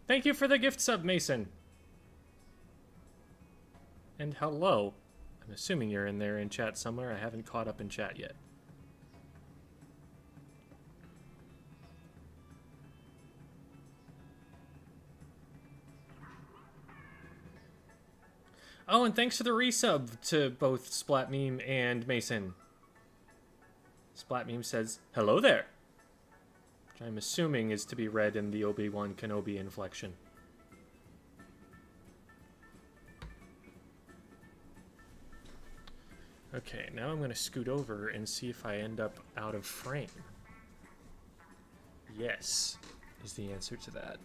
Thank you for the gift sub, Mason. And hello. I'm assuming you're in there in chat somewhere. I haven't caught up in chat yet. Oh, and thanks for the resub to both Splat Meme and Mason. Splat Meme says, hello there. Which I'm assuming is to be read in the Obi-Wan Kenobi inflection. Okay, now I'm going to scoot over and see if I end up out of frame. Yes, is the answer to that.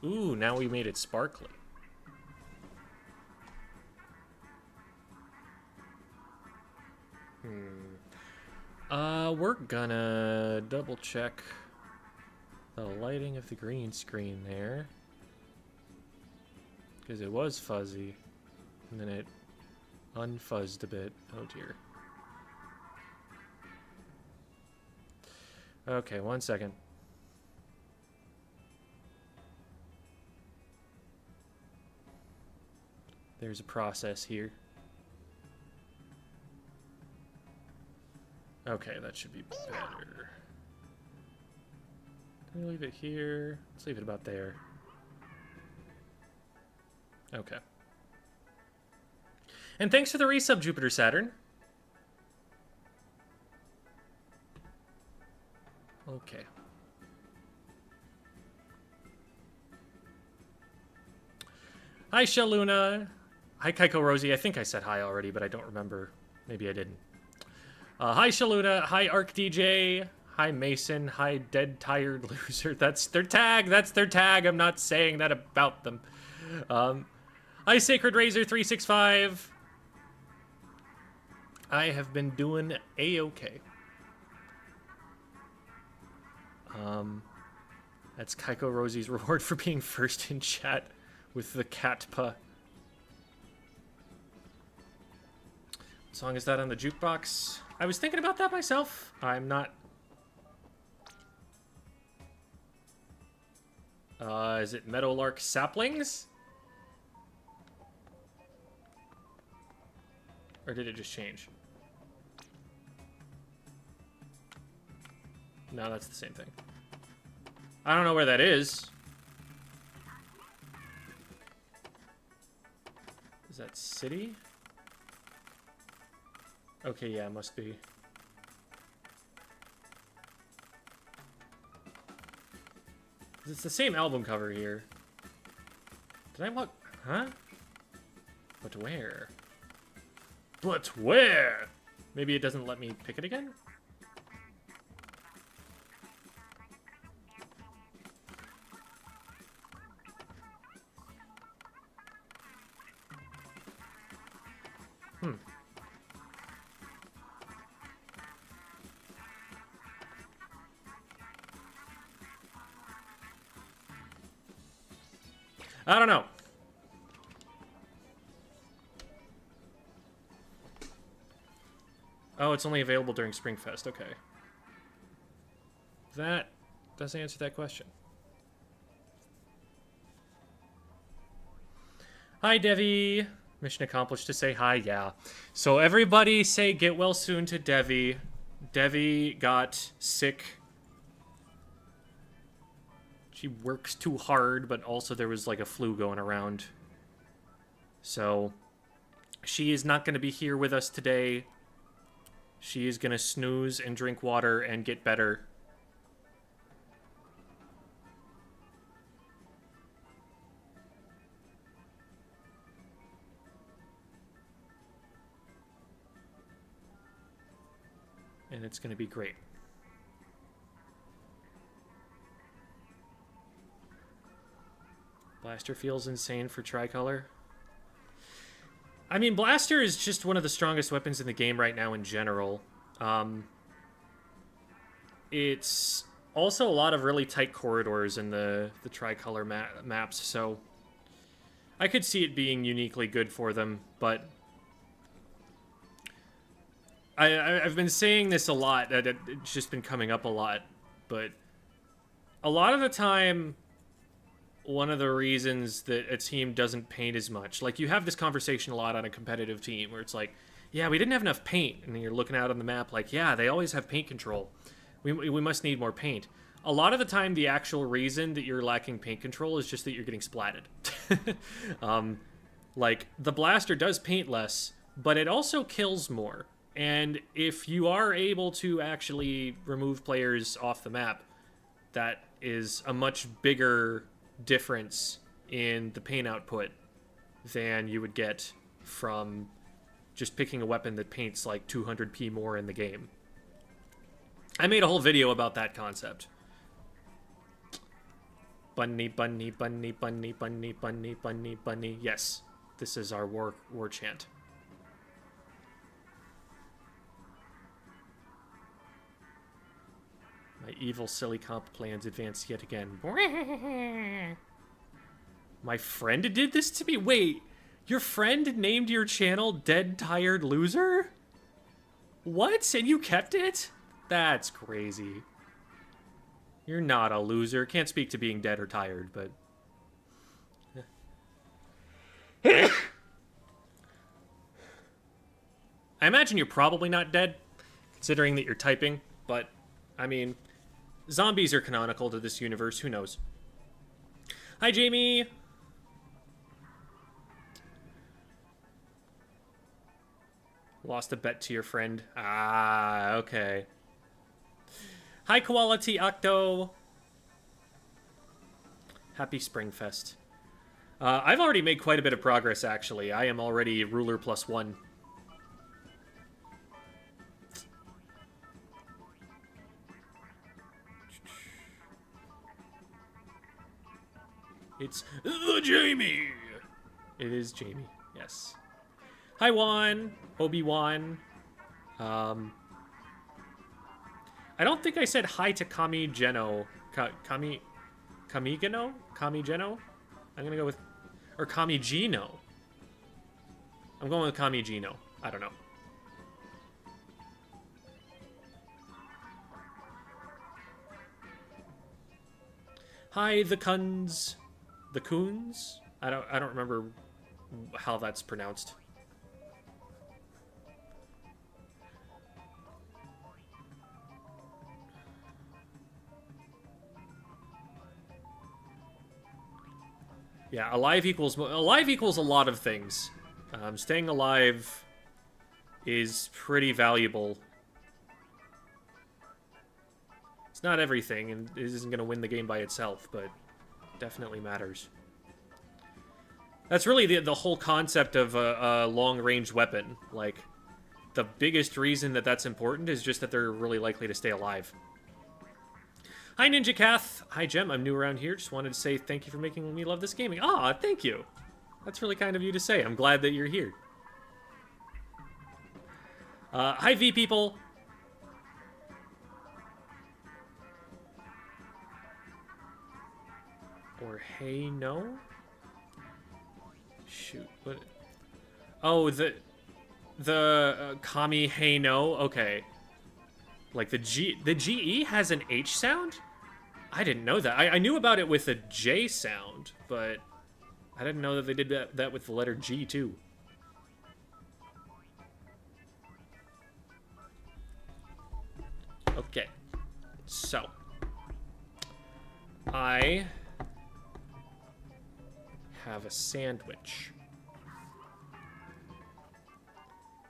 Ooh, now we made it sparkly. We're gonna double check the lighting of the green screen there. Because it was fuzzy. And then it unfuzzed a bit. Oh dear. Okay, 1 second. There's a process here. Okay, that should be better. Can we leave it here? Let's leave it about there. Okay. And thanks for the resub, Jupiter Saturn. Okay. Hi, Shaluna. Hi, Kaiko Rosie. I think I said hi already, but I don't remember. Maybe I didn't. Hi, Shaluna. Hi, Arc DJ. Hi, Mason. Hi, Dead Tired Loser. That's their tag. That's their tag. I'm not saying that about them. Hi, Sacred Razor 365. I have been doing A-okay. That's Kaiko Rosie's reward for being first in chat with the cat paw. What song is that on the jukebox? I was thinking about that myself. I'm not... is it Meadowlark Saplings? Or did it just change? No, that's the same thing. I don't know where that is. Is that city? Okay, yeah, it must be. It's the same album cover here. Did I walk? Huh? But where? But where? Maybe it doesn't let me pick it again? I don't know. Oh, it's only available during Springfest. Okay. That doesn't answer that question. Hi, Devi. Mission accomplished to say hi, yeah. So everybody say get well soon to Devi. Devi got sick. She works too hard, but also there was like a flu going around. So she is not going to be here with us today. She is going to snooze and drink water and get better. And it's going to be great. Blaster feels insane for Tricolor. I mean, Blaster is just one of the strongest weapons in the game right now in general. It's also a lot of really tight corridors in the Tricolor maps, so I could see it being uniquely good for them, but I've been saying this a lot, that it's just been coming up a lot, but a lot of the time, one of the reasons that a team doesn't paint as much, like you have this conversation a lot on a competitive team where it's like, yeah, we didn't have enough paint, and you're looking out on the map like, yeah, they always have paint control. We must need more paint. A lot of the time, the actual reason that you're lacking paint control is just that you're getting splatted. Like, the blaster does paint less, but it also kills more. And if you are able to actually remove players off the map, that is a much bigger difference in the paint output than you would get from just picking a weapon that paints like 200p more in the game. I made a whole video about that concept. Bunny, bunny, bunny, bunny, bunny, bunny, bunny, bunny. Yes, this is our war chant. My evil, silly comp plans advance yet again. My friend did this to me? Wait, your friend named your channel Dead Tired Loser? What? And you kept it? That's crazy. You're not a loser. Can't speak to being dead or tired, but... I imagine you're probably not dead, considering that you're typing, but, I mean, zombies are canonical to this universe, who knows? Hi, Jamie! Lost a bet to your friend. Ah, okay. High quality Octo. Happy Springfest. I've already made quite a bit of progress, actually. I am already ruler +1. It's the Jamie. It is Jamie, yes. Hi, Juan. Obi-Wan. I don't think I said hi to Kami Geno. Kamigeno? Kami Geno? I'm gonna go with... Or Kami Gino. I'm going with Kami Gino. I don't know. Hi, the Kuns. The Coons? I don't remember how that's pronounced. Yeah, alive equals a lot of things. Staying alive is pretty valuable. It's not everything, and it isn't going to win the game by itself, but definitely matters. That's really the whole concept of a long-range weapon. Like, the biggest reason that that's important is just that they're really likely to stay alive. Hi, Ninja Kath. Hi, Gem. I'm new around here. Just wanted to say thank you for making me love this gaming. Aw, thank you. That's really kind of you to say. I'm glad that you're here. Hi, V people. Or hey, no? Shoot, what? Oh, the Kami hey no? Okay. Like the GE has an H sound? I didn't know that. I knew about it with a J sound, but I didn't know that they did that with the letter G too. Okay. So. I have a sandwich.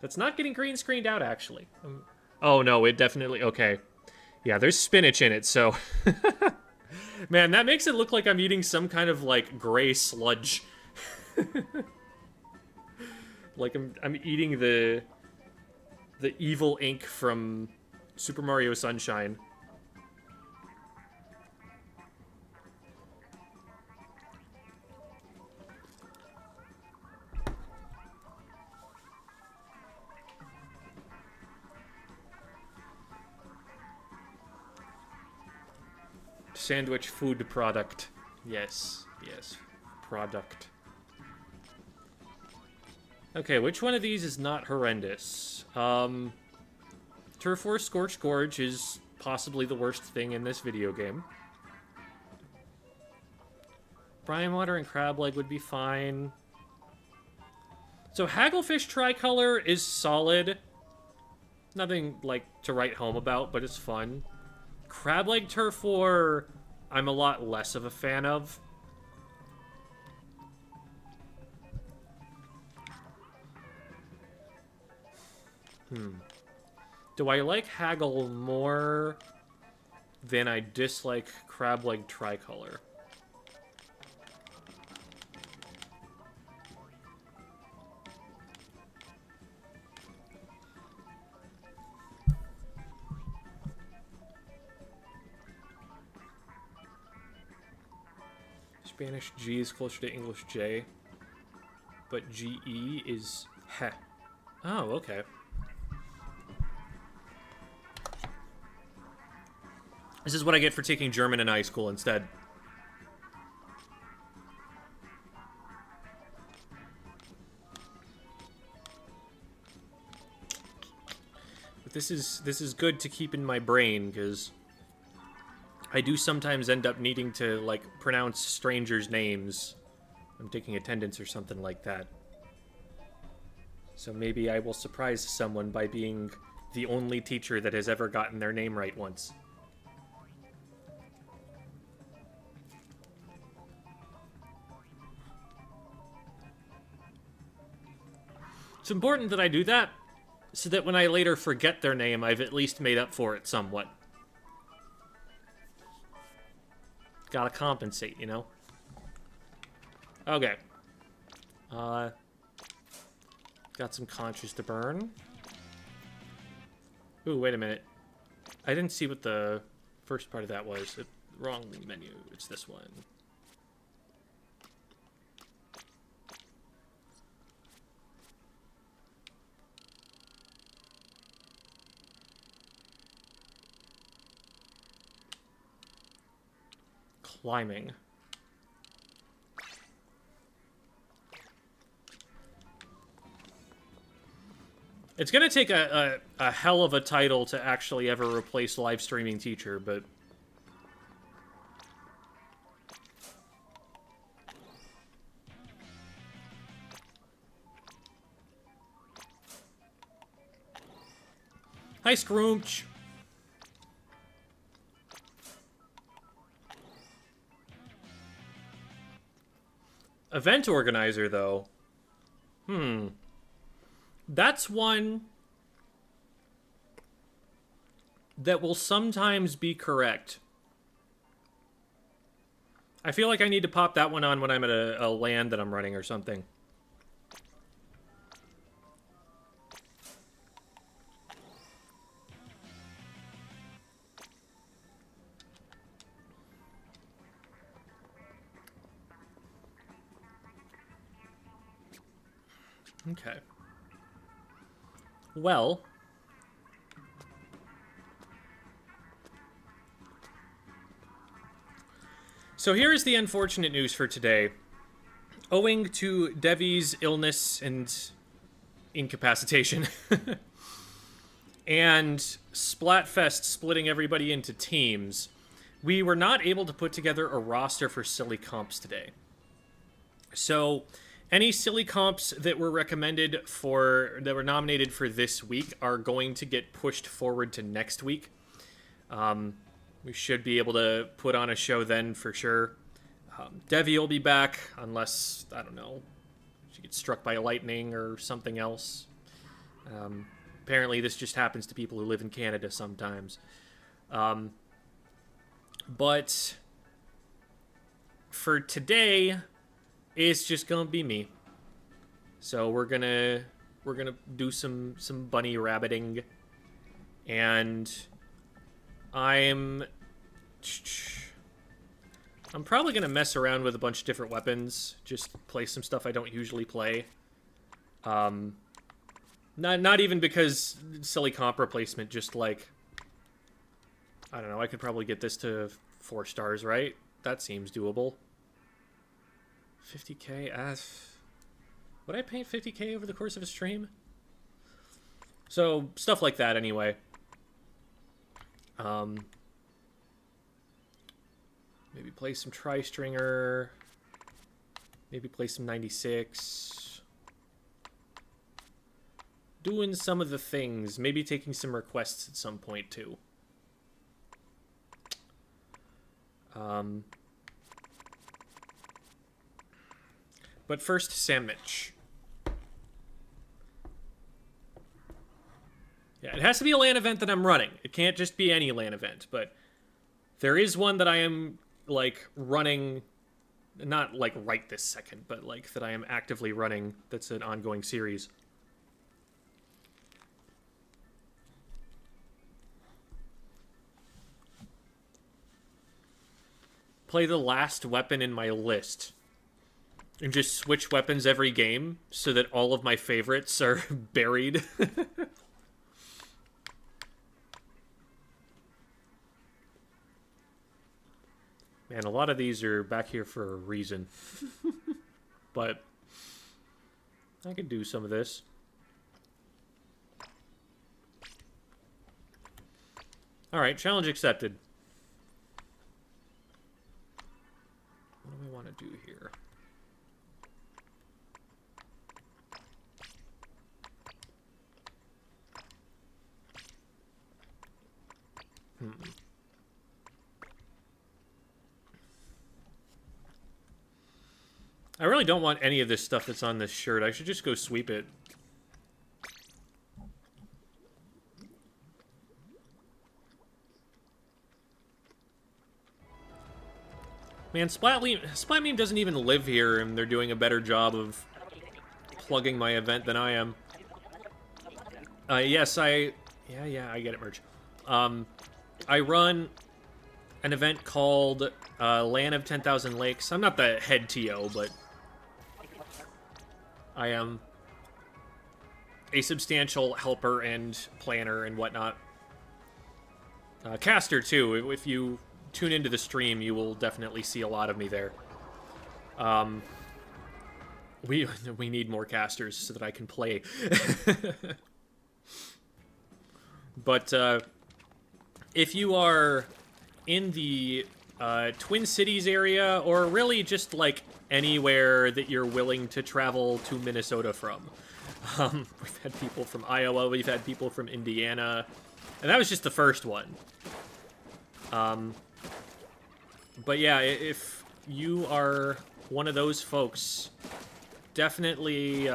That's not getting green screened out, actually. Oh, no, it definitely... Okay. Yeah, there's spinach in it, so... Man, that makes it look like I'm eating some kind of, like, gray sludge. Like I'm eating the evil ink from Super Mario Sunshine. Sandwich food product. Yes, yes. Product. Okay, which one of these is not horrendous? Turf War Scorched Gorge is possibly the worst thing in this video game. Brine water and crab leg would be fine. So hagglefish tricolor is solid. Nothing, like, to write home about, but it's fun. Crab leg turf war, I'm a lot less of a fan of. Do I like haggle more than I dislike crab leg tricolor? Spanish G is closer to English J, but GE is heh. Oh, okay. This is what I get for taking German in high school instead. But this is good to keep in my brain, because I do sometimes end up needing to, like, pronounce strangers' names. I'm taking attendance or something like that. So maybe I will surprise someone by being the only teacher that has ever gotten their name right once. It's important that I do that, so that when I later forget their name, I've at least made up for it somewhat. Gotta compensate, you know? Okay. Got some conches to burn. Ooh, wait a minute. I didn't see what the first part of that was. Wrong menu. It's this one. Climbing. It's gonna take a hell of a title to actually ever replace live streaming teacher, but hi, Scroomch. Event organizer, though. That's one that will sometimes be correct. I feel like I need to pop that one on when I'm at a land that I'm running or something. Okay. Well, so here is the unfortunate news for today. Owing to Devi's illness and incapacitation, and Splatfest splitting everybody into teams, we were not able to put together a roster for silly comps today. So any silly comps that were that were nominated for this week are going to get pushed forward to next week. We should be able to put on a show then for sure. Devi will be back unless, I don't know, she gets struck by lightning or something else. Apparently this just happens to people who live in Canada sometimes. But for today, it's just gonna be me. So we're gonna do some bunny rabbiting, and I'm probably gonna mess around with a bunch of different weapons, just play some stuff I don't usually play. Not even because silly comp replacement, just like, I don't know, I could probably get this to 4 stars, right? That seems doable. 50k? Would I paint 50k over the course of a stream? So, stuff like that anyway. Maybe play some Tri-Stringer. Maybe play some 96. Doing some of the things. Maybe taking some requests at some point, too. But first, sandwich. Yeah, it has to be a LAN event that I'm running. It can't just be any LAN event, but there is one that I am, like, running, not, like, right this second, but, like, that I am actively running that's an ongoing series. Play the last weapon in my list. And just switch weapons every game so that all of my favorites are buried. Man, a lot of these are back here for a reason. But I could do some of this. Alright, challenge accepted. What do we want to do here? I really don't want any of this stuff that's on this shirt. I should just go sweep it. Man, Splatmeme doesn't even live here, and they're doing a better job of plugging my event than I am. Yes, I get it, Merch. I run an event called LAN of 10,000 Lakes. I'm not the head TO, but I am a substantial helper and planner and whatnot. Caster, too. If you tune into the stream, you will definitely see a lot of me there. We need more casters so that I can play. But if you are in the Twin Cities area, or really just like anywhere that you're willing to travel to Minnesota from, we've had people from Iowa, we've had people from Indiana, and that was just the first one. But yeah, if you are one of those folks, definitely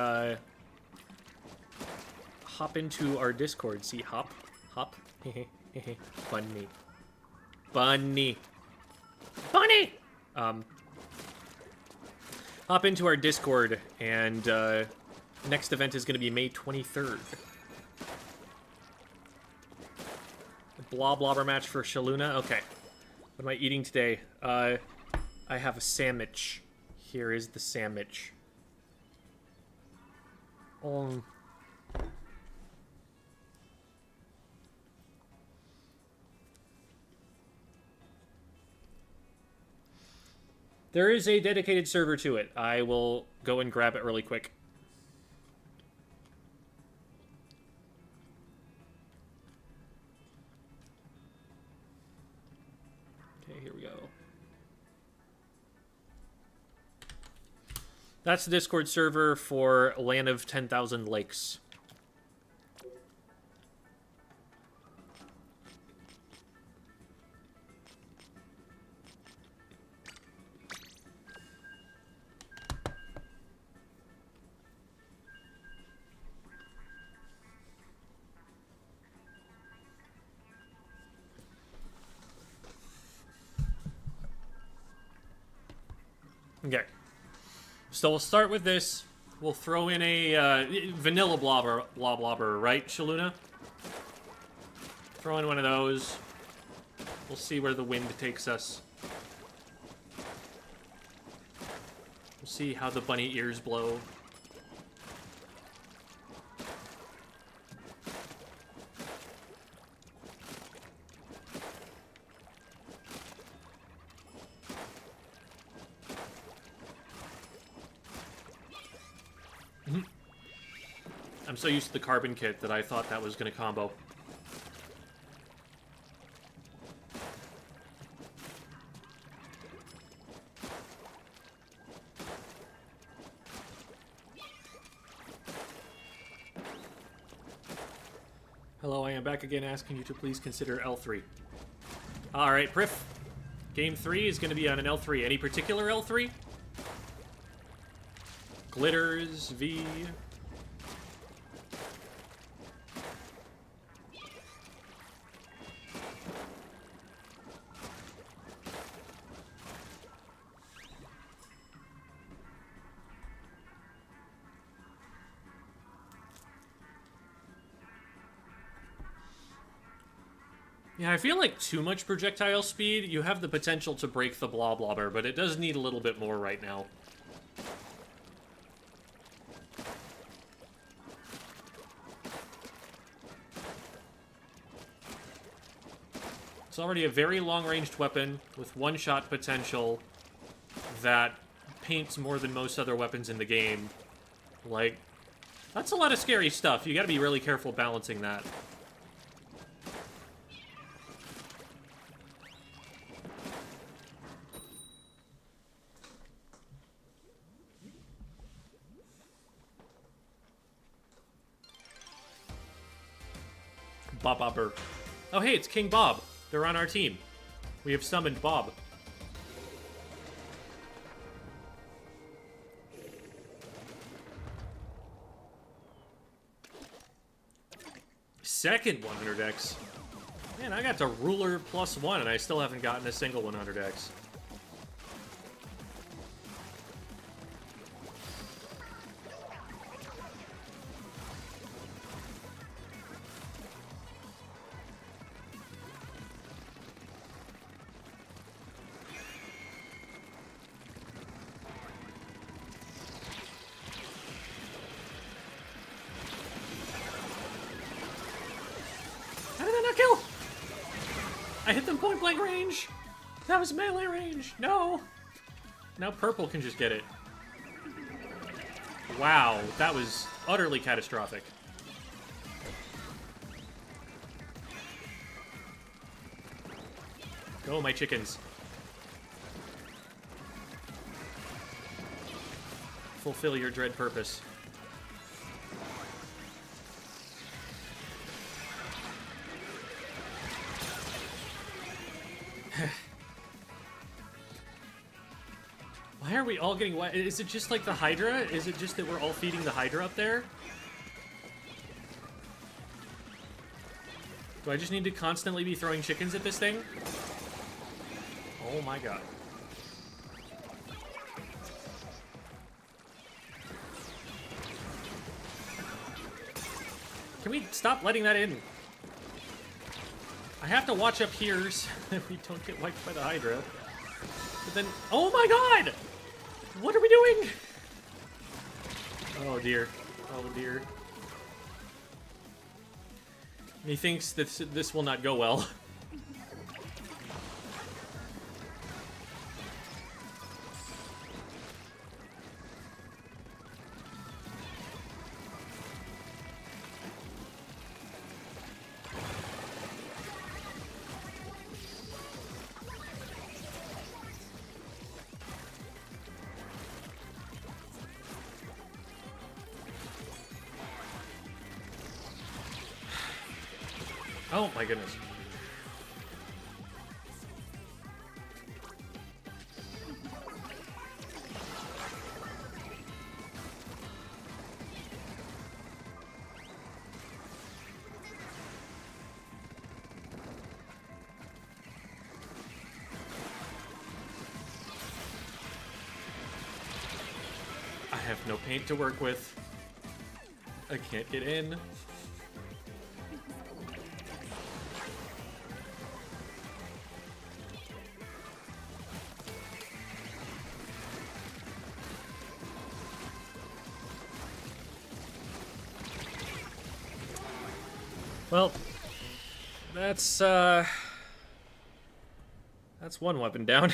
hop into our Discord. See, hop. Bunny. Hop into our Discord, and next event is going to be May 23rd. Blobber match for Shaluna. Okay. What am I eating today? I have a sandwich. Here is the sandwich. There is a dedicated server to it. I will go and grab it really quick. Okay, here we go. That's the Discord server for LAN of 10,000 Lakes. Okay. So we'll start with this. We'll throw in a vanilla blobber, right, Shaluna? Throw in one of those. We'll see where the wind takes us. We'll see how the bunny ears blow. I'm so used to the carbon kit that I thought that was going to combo. Hello, I am back again asking you to please consider L3. Alright, Priff. Game 3 is going to be on an L3. Any particular L3? Glitters, V. Yeah, I feel like too much projectile speed, you have the potential to break the Bloblobber, but it does need a little bit more right now. It's already a very long-ranged weapon with one-shot potential that paints more than most other weapons in the game. Like, that's a lot of scary stuff. You gotta be really careful balancing that. Bobber. Oh, hey, it's King Bob. They're on our team. We have summoned Bob. Second 100x. Man, I got to ruler +1 and I still haven't gotten a single 100x. Kill! I hit them point blank range! That was melee range! No! Now purple can just get it. Wow, that was utterly catastrophic. Go, my chickens. Fulfill your dread purpose. Why are we all getting wet? Is it just like the Hydra? Is it just that we're all feeding the Hydra up there? Do I just need to constantly be throwing chickens at this thing? Oh my god. Can we stop letting that in? I have to watch up here so that we don't get wiped by the Hydra. But then, oh my god! What are we doing? Oh dear. Oh dear. He thinks that this will not go well. Oh my goodness. I have no paint to work with. I can't get in. Well, that's one weapon down.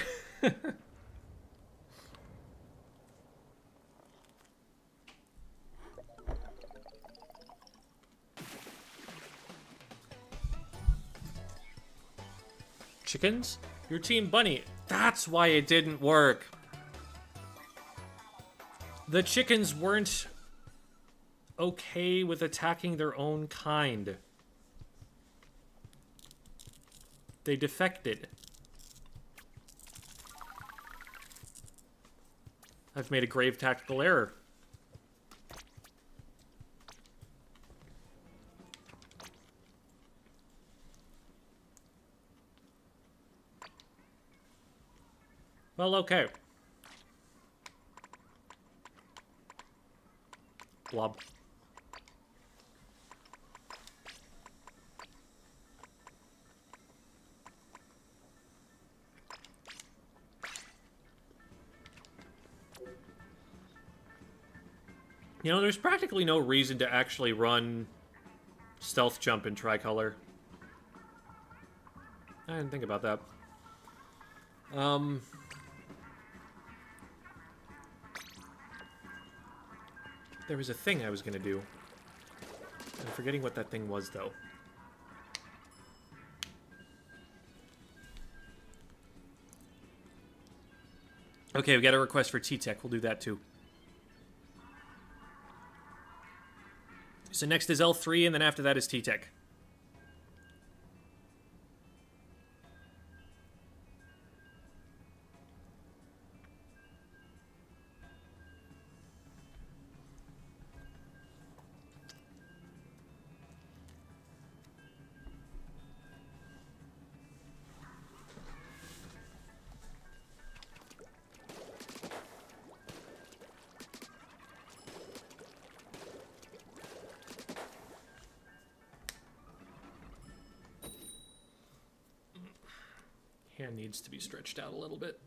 Chickens? Your team bunny. That's why it didn't work. The chickens weren't okay with attacking their own kind. They defected. I've made a grave tactical error. Well, okay. Blob. You know, there's practically no reason to actually run stealth jump in Tricolor. I didn't think about that. There was a thing I was gonna do. I'm forgetting what that thing was, though. Okay, we got a request for T-Tech. We'll do that, too. So next is L3, and then after that is T-Tech. Hand needs to be stretched out a little bit.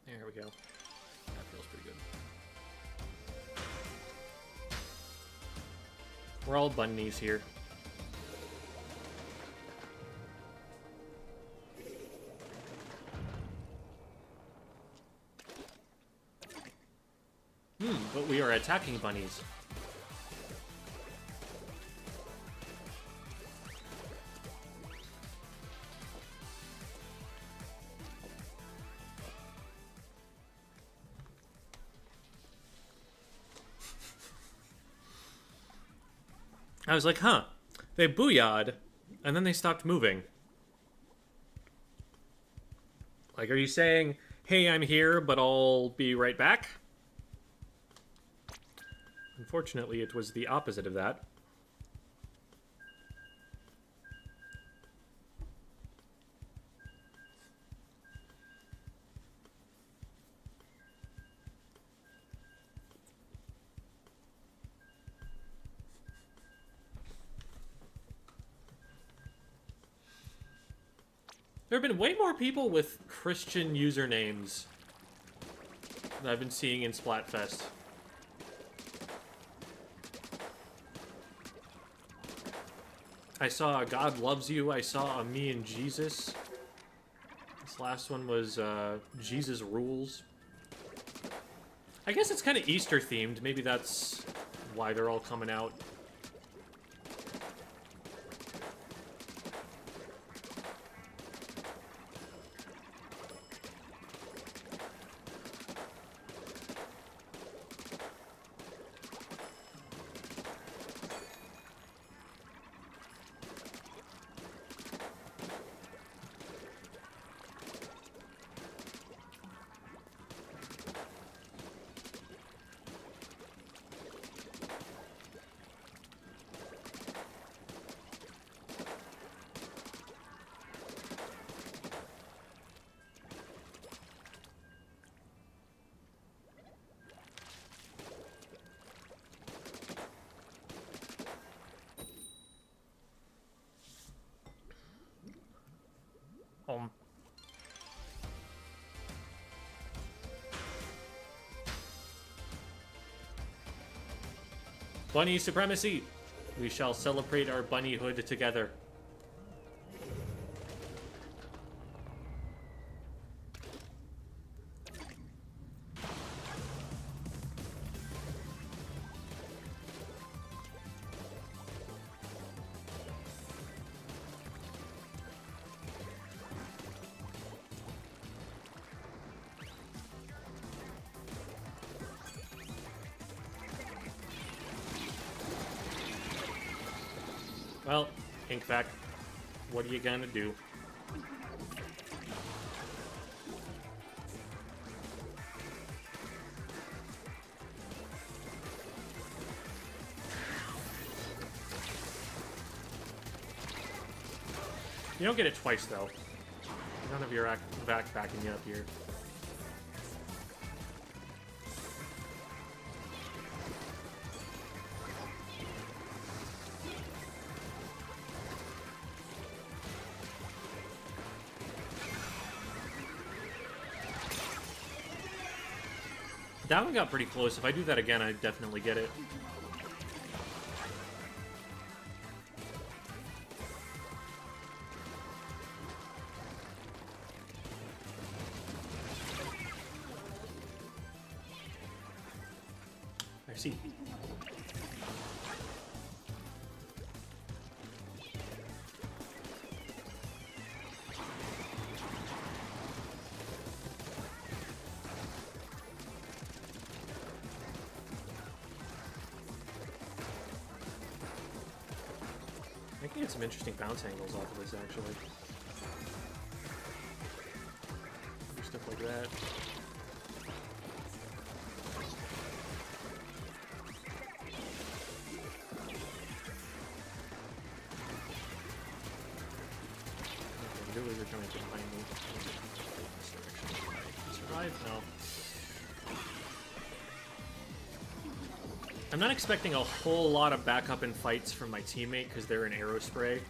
There we go. That feels pretty good. We're all bunnies here. But we are attacking bunnies. I was like, huh, they booyah'd, and then they stopped moving. Like, are you saying, hey, I'm here, but I'll be right back? Unfortunately, it was the opposite of that. There have been way more people with Christian usernames that I've been seeing in Splatfest. I saw a God Loves You. I saw a Me and Jesus. This last one was Jesus Rules. I guess it's kind of Easter themed. Maybe that's why they're all coming out. Bunny supremacy! We shall celebrate our bunnyhood together. Well, ink back. What are you gonna do? You don't get it twice, though. None of your back backing you up here. That one got pretty close. If I do that again, I definitely get it. I see. I can get some interesting bounce angles off of this, actually. Do stuff like that. Okay, really, they're coming from behind me. This direction. Survive? No. I'm not expecting a whole lot of backup in fights from my teammate because they're an arrow spray.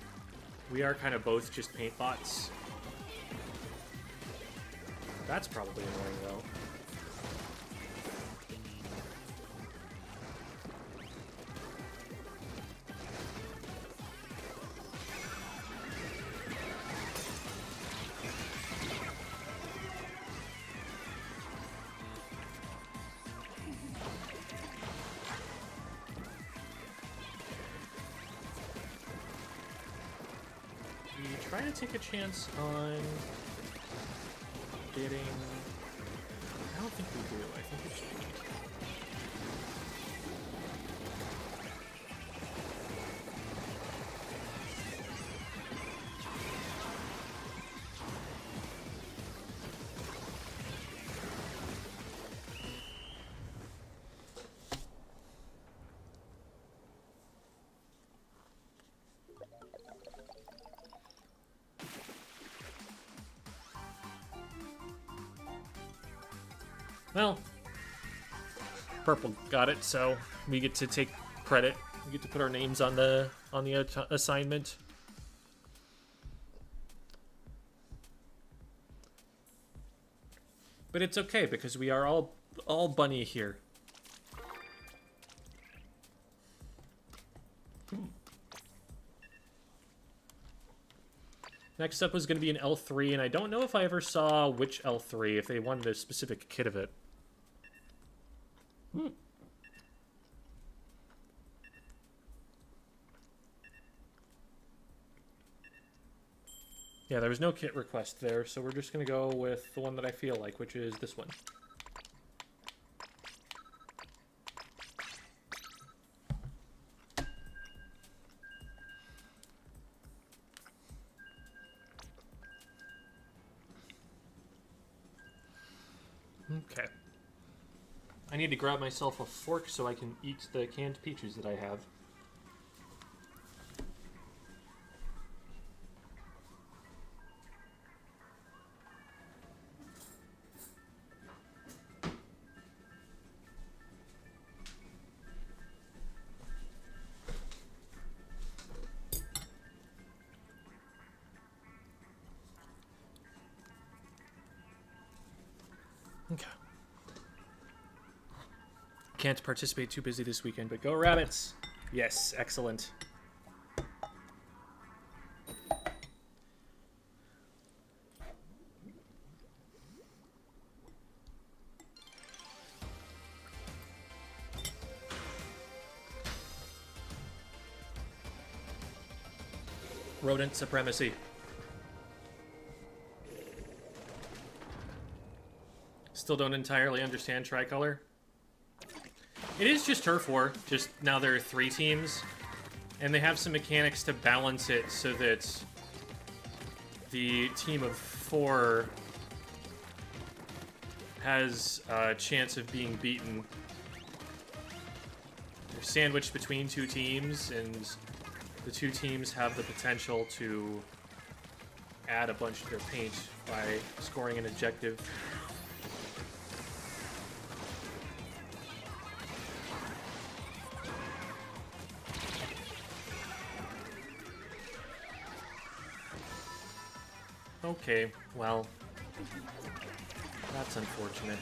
We are kind of both just paint bots. That's probably annoying, though. Try to take a chance on getting... I don't think we do. I think we should. Well, purple got it, so we get to take credit. We get to put our names on the assignment. But it's okay because we are all bunny here. Next up was going to be an L3, and I don't know if I ever saw which L3, if they wanted a specific kit of it. Yeah, there was no kit request there, so we're just going to go with the one that I feel like, which is this one. Okay. I need to grab myself a fork so I can eat the canned peaches that I have. Okay. Can't participate, too busy this weekend, but go Rabbits! Yes, excellent. Rodent supremacy. Still don't entirely understand Tricolor. It is just Turf War, just now there are 3 teams, and they have some mechanics to balance it so that the team of 4 has a chance of being beaten. They're sandwiched between 2 teams, and the 2 teams have the potential to add a bunch to their paint by scoring an objective. Okay, well, that's unfortunate.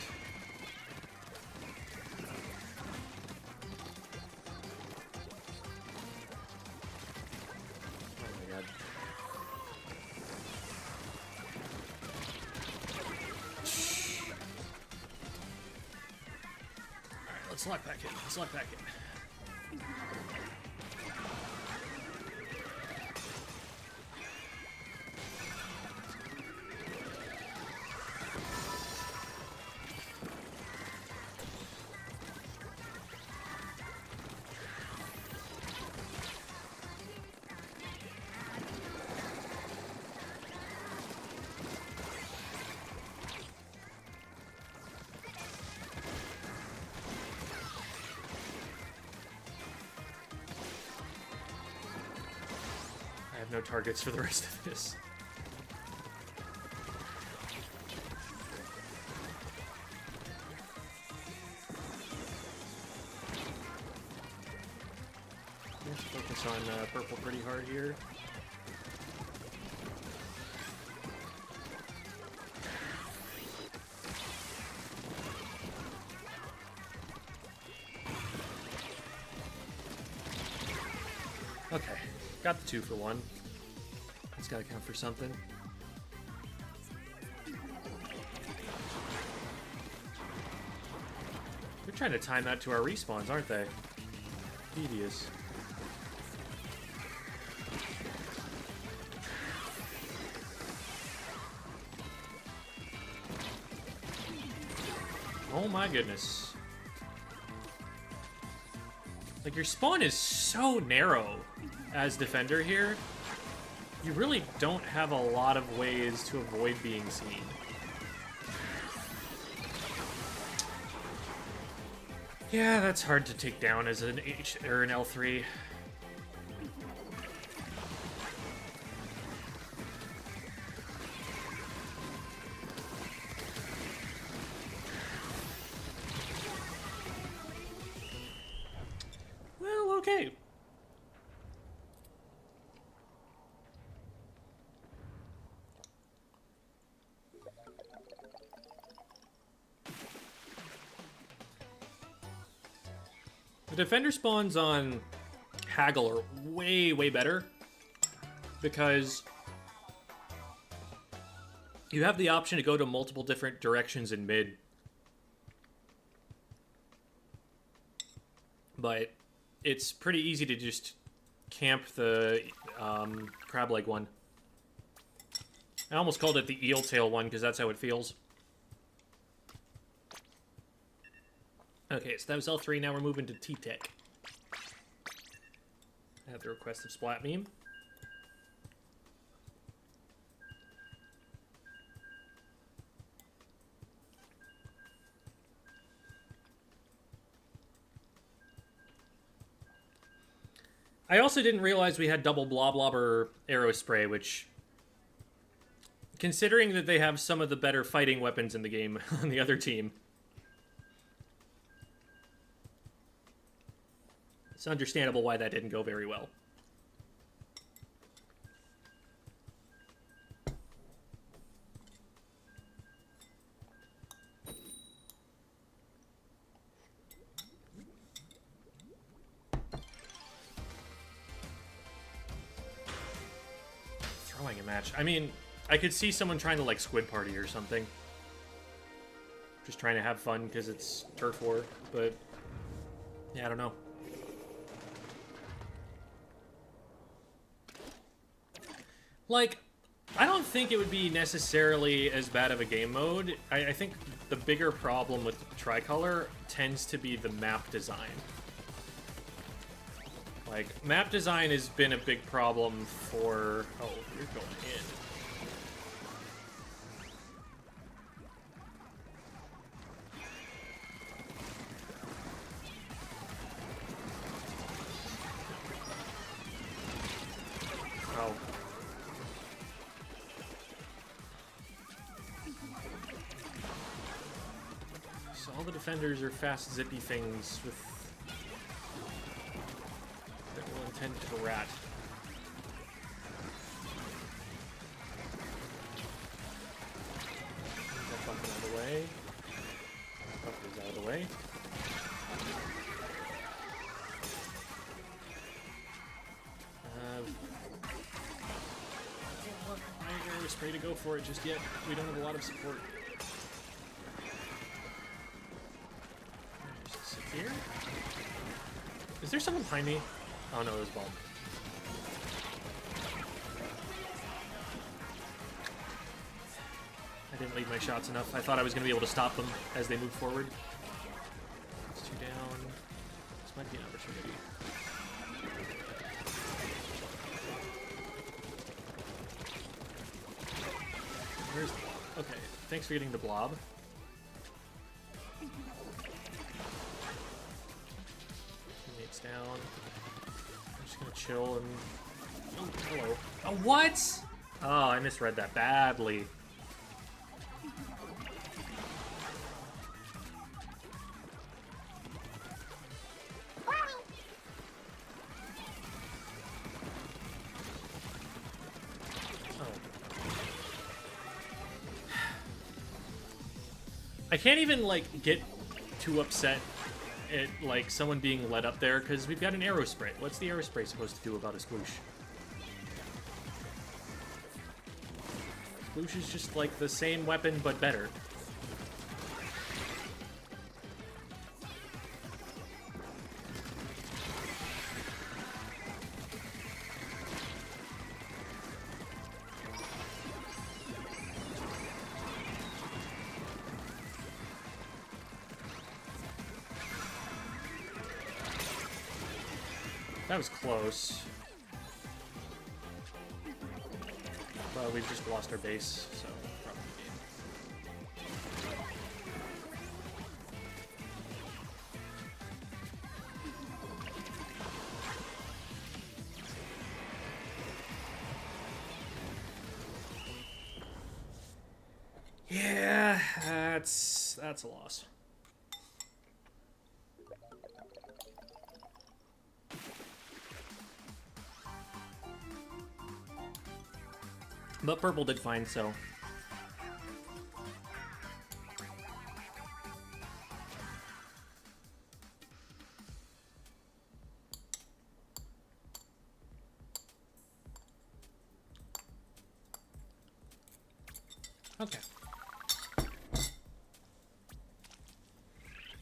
Oh my god. Alright, let's lock back in. Let's lock back in. I have no targets for the rest of this. Let's focus on purple pretty hard here. Okay, got the 2 for 1. That's gotta count for something. They're trying to time that to our respawns, aren't they? Devious. Oh my goodness. Like, your spawn is so narrow as defender here. You really don't have a lot of ways to avoid being seen. Yeah, that's hard to take down as an H or an L3. Well, okay. The defender spawns on Haggle are way, way better because you have the option to go to multiple different directions in mid. But it's pretty easy to just camp the crab leg one. I almost called it the eel tail one because that's how it feels. Okay, so that was L3, now we're moving to T-Tech. I have the request of Splat Meme. I also didn't realize we had double Bloblobber arrow spray, which, considering that they have some of the better fighting weapons in the game on the other team, it's understandable why that didn't go very well. Throwing a match. I mean, I could see someone trying to, like, Squid Party or something. Just trying to have fun because it's Turf War, but yeah, I don't know. Like, I don't think it would be necessarily as bad of a game mode. I think the bigger problem with Tricolor tends to be the map design. Like, map design has been a big problem for... Oh, you're going in. So all the defenders are fast, zippy things with that will intend to rat. That bucket out of the way. Bucket is out of the way. I don't have spray to go for it just yet. We don't have a lot of support. Just sit here. Is there someone behind me? Oh no, there's a bomb. I didn't lead my shots enough. I thought I was going to be able to stop them as they moved forward. It's 2 down. This might be an opportunity. Where's the blob? Okay, thanks for getting the blob. Teammates down. I'm just gonna chill and... Oh, hello. Oh, what? Oh, I misread that badly. I can't even, like, get too upset at, like, someone being led up there, because we've got an arrow spray. What's the arrow spray supposed to do about a sploosh? Sploosh is just, like, the same weapon, but better. That was close. But we've just lost our base, so probably game. Yeah, that's a loss. But purple did fine, so... Okay.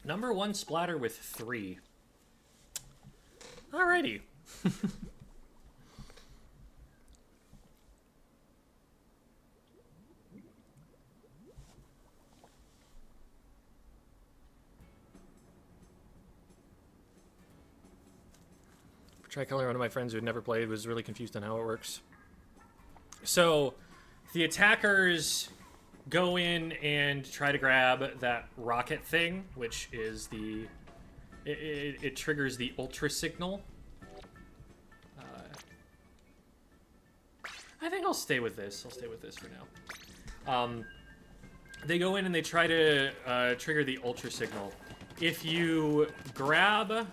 Number 1 splatter with 3. Alrighty. Tricolor, one of my friends who had never played, was really confused on how it works. So, the attackers go in and try to grab that rocket thing, which is the... It triggers the ultra signal. I think I'll stay with this. I'll stay with this for now. They go in and they try to trigger the ultra signal. If you grab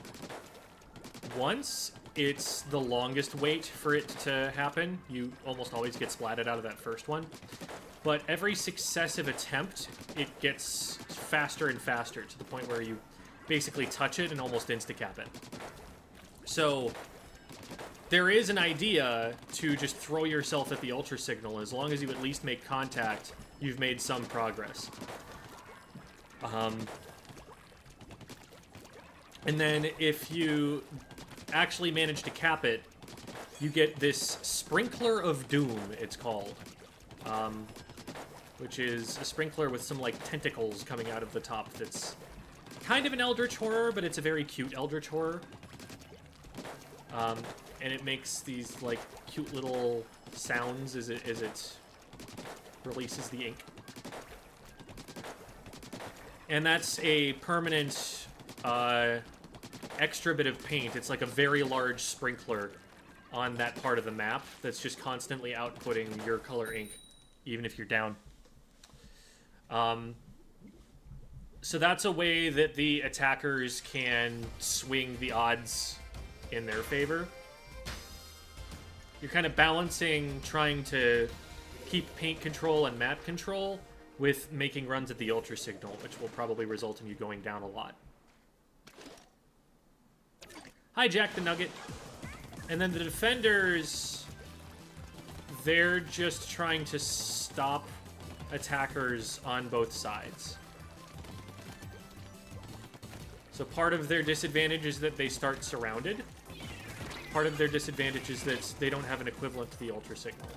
once, it's the longest wait for it to happen. You almost always get splatted out of that first one. But every successive attempt, it gets faster and faster to the point where you basically touch it and almost insta-cap it. So there is an idea to just throw yourself at the ultra signal. As long as you at least make contact, you've made some progress. And then if you actually manage to cap it, you get this Sprinkler of Doom, it's called. Which is a sprinkler with some, like, tentacles coming out of the top that's kind of an Eldritch Horror, but it's a very cute Eldritch Horror. And it makes these, like, cute little sounds as it releases the ink. And that's a permanent extra bit of paint. It's like a very large sprinkler on that part of the map that's just constantly outputting your color ink, even if you're down. So that's a way that the attackers can swing the odds in their favor. You're kind of balancing trying to keep paint control and map control with making runs at the Ultra Signal, which will probably result in you going down a lot. Hijack the Nugget. And then the defenders, they're just trying to stop attackers on both sides. So part of their disadvantage is that they start surrounded. Part of their disadvantage is that they don't have an equivalent to the Ultra Signal.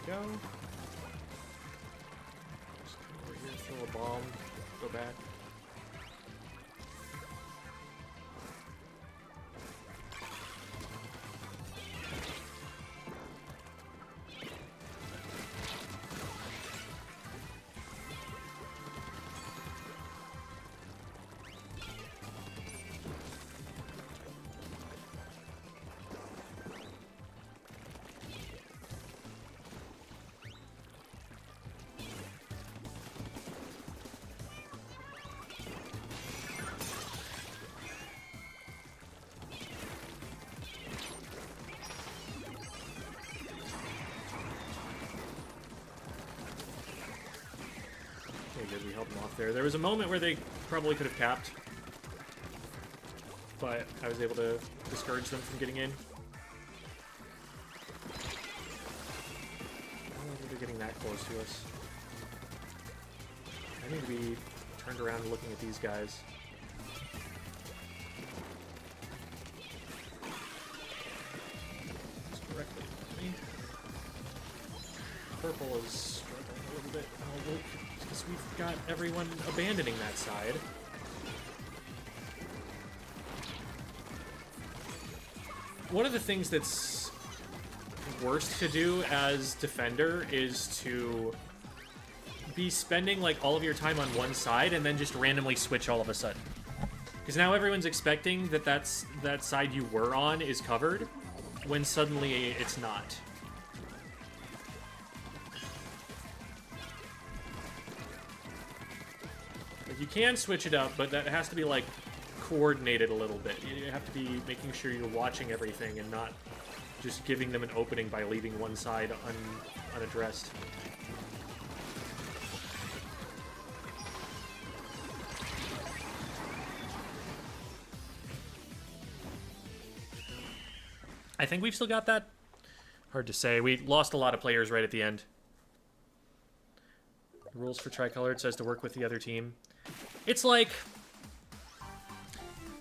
Go. Just come over here, throw a bomb, go back. Good, we held them off there. There was a moment where they probably could have capped, but I was able to discourage them from getting in. I don't know if they're getting that close to us. I need to be turned around and looking at these guys. It's directly at me. Purple is struggling a little bit. Oh, look. Because we've got everyone abandoning that side. One of the things that's worst to do as defender is to be spending like all of your time on one side and then just randomly switch all of a sudden. Because now everyone's expecting that that side you were on is covered, when suddenly it's not. You can switch it up, but that has to be, like, coordinated a little bit. You have to be making sure you're watching everything and not just giving them an opening by leaving one side unaddressed. I think we've still got that. Hard to say. We lost a lot of players right at the end. Rules for Tricolor, it says to work with the other team. It's like,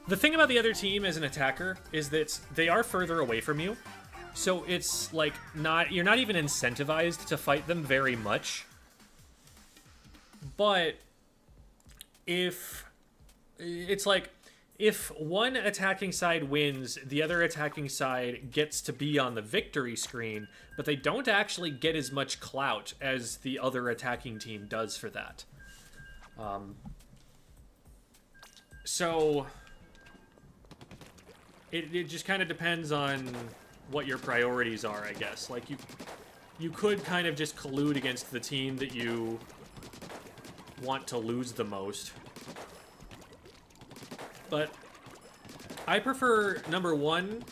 the thing about the other team as an attacker is that they are further away from you. So it's like you're not even incentivized to fight them very much. But if one attacking side wins, the other attacking side gets to be on the victory screen, but they don't actually get as much clout as the other attacking team does for that. So it just kind of depends on what your priorities are, I guess. Like, you could kind of just collude against the team that you want to lose the most. But I prefer, number one,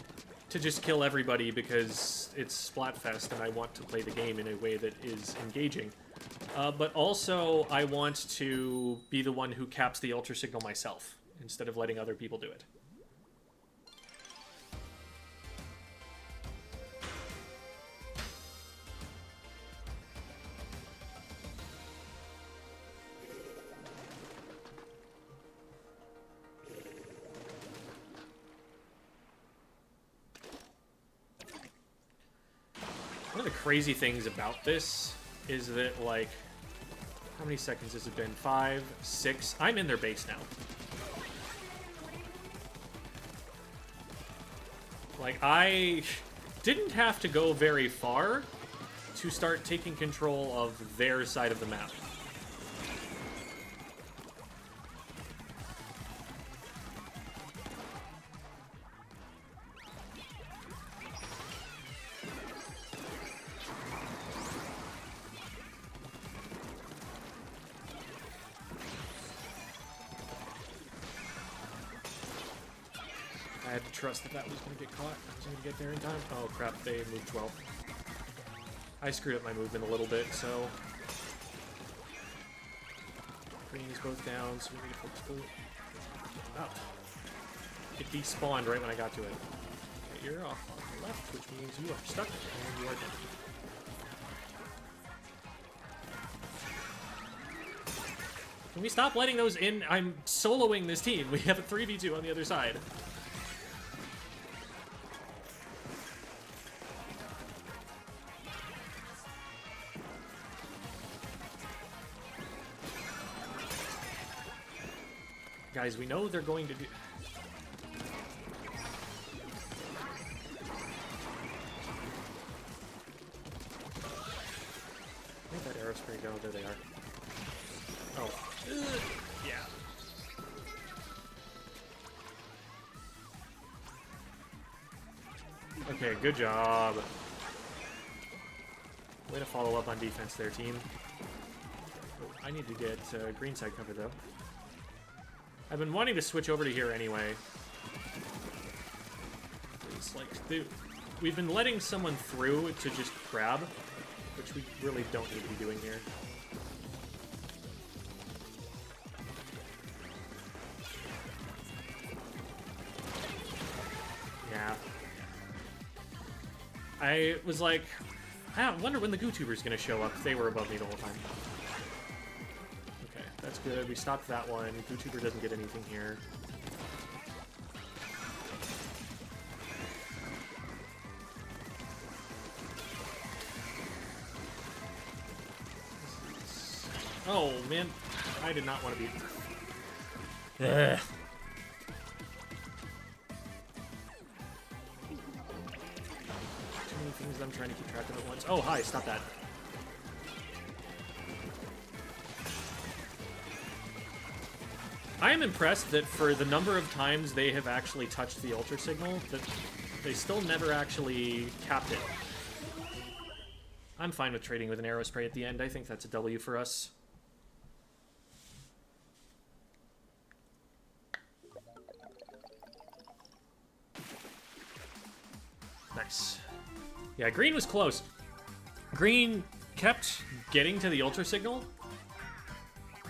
to just kill everybody because it's Splatfest and I want to play the game in a way that is engaging. But also, I want to be the one who caps the Ultra Signal myself, instead of letting other people do it. One of the crazy things about this is that, like, How many seconds has it been? 5, 6. I'm in their base now. Like, I didn't have to go very far to start taking control of their side of the map. I had to trust that that was going to get caught. I was going to get there in time. Oh crap, they moved 12. I screwed up my movement a little bit, so... Green is both down, so we need to focus blue. Oh. It despawned right when I got to it. Okay, you're off on the left, which means you are stuck, and you are dead. Can we stop letting those in? I'm soloing this team. We have a 3v2 on the other side. Guys, we know they're going to do... Where'd that arrow spray go? There they are. Oh. Yeah. Okay, good job. Way to follow up on defense there, team. Oh, I need to get green side cover, though. I've been wanting to switch over to here anyway. It's like, we've been letting someone through to just grab, which we really don't need to be doing here. Yeah. I was like, I wonder when the GooTuber's gonna show up. They were above me the whole time. That's good. We stopped that one. GooTuber doesn't get anything here. Oh, man. I did not want to be... Ugh. Too many things I'm trying to keep track of at once. Oh, hi. Stop that. I am impressed that for the number of times they have actually touched the ultra signal, that they still never actually capped it. I'm fine with trading with an arrow spray at the end. I think that's a W for us. Nice. Yeah, green was close. Green kept getting to the ultra signal.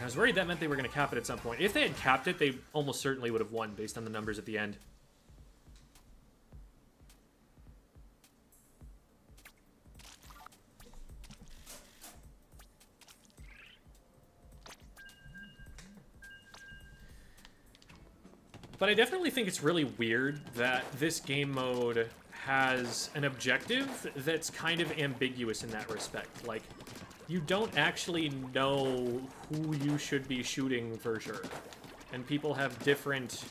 I was worried that meant they were going to cap it at some point. If they had capped it, they almost certainly would have won based on the numbers at the end. But I definitely think it's really weird that this game mode has an objective that's kind of ambiguous in that respect. Like, you don't actually know who you should be shooting for sure. And people have different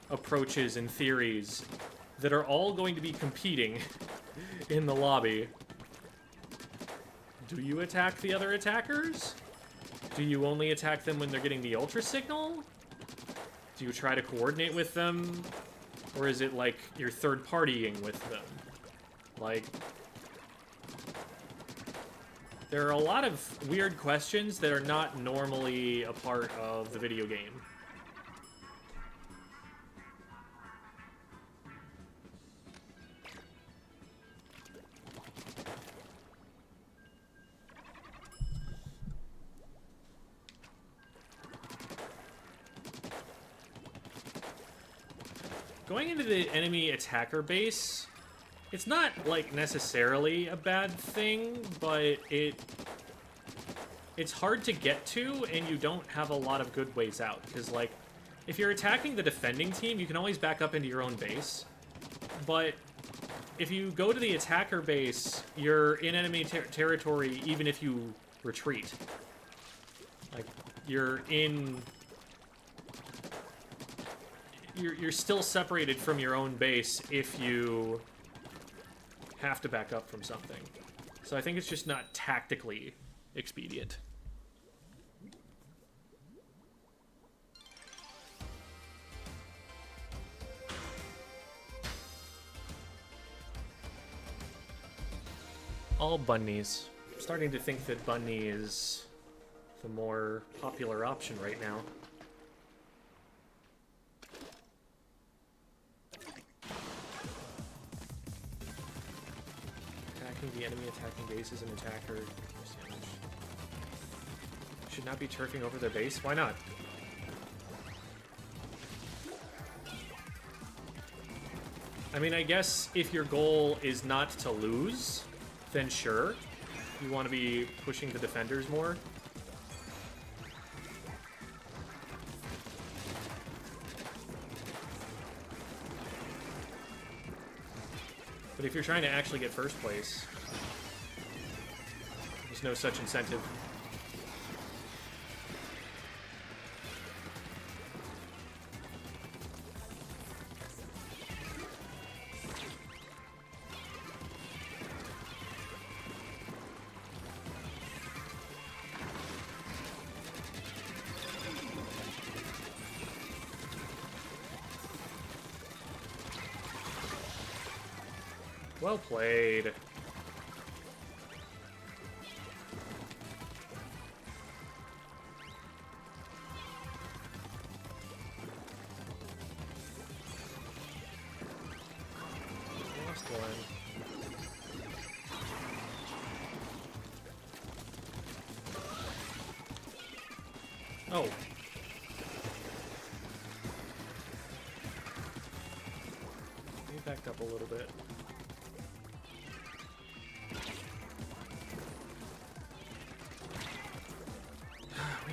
approaches and theories that are all going to be competing in the lobby. Do you attack the other attackers? Do you only attack them when they're getting the ultra signal? Do you try to coordinate with them? Or is it like you're third-partying with them? Like... There are a lot of weird questions that are not normally a part of the video game. Going into the enemy attacker base, it's not, like, necessarily a bad thing, but it's hard to get to, and you don't have a lot of good ways out. Because, like, if you're attacking the defending team, you can always back up into your own base. But if you go to the attacker base, you're in enemy territory even if you retreat. Like, you're still separated from your own base if you have to back up from something. So I think it's just not tactically expedient. All bunnies. I'm starting to think that bunny is the more popular option right now. Attacking the enemy, attacking base as an attacker. Should not be turfing over their base? Why not? I mean, I guess if your goal is not to lose, then sure. You want to be pushing the defenders more. But if you're trying to actually get first place, there's no such incentive. Well played. Lost one. Oh. He backed up a little bit.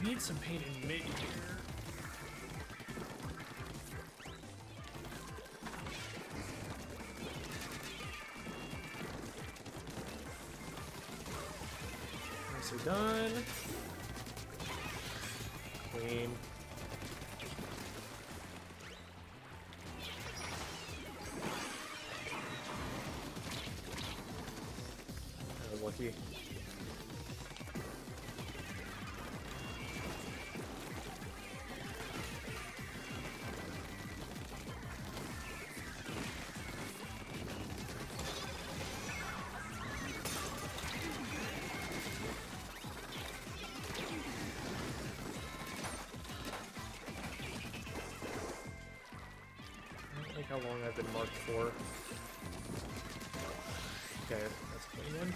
We need some paint in mid here. Nicely done. Clean. That was lucky. How long I've been marked for. Okay, that's a clean one.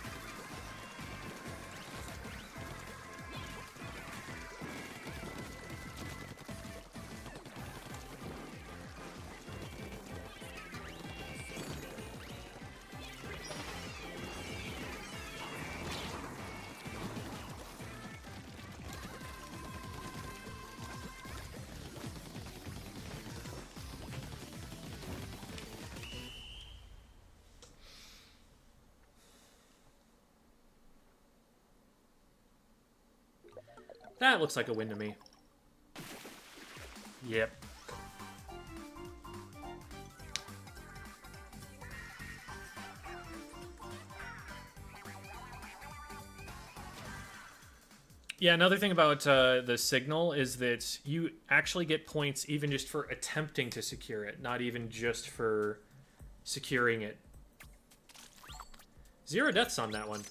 That looks like a win to me. Yep. Yeah, another thing about the signal is that you actually get points even just for attempting to secure it, not even just for securing it. 0 deaths on that one.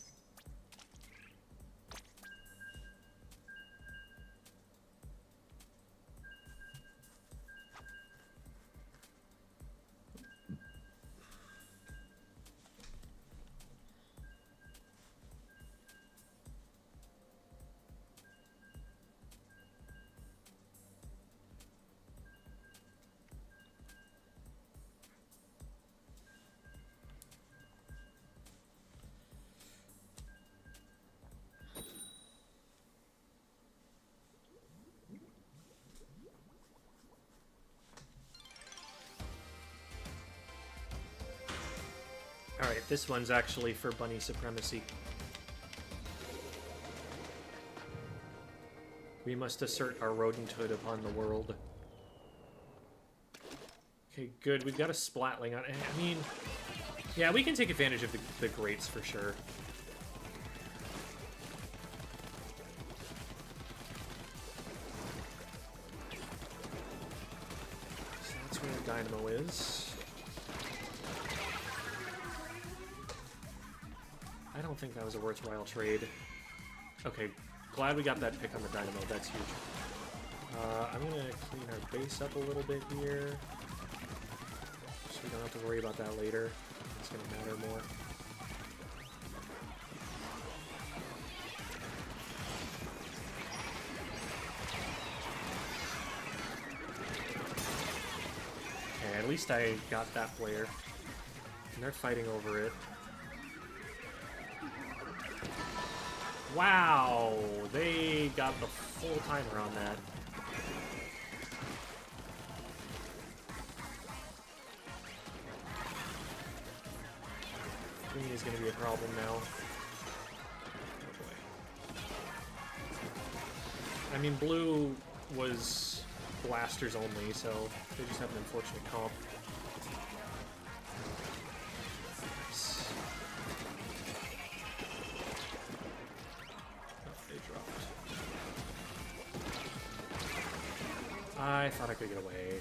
Alright, this one's actually for bunny supremacy. We must assert our rodenthood upon the world. Okay, good. We've got a splatling on. I mean, yeah, we can take advantage of the grates for sure. So that's where the dynamo is. I don't think that was a worthwhile trade. Okay, glad we got that pick on the dynamo. That's huge. I'm gonna clean our base up a little bit here, so we don't have to worry about that later. It's gonna matter more. Okay, at least I got that player. And they're fighting over it. Wow, they got the full timer on that. Green is going to be a problem now. Oh boy. I mean, blue was blasters only, so they just have an unfortunate comp. I thought I could get away.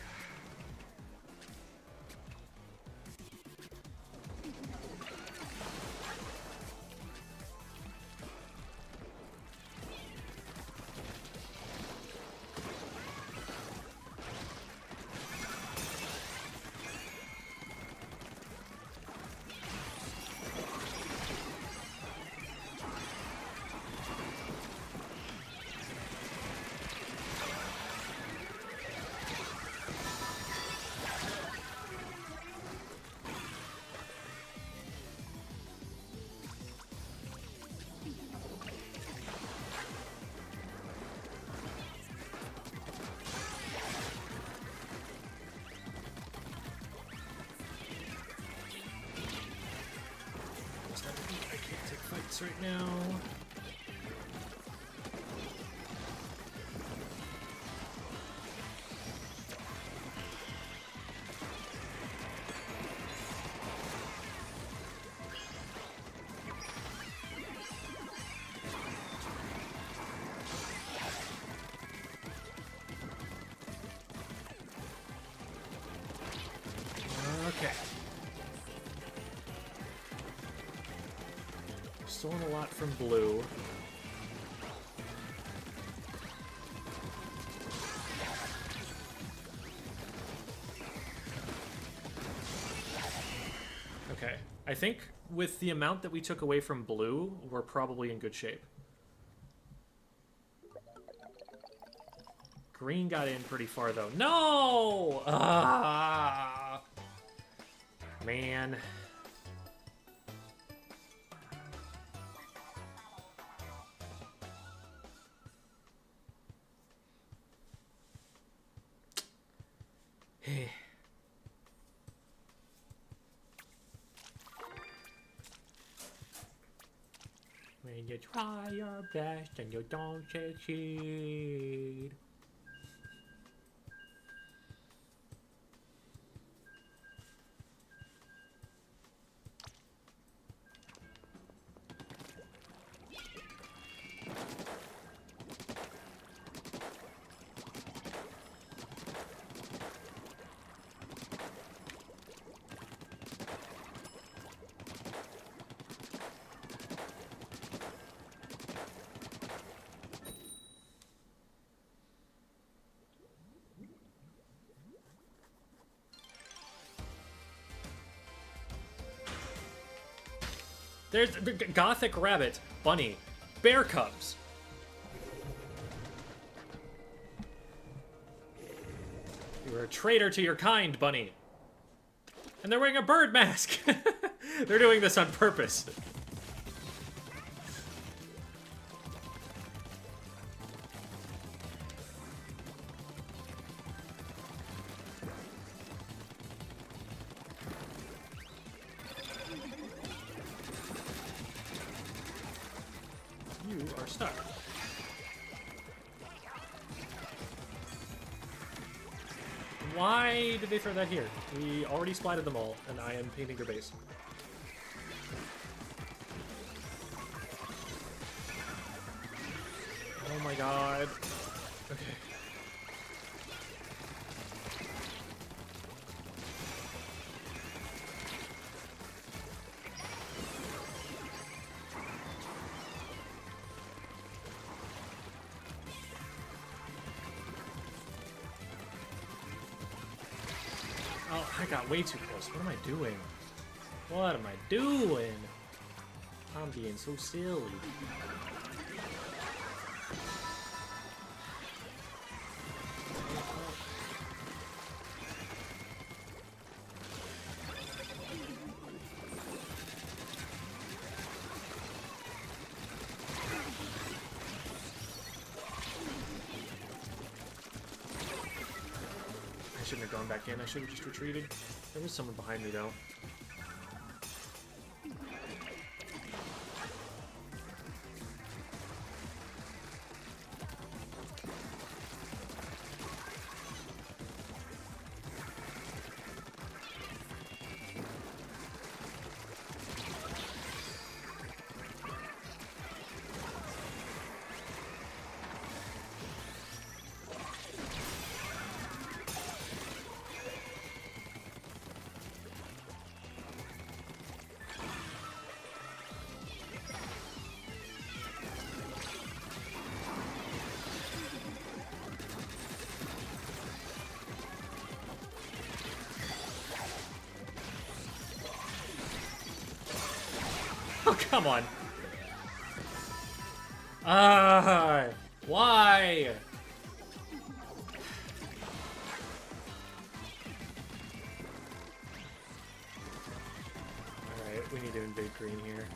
Right now. Okay. Stolen a lot from blue. Okay. I think with the amount that we took away from blue, we're probably in good shape. Green got in pretty far, though. No! Ah! Man. When you try your best and you don't succeed. There's the Gothic Rabbit, Bunny, Bear Cubs. You were a traitor to your kind, Bunny. And they're wearing a bird mask. They're doing this on purpose. You are stuck. Why did they throw that here? We already splatted them all, and I am painting their base. Oh my god. Okay. Oh, I got way too close. What am I doing? What am I doing? I'm being so silly. I shouldn't have gone back in. I should have just retreated. There was someone behind me, though. Oh, come on. Why? Alright, we need to invade green here.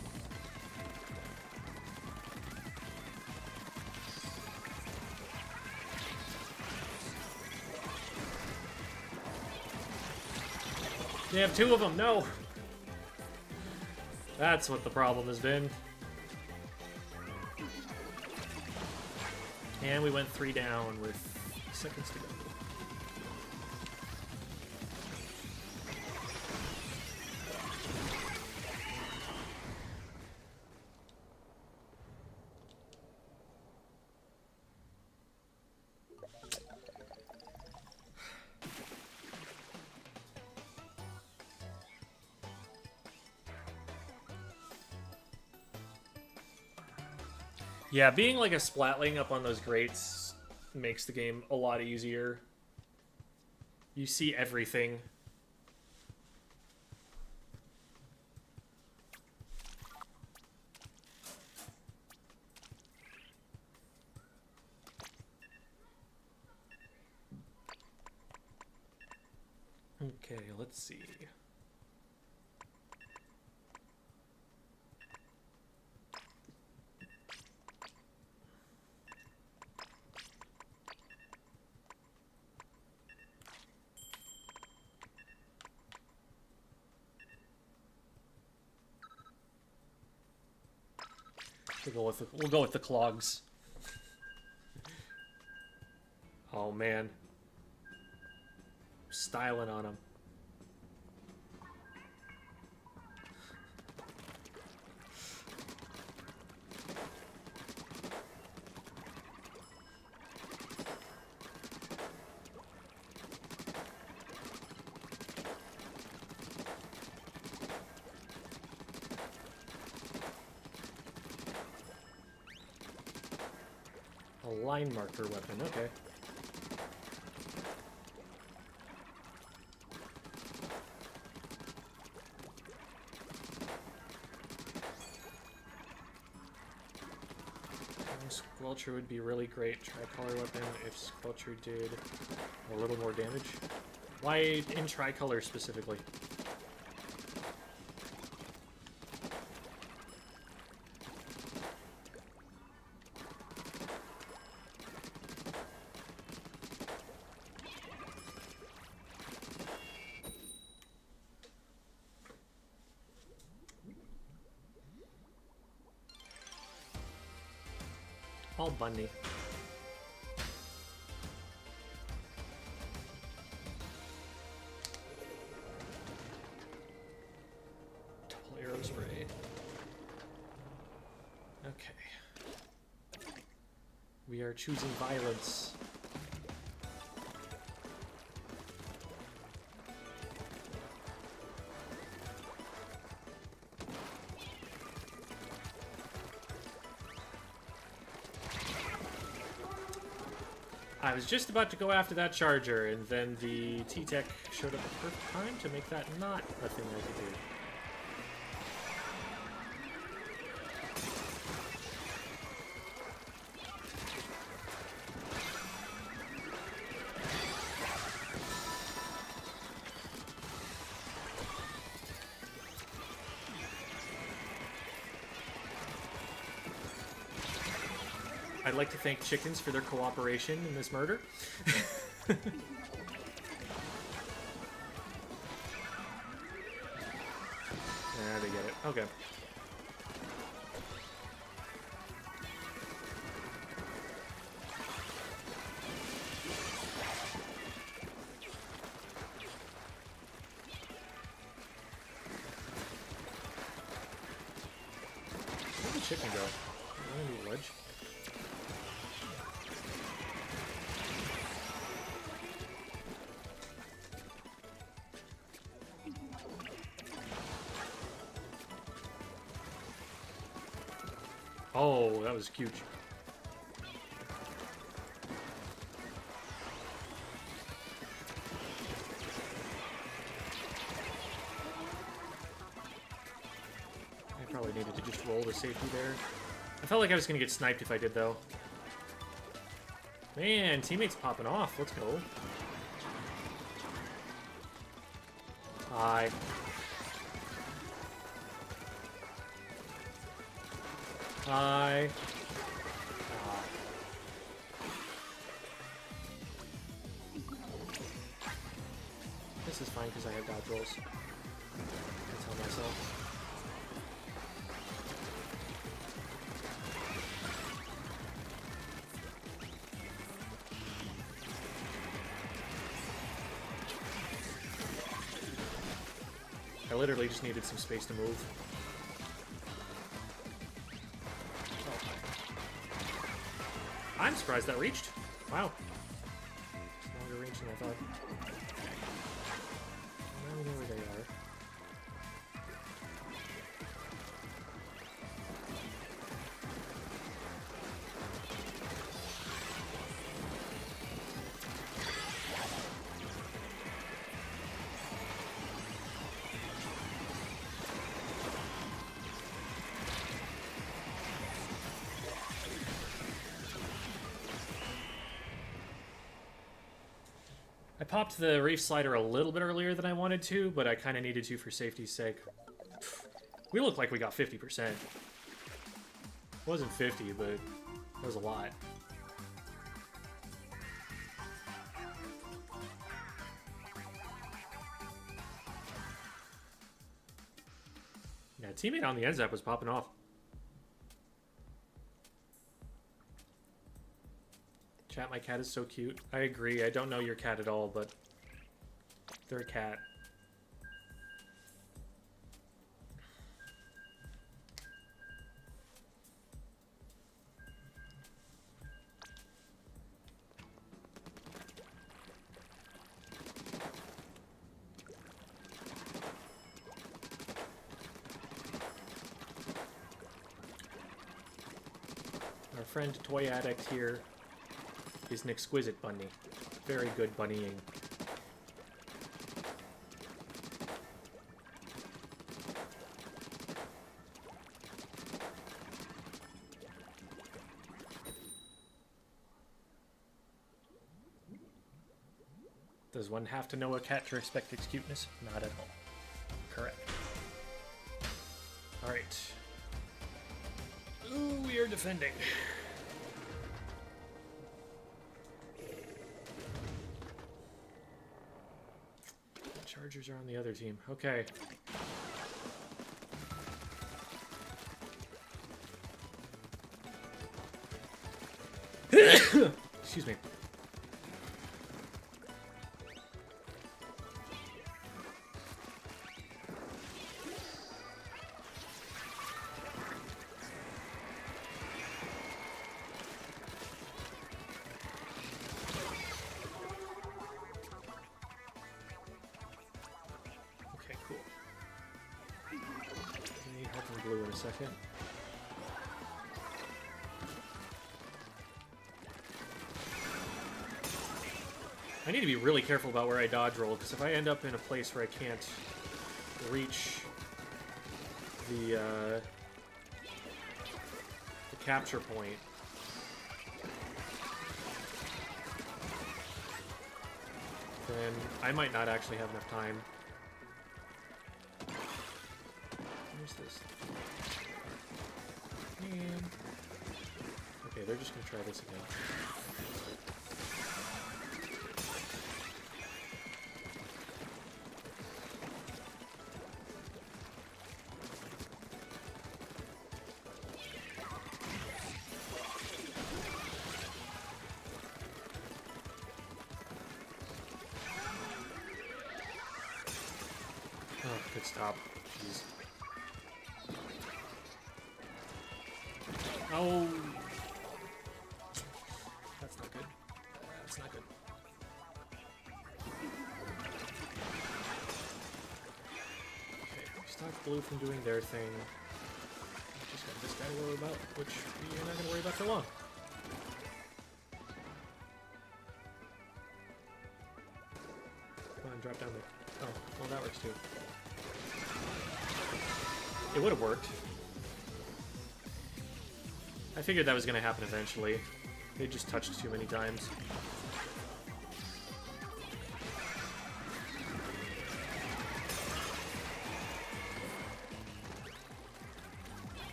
They have two of them, no! That's what the problem has been. And we went 3 down with seconds to go. Yeah, being like a splatling up on those grates makes the game a lot easier. You see everything. Okay, let's see. We'll go with the clogs. Oh man, styling on them. A line marker weapon, okay. Squelcher would be really great. Tricolor weapon if Squelcher did a little more damage. Why in Tricolor specifically? All bunny. We are choosing violence. I was just about to go after that charger, and then the T-Tech showed up at the perfect time to make that not a thing I could do. I'd like to thank chickens for their cooperation in this murder. Yeah, they get it. Okay. Where'd the chicken go? I need a ledge. Oh, that was huge. I probably needed to just roll the safety there. I felt like I was going to get sniped if I did, though. Man, teammates popping off. Let's go. Hi. Hi. This is fine because I have dodge rolls. I tell myself. I literally just needed some space to move. I'm surprised that reached. Wow. Longer range than I thought. Now we know where they are. I popped the Reef Slider a little bit earlier than I wanted to, but I kind of needed to for safety's sake. We look like we got 50%. It wasn't 50, but it was a lot. Yeah, teammate on the end zap was popping off. Chat, my cat is so cute. I agree. I don't know your cat at all, but they're a cat. Our friend Toy Addict here is an exquisite bunny. Very good bunnying. Does one have to know a cat to respect its cuteness? Not at all. Correct. Alright. Ooh, we are defending. Chargers are on the other team. Okay. Excuse me. blue in a second. I need to be really careful about where I dodge roll, because if I end up in a place where I can't reach the capture point, then I might not actually have enough time. Where's this? Man. Okay, they're just gonna try this again. Oh, good stop. Jeez. Oh! That's not good. That's not good. Okay, stop blue from doing their thing. Just got this guy to worry about, which we're not going to worry about for long. Come on, drop down there. Oh, well that works too. It would have worked. I figured that was going to happen eventually. They just touched too many times.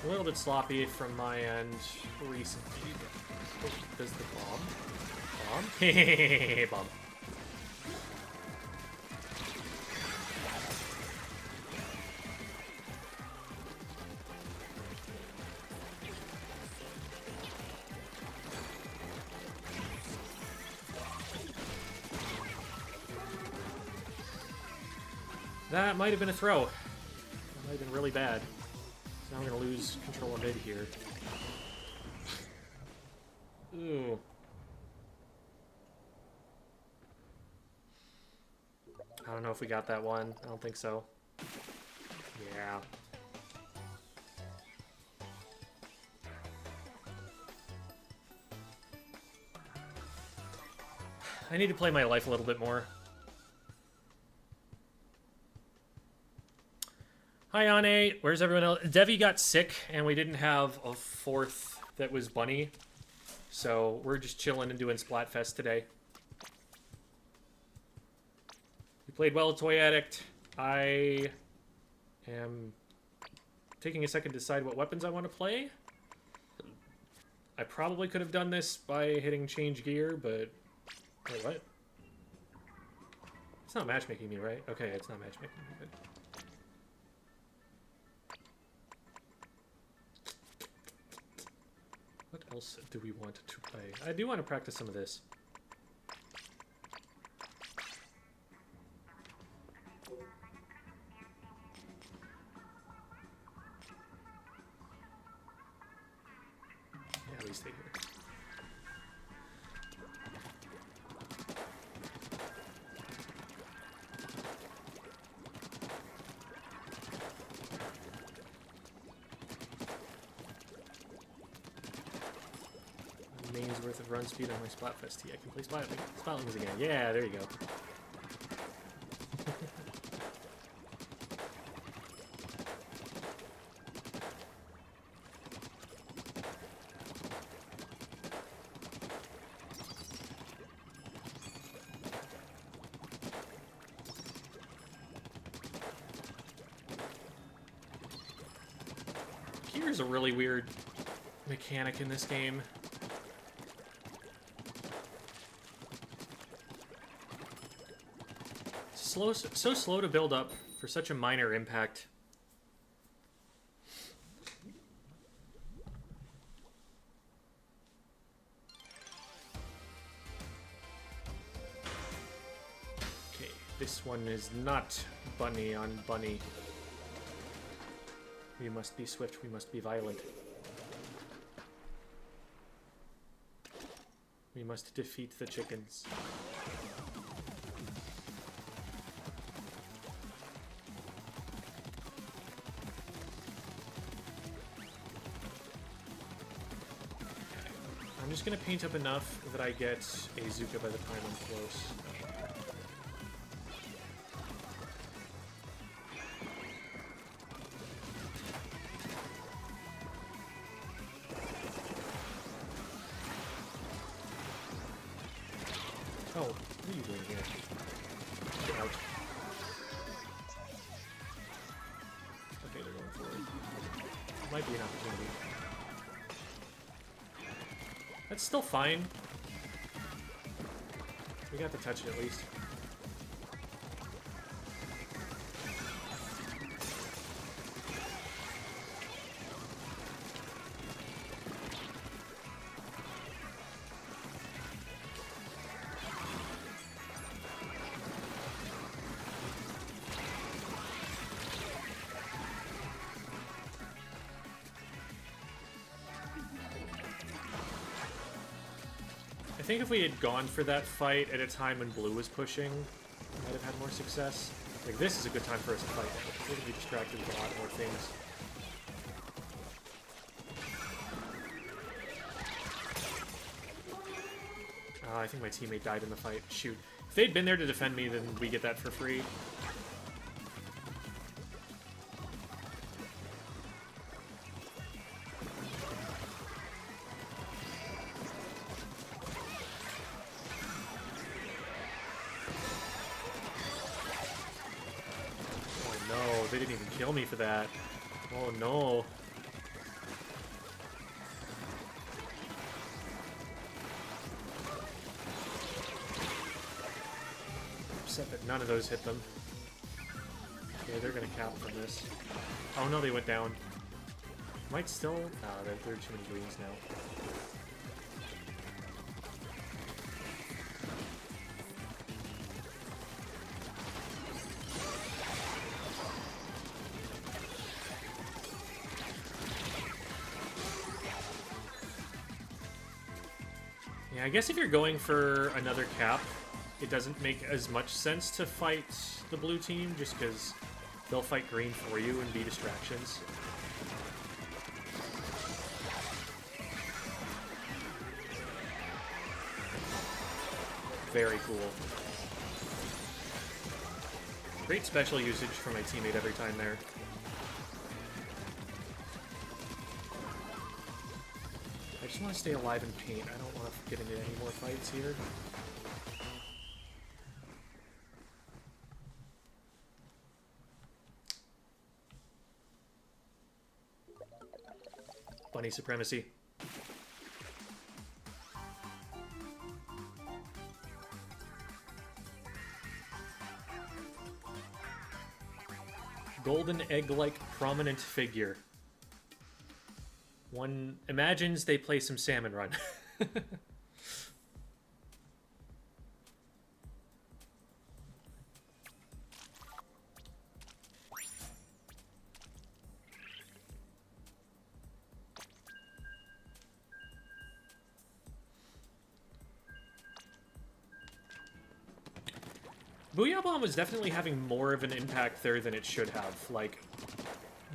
A little bit sloppy from my end recently. Does the bomb? Bomb? Bomb. That might have been a throw. That might have been really bad. Now I'm going to lose control of mid here. Ooh. I don't know if we got that one. I don't think so. Yeah. I need to play my life a little bit more. Hi, Ane. Where's everyone else? Devi got sick, and we didn't have a fourth that was Bunny. So we're just chilling and doing Splatfest today. We played well, Toy Addict. I am taking a second to decide what weapons I want to play. I probably could have done this by hitting change gear, but... Wait, what? It's not matchmaking me, right? Okay, it's not matchmaking me. Good. What else do we want to play? I do want to practice some of this. Yeah, we stay here. Worth of run speed on my Splatfest tee. I can play Splatfest again. Yeah, there you go. Gear's a really weird mechanic in this game. So slow to build up for such a minor impact. Okay, this one is not Bunny on Bunny. We must be swift, we must be violent. We must defeat the chickens. I'm just gonna paint up enough that I get a Zuka by the time I'm close. Oh, what are you doing here? Get out. Okay, they're going for it. Might be an opportunity. That's still fine. We got to touch it at least. I think if we had gone for that fight at a time when blue was pushing, we might have had more success. Like, this is a good time for us to fight. We're going to be distracted with a lot more things. I think my teammate died in the fight. Shoot. If they'd been there to defend me, then we get that for free. They didn't even kill me for that. Oh no. Upset that none of those hit them. Okay, they're gonna cap from this. Oh no, they went down. Might still... Ah, there are too many greens now. I guess if you're going for another cap, it doesn't make as much sense to fight the blue team, just because they'll fight green for you and be distractions. Very cool. Great special usage for my teammate every time there. I just want to stay alive and paint. I don't want to get into any more fights here. Bunny supremacy. Golden egg-like prominent figure. One imagines they play some Salmon Run. Booyah Bomb is definitely having more of an impact there than it should have. Like,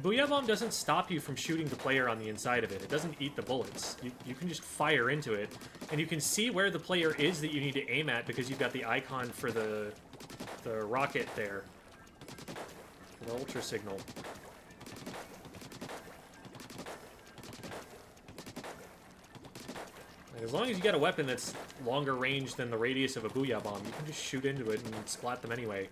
Booyah Bomb doesn't stop you from shooting the player on the inside of it. It doesn't eat the bullets. You can just fire into it, and you can see where the player is that you need to aim at because you've got the icon for the rocket there. The ultra signal. And as long as you got a weapon that's longer range than the radius of a Booyah Bomb, you can just shoot into it and splat them anyway.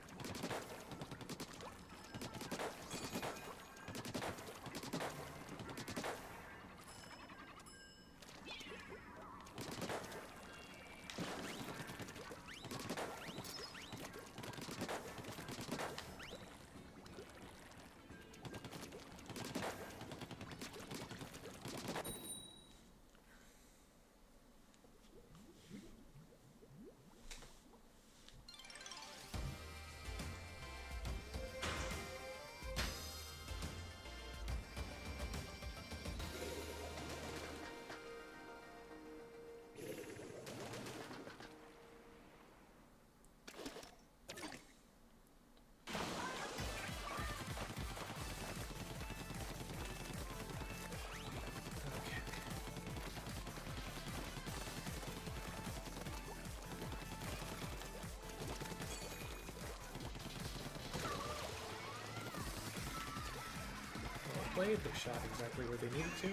played. They shot exactly where they needed to.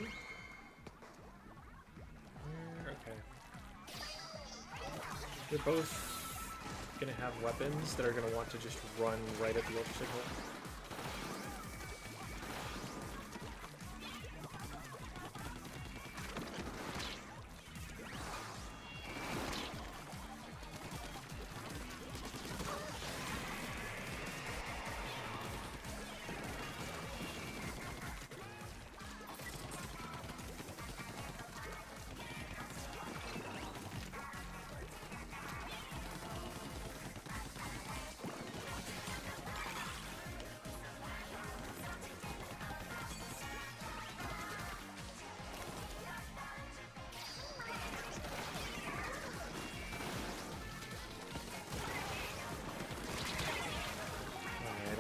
Okay. They're both gonna have weapons that are gonna want to just run right at the ultra signal.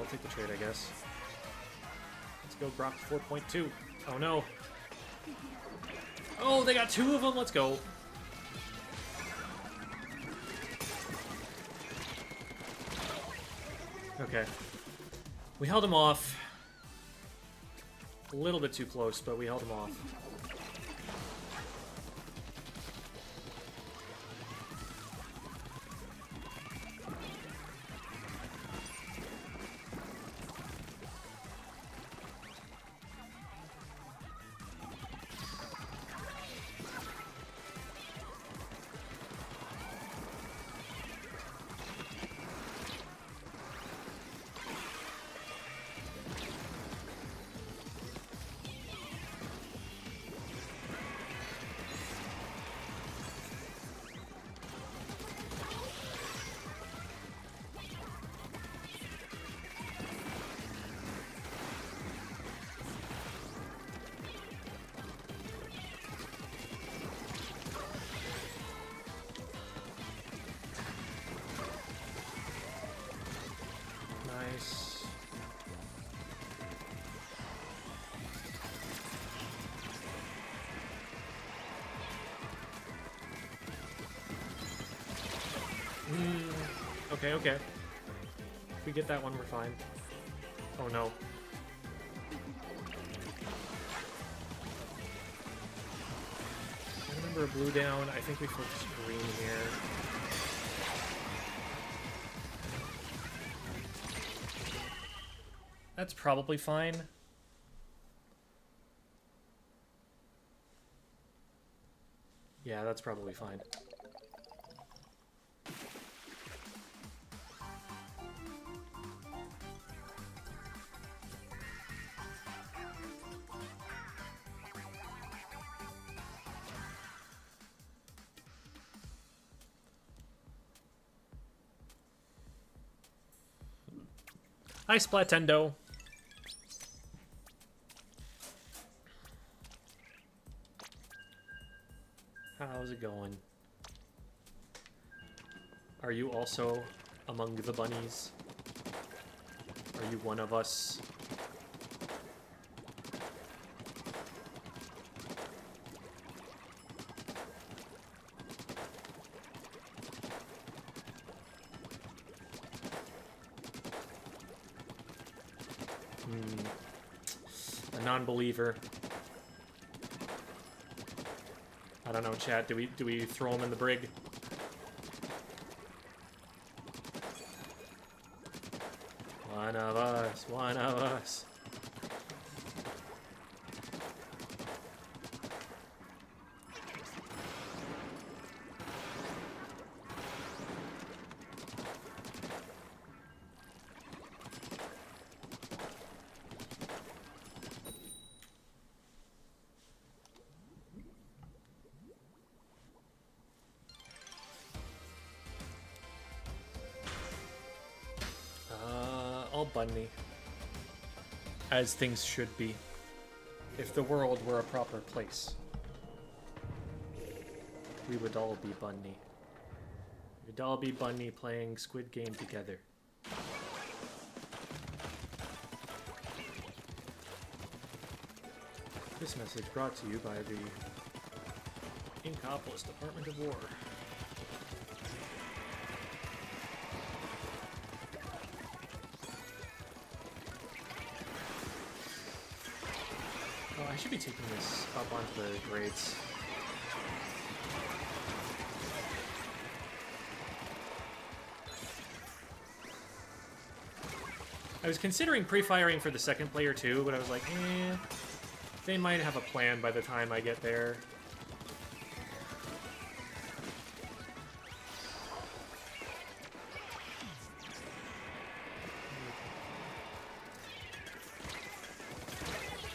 Take the trade, I guess. Let's go Grok 4.2. Oh no. Oh, they got two of them. Let's go. Okay. We held him off. A little bit too close, but we held him off. Nice. Okay, okay. If we get that one, we're fine. Oh no. I remember a blue down. I think we flipped green here. That's probably fine. Yeah, that's probably fine. Hi, Splatendo. How's it going? Are you also among the bunnies? Are you one of us? A non-believer. I don't know, chat. Do we throw him in the brig? One of us. One of us. Bunny. As things should be. If the world were a proper place, we would all be Bunny. We'd all be Bunny playing Squid Game together. This message brought to you by the Inkopolis Department of War. Well, I should be taking this up onto the grades. I was considering pre-firing for the second player too, but I was like, they might have a plan by the time I get there.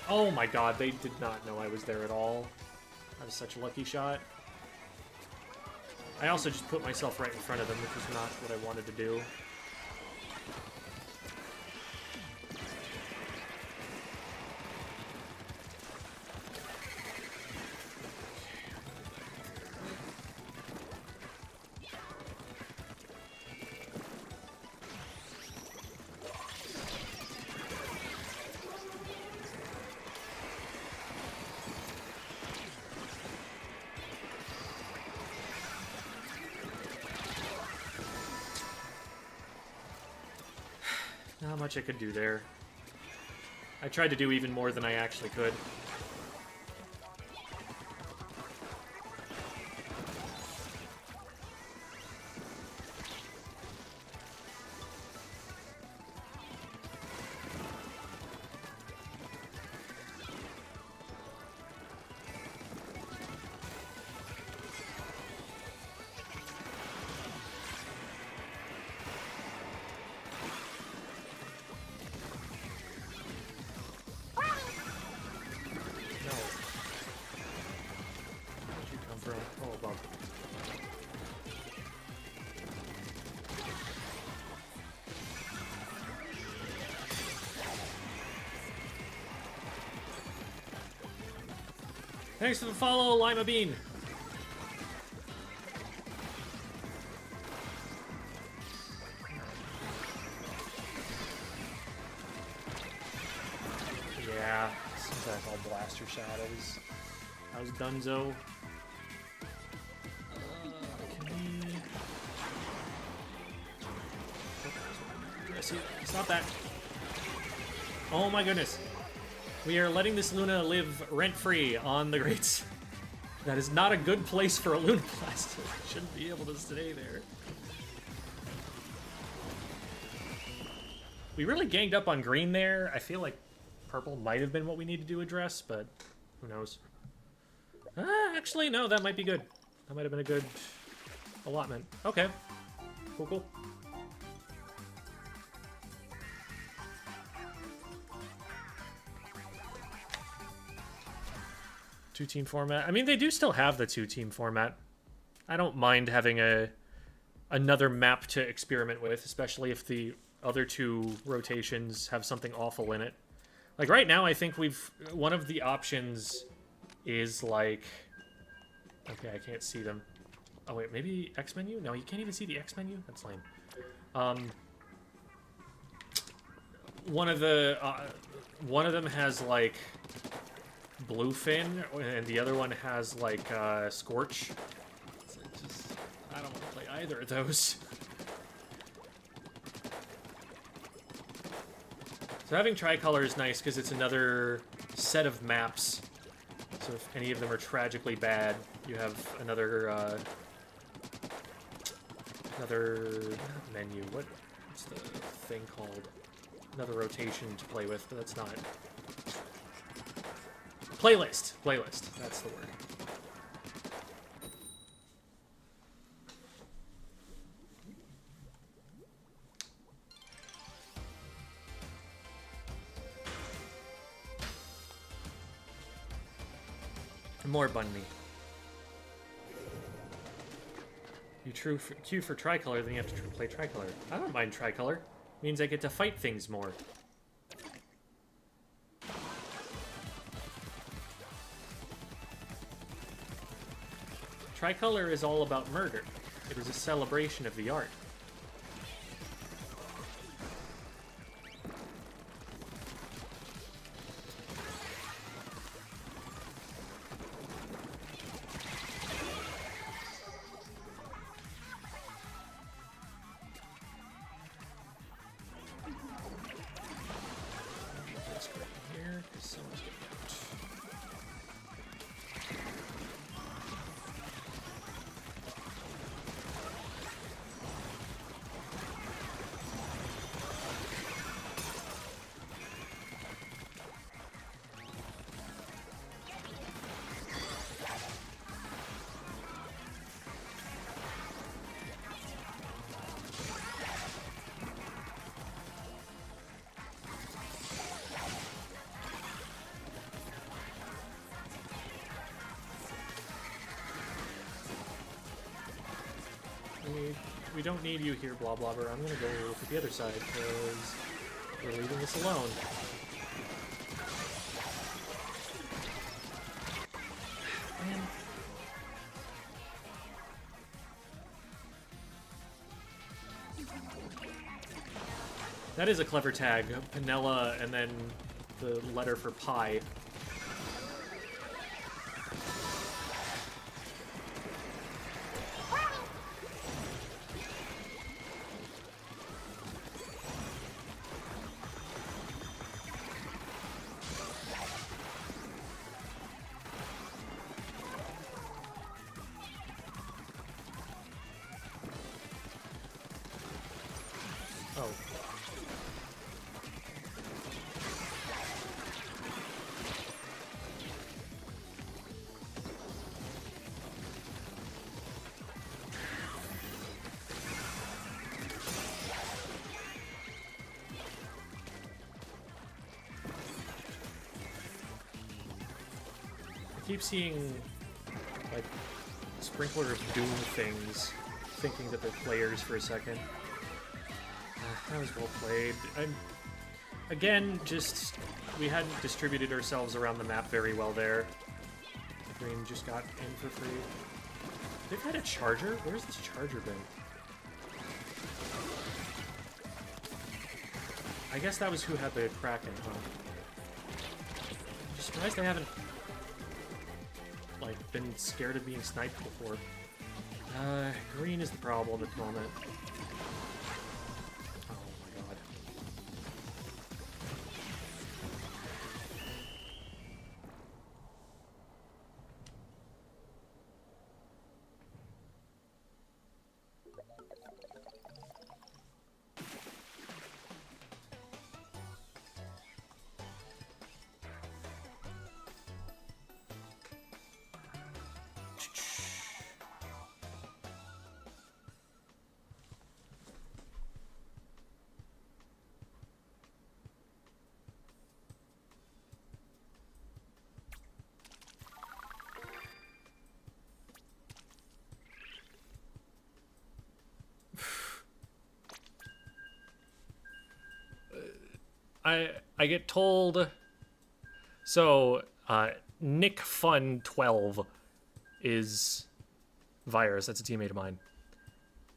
Oh my god, they did not know I was there at all. That was such a lucky shot. I also just put myself right in front of them, which was not what I wanted to do. Not much I could do there. I tried to do even more than I actually could. Thanks for the follow, Lima Bean. Yeah, seems like all blaster shadows. How's Dunzo? Stop that. Oh my goodness. We are letting this Luna live rent-free on the grates. That is not a good place for a Luna Blaster. Shouldn't be able to stay there. We really ganged up on green there. I feel like purple might have been what we needed to address, but who knows. Actually, no, that might be good. That might have been a good allotment. Okay. Cool, cool. Two-team format. I mean, they do still have the two-team format. I don't mind having another map to experiment with, especially if the other two rotations have something awful in it. Like, right now, I think one of the options is, like... Okay, I can't see them. Oh, wait, maybe X menu? No, you can't even see the X menu? That's lame. One of them has, like... Bluefin, and the other one has like Scorch. I don't want to play either of those. So having Tricolor is nice because it's another set of maps. So if any of them are tragically bad, you have another menu. What's the thing called? Another rotation to play with, but that's not. Playlist. Playlist. That's the word. More bun me. You queue for Tricolor, then you have to play Tricolor. I don't mind Tricolor. Means I get to fight things more. Tricolor is all about murder. It is a celebration of the art. Let's go here, because someone's getting out. we don't need you here, blah blobber. I'm gonna go look at the other side, because we're leaving this alone. Man. That is a clever tag. Panella and then the letter for pie. Oh. I keep seeing, like, Sprinkler of Doom things, thinking that they're players for a second. That was well played. Again, just, we hadn't distributed ourselves around the map very well there. Green just got in for free. They've had a charger? Where's this charger been? I guess that was who had the Kraken, huh? I'm surprised they haven't, like, been scared of being sniped before. Green is the problem at the moment. I get told, so Nick Fun 12 is Virus. That's a teammate of mine,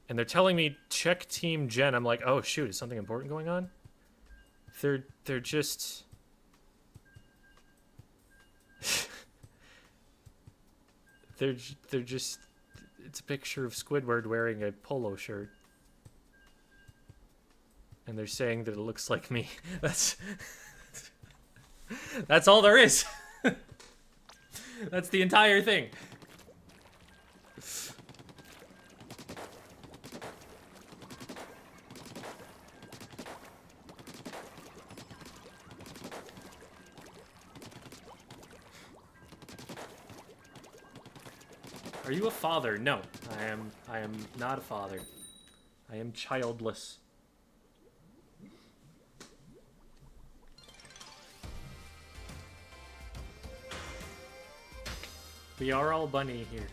and they're telling me check Team Gen. I'm like, oh shoot, is something important going on? They're just they're just, it's a picture of Squidward wearing a polo shirt. And they're saying that it looks like me. That's all there is. That's the entire thing. Are you a father? No, I am not a father. I am childless. We are all bunny here.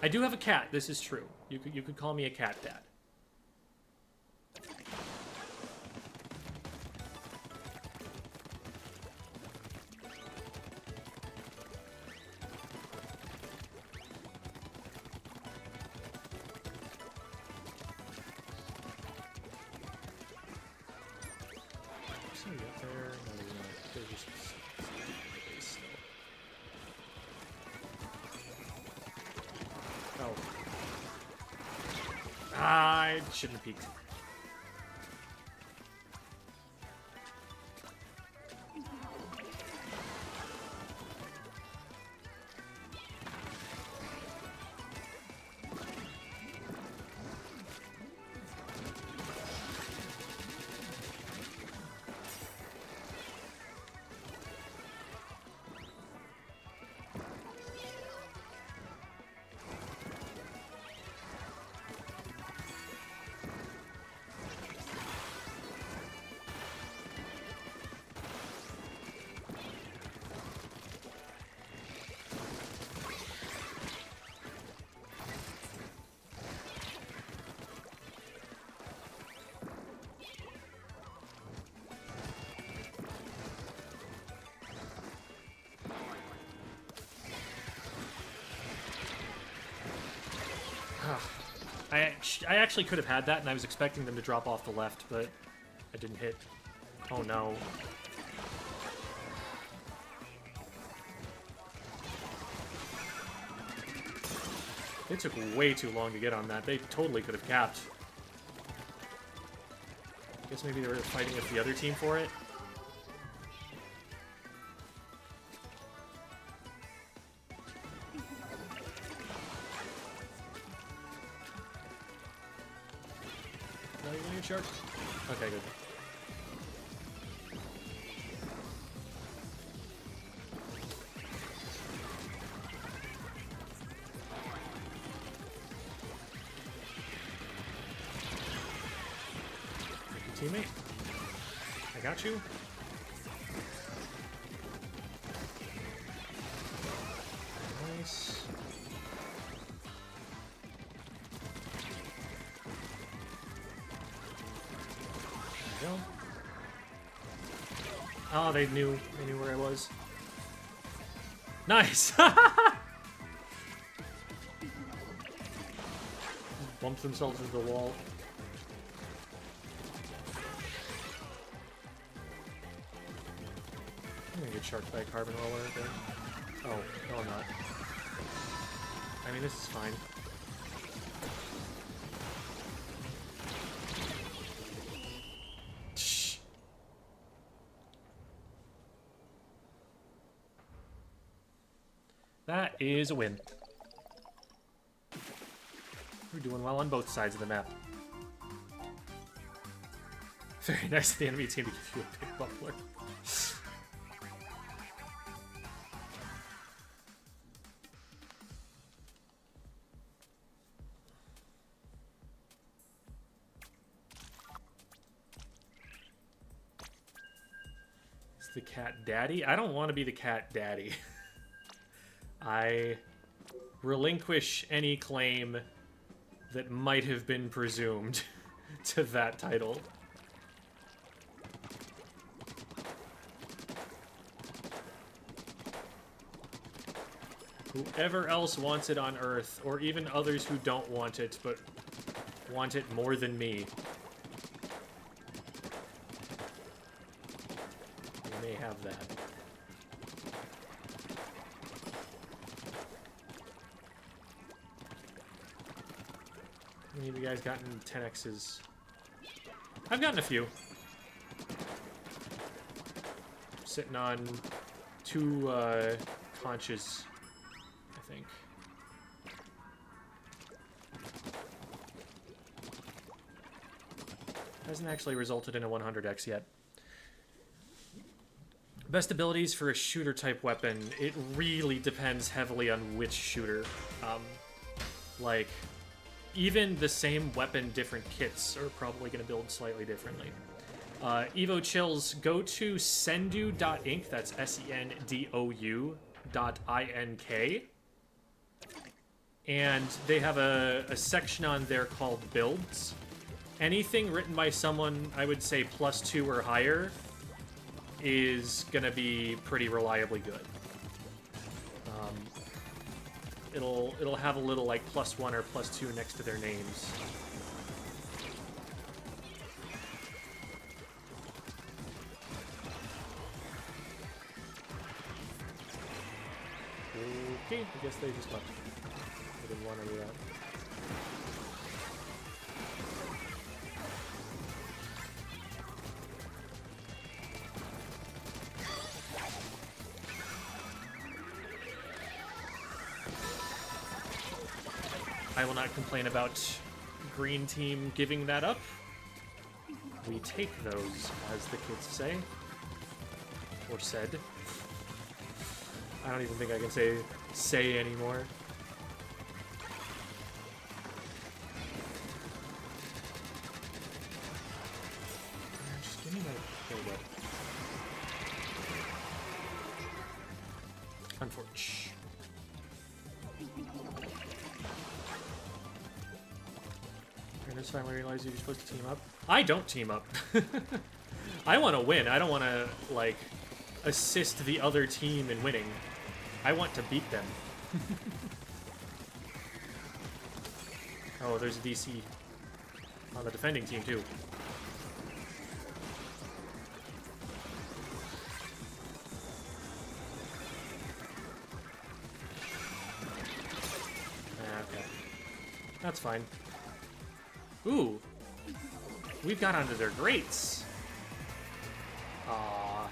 I do have a cat. This is true. You could call me a cat dad. I shouldn't have peeked. I actually could have had that, and I was expecting them to drop off the left, but I didn't hit. Oh no. It took way too long to get on that. They totally could have capped. Guess maybe they were fighting with the other team for it. Are you gonna get shark? Okay, good. Teammate, I got you. Nice. There we go. Oh, they knew where I was. Nice. Bumped themselves into the wall. I'm gonna get sharked by a carbon roller, but... Oh, no I'm not. I mean, this is fine. Shh. That is a win. We're doing well on both sides of the map. Very nice of the enemy team to give you a big buffler. The cat daddy? I don't want to be the cat daddy. I relinquish any claim that might have been presumed to that title. Whoever else wants it on Earth, or even others who don't want it, but want it more than me. May have that. How many of you guys gotten 10x's? I've gotten a few. Sitting on 2 conches, I think. Hasn't actually resulted in a 100x yet. Best abilities for a shooter-type weapon, it really depends heavily on which shooter. Like, even the same weapon, different kits are probably going to build slightly differently. Evo Chills, go to sendou.ink, that's SENDOU.INK, and they have a section on there called Builds. Anything written by someone, I would say +2 or higher, is gonna be pretty reliably good. It'll have a little like +1 or +2 next to their names. Okay, I guess they just left. I didn't want to do that. I will not complain about green team giving that up. We take those, as the kids say. Or said. I don't even think I can say anymore. Just give me that. There we go. Unfortunate. This time I realized you're supposed to team up. I don't team up. I want to win. I don't want to, like, assist the other team in winning. I want to beat them. Oh, there's a DC on the defending team, too. Okay. That's fine. Ooh. We've got onto their grates. Aww.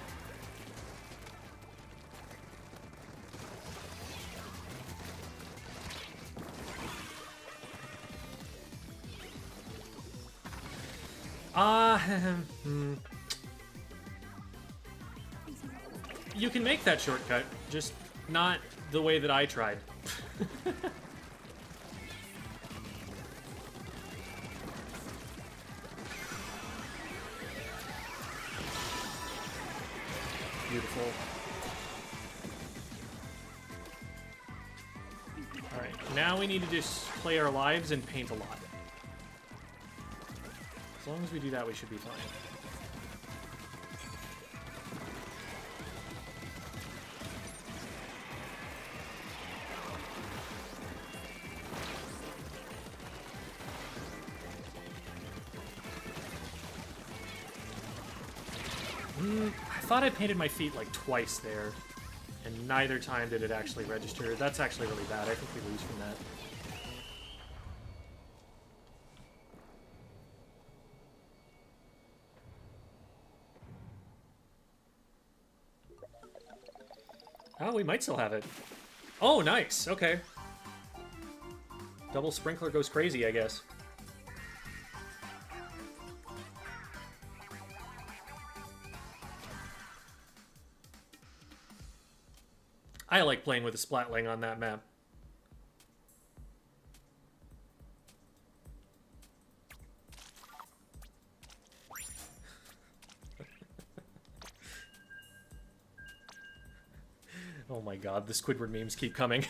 You can make that shortcut, just not the way that I tried. Beautiful. Alright, now we need to just play our lives and paint a lot. As long as we do that, we should be fine. I thought I painted my feet like twice there, and neither time did it actually register. That's actually really bad. I think we lose from that. Oh, we might still have it. Oh, nice. Okay. Double sprinkler goes crazy, I guess. I like playing with a splatling on that map. Oh my god, the Squidward memes keep coming.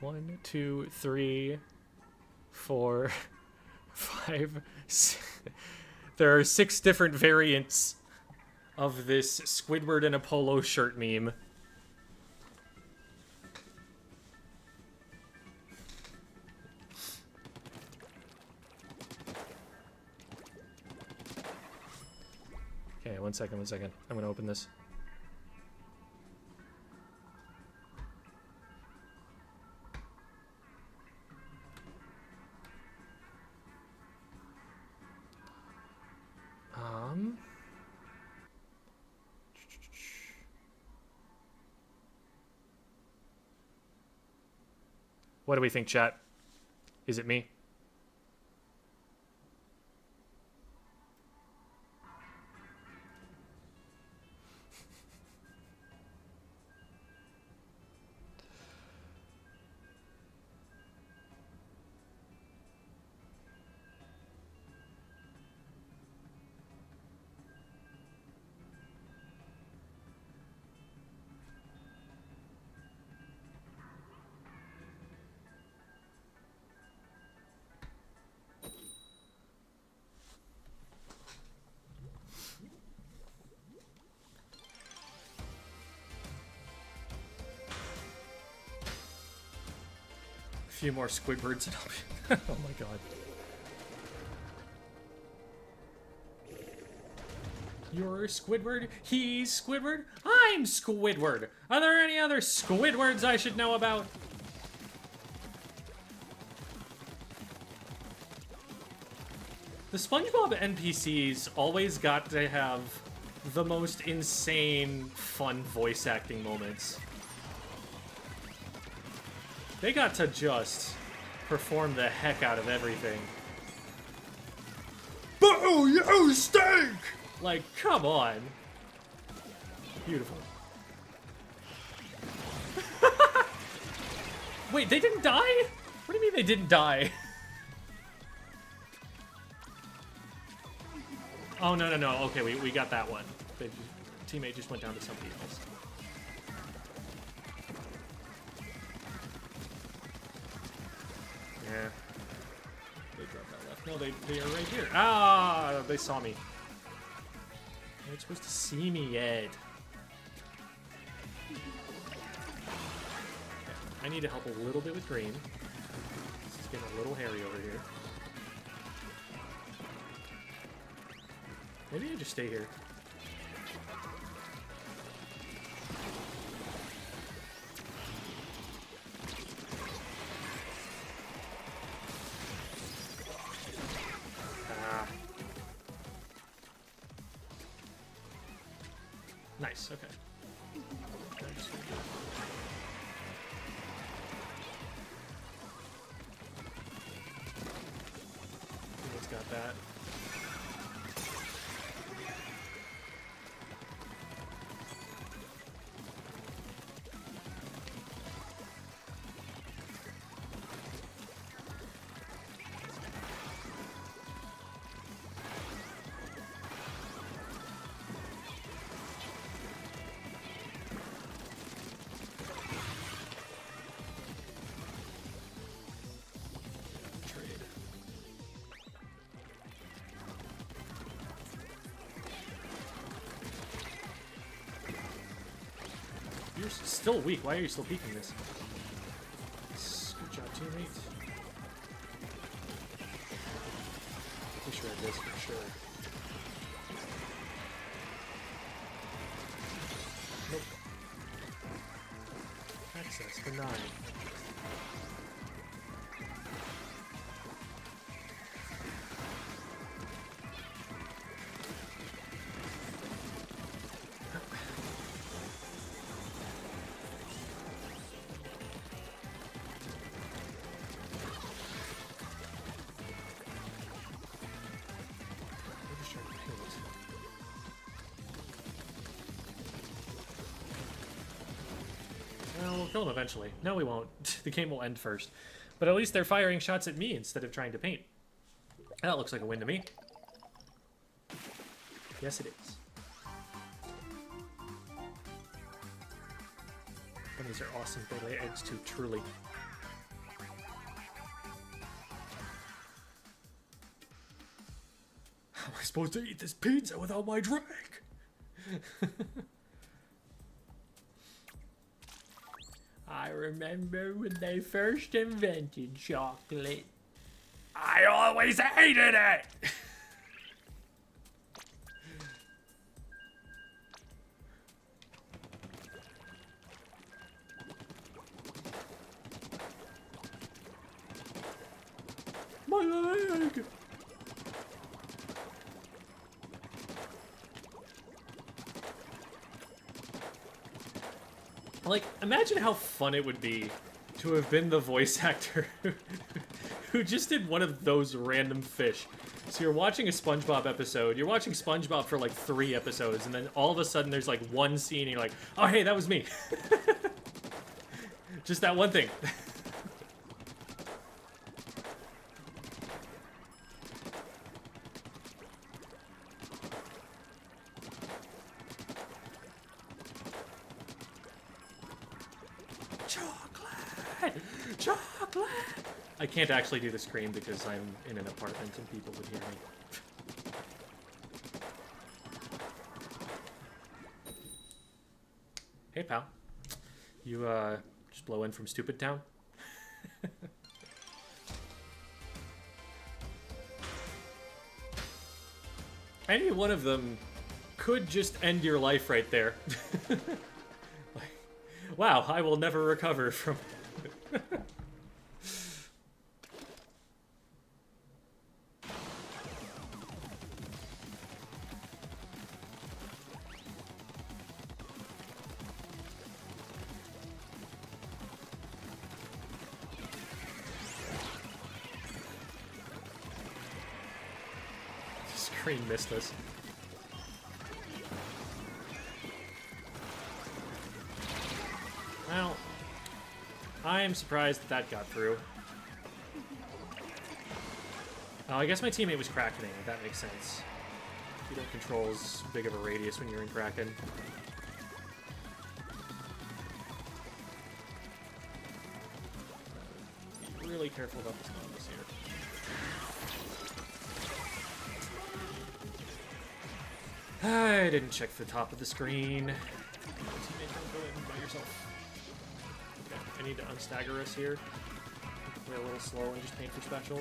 1, 2, 3, 4, 5, 6. There are 6 different variants of this Squidward in a polo shirt meme. Okay, one second. I'm gonna open this. What do we think, chat? Is it me? Few more Squidwards and I'll be... Oh my god. You're Squidward? He's Squidward? I'm Squidward! Are there any other Squidwards I should know about? The SpongeBob NPCs always got to have the most insane, fun voice acting moments. They got to just perform the heck out of everything. Oh, you stink! Like, come on. Beautiful. Wait, they didn't die? What do you mean they didn't die? Oh, no. Okay, we got that one. The teammate just went down to somebody else. Yeah. They dropped that left. No, they are right here. Ah, they saw me. They're supposed to see me, Ed. I need to help a little bit with green. This is getting a little hairy over here. Maybe I just stay here. Nice, okay. He's got that. You're still weak. Why are you still peeking this? Good job, teammate. Pretty sure it is for sure. Nope. Access denied. Well, we'll kill him eventually. No, we won't. The game will end first. But at least they're firing shots at me instead of trying to paint. That looks like a win to me. Yes, it is. Bunnies are awesome. They lay eggs too, truly. How am I supposed to eat this pizza without my drink? I remember when they first invented chocolate. I always hated it! My leg! Like, imagine how fun it would be to have been the voice actor who just did one of those random fish. So you're watching a SpongeBob episode, you're watching SpongeBob for like 3 episodes, and then all of a sudden there's like one scene and you're like, oh hey, that was me. Just that one thing. Chocolate! I can't actually do the scream because I'm in an apartment and people would hear me. Hey, pal. You, just blow in from Stupid Town? Any one of them could just end your life right there. Like, wow, I will never recover from... Screen missed us. Well, I am surprised that that got through. Oh, I guess my teammate was Krakening. That makes sense. You don't control as big of a radius when you're in Kraken. Be really careful about this bonus here. I didn't check the top of the screen. Teammate, don't go in by yourself. Okay, I need to unstagger us here. Play a little slow and just paint for special.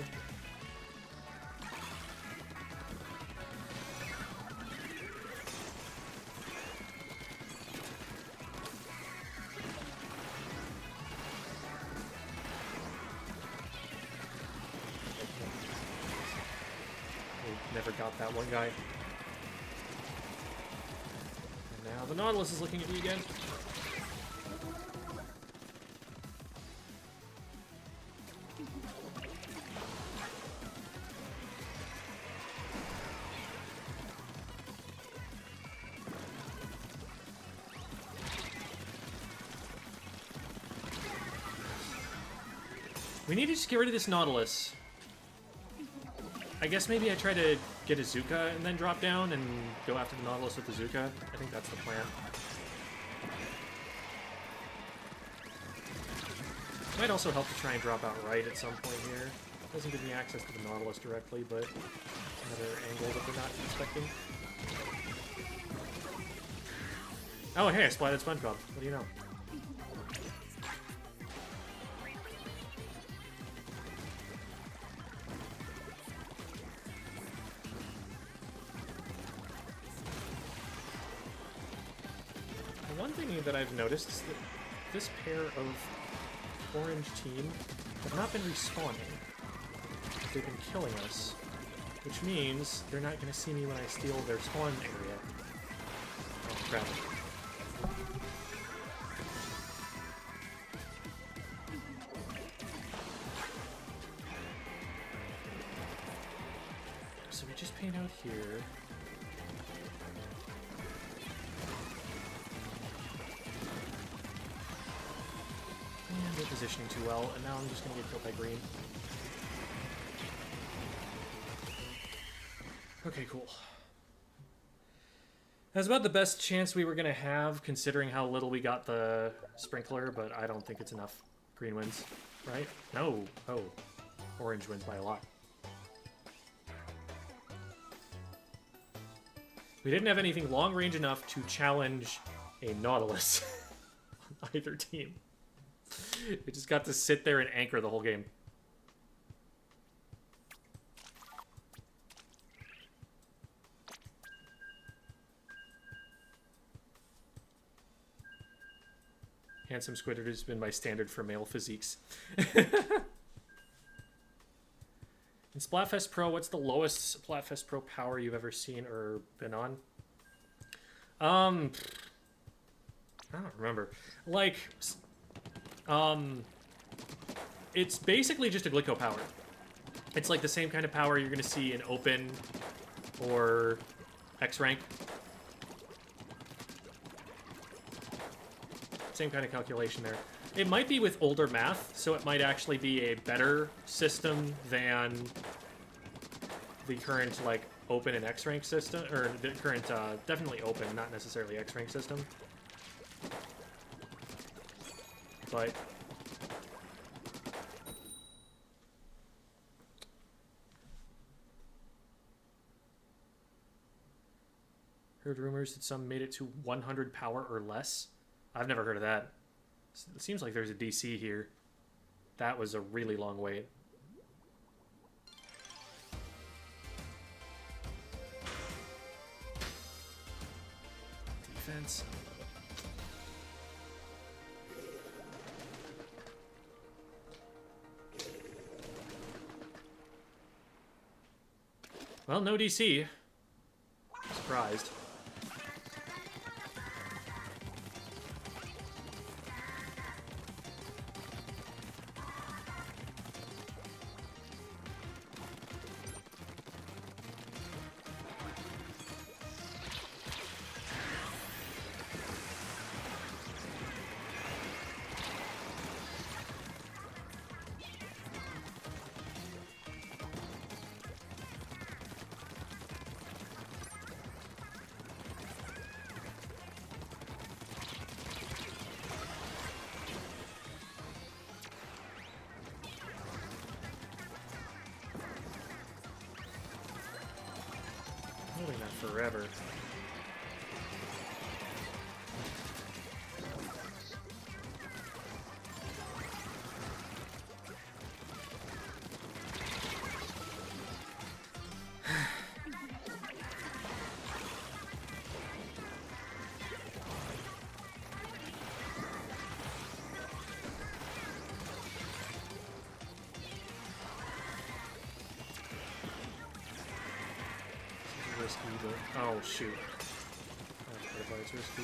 Never got that one guy. And now the Nautilus is looking at me again. We need to just get rid of this Nautilus. I guess maybe I try to get a Zuka and then drop down and go after the Nautilus with the Zuka. I think that's the plan. Might also help to try and drop out right at some point here. Doesn't give me access to the Nautilus directly, but another angle that they're not expecting. Oh, hey, I splatted SpongeBob. What do you know? That I've noticed is that this pair of orange team have not been respawning. They've been killing us, which means they're not going to see me when I steal their spawn area. Oh, crap. So we just paint out here. Positioning too well, and now I'm just gonna get killed by green. Okay, cool. That's about the best chance we were gonna have, considering how little we got the sprinkler, but I don't think it's enough. Green wins, right? No. Oh. Orange wins by a lot. We didn't have anything long range enough to challenge a Nautilus on either team. We just got to sit there and anchor the whole game. Handsome Squidward has been my standard for male physiques. In Splatfest Pro, what's the lowest Splatfest Pro power you've ever seen or been on? I don't remember. Like... it's basically just a Glico power. It's like the same kind of power you're going to see in Open or X-Rank. Same kind of calculation there. It might be with older math, so it might actually be a better system than the current, like, Open and X-Rank system, or the current, definitely Open, not necessarily X-Rank system. But heard rumors that some made it to 100 power or less. I've never heard of that. It seems like there's a DC here. That was a really long wait. Defense. Well, no DC. Surprised. Holding that forever. risky, but... Oh, shoot. That's why it's risky.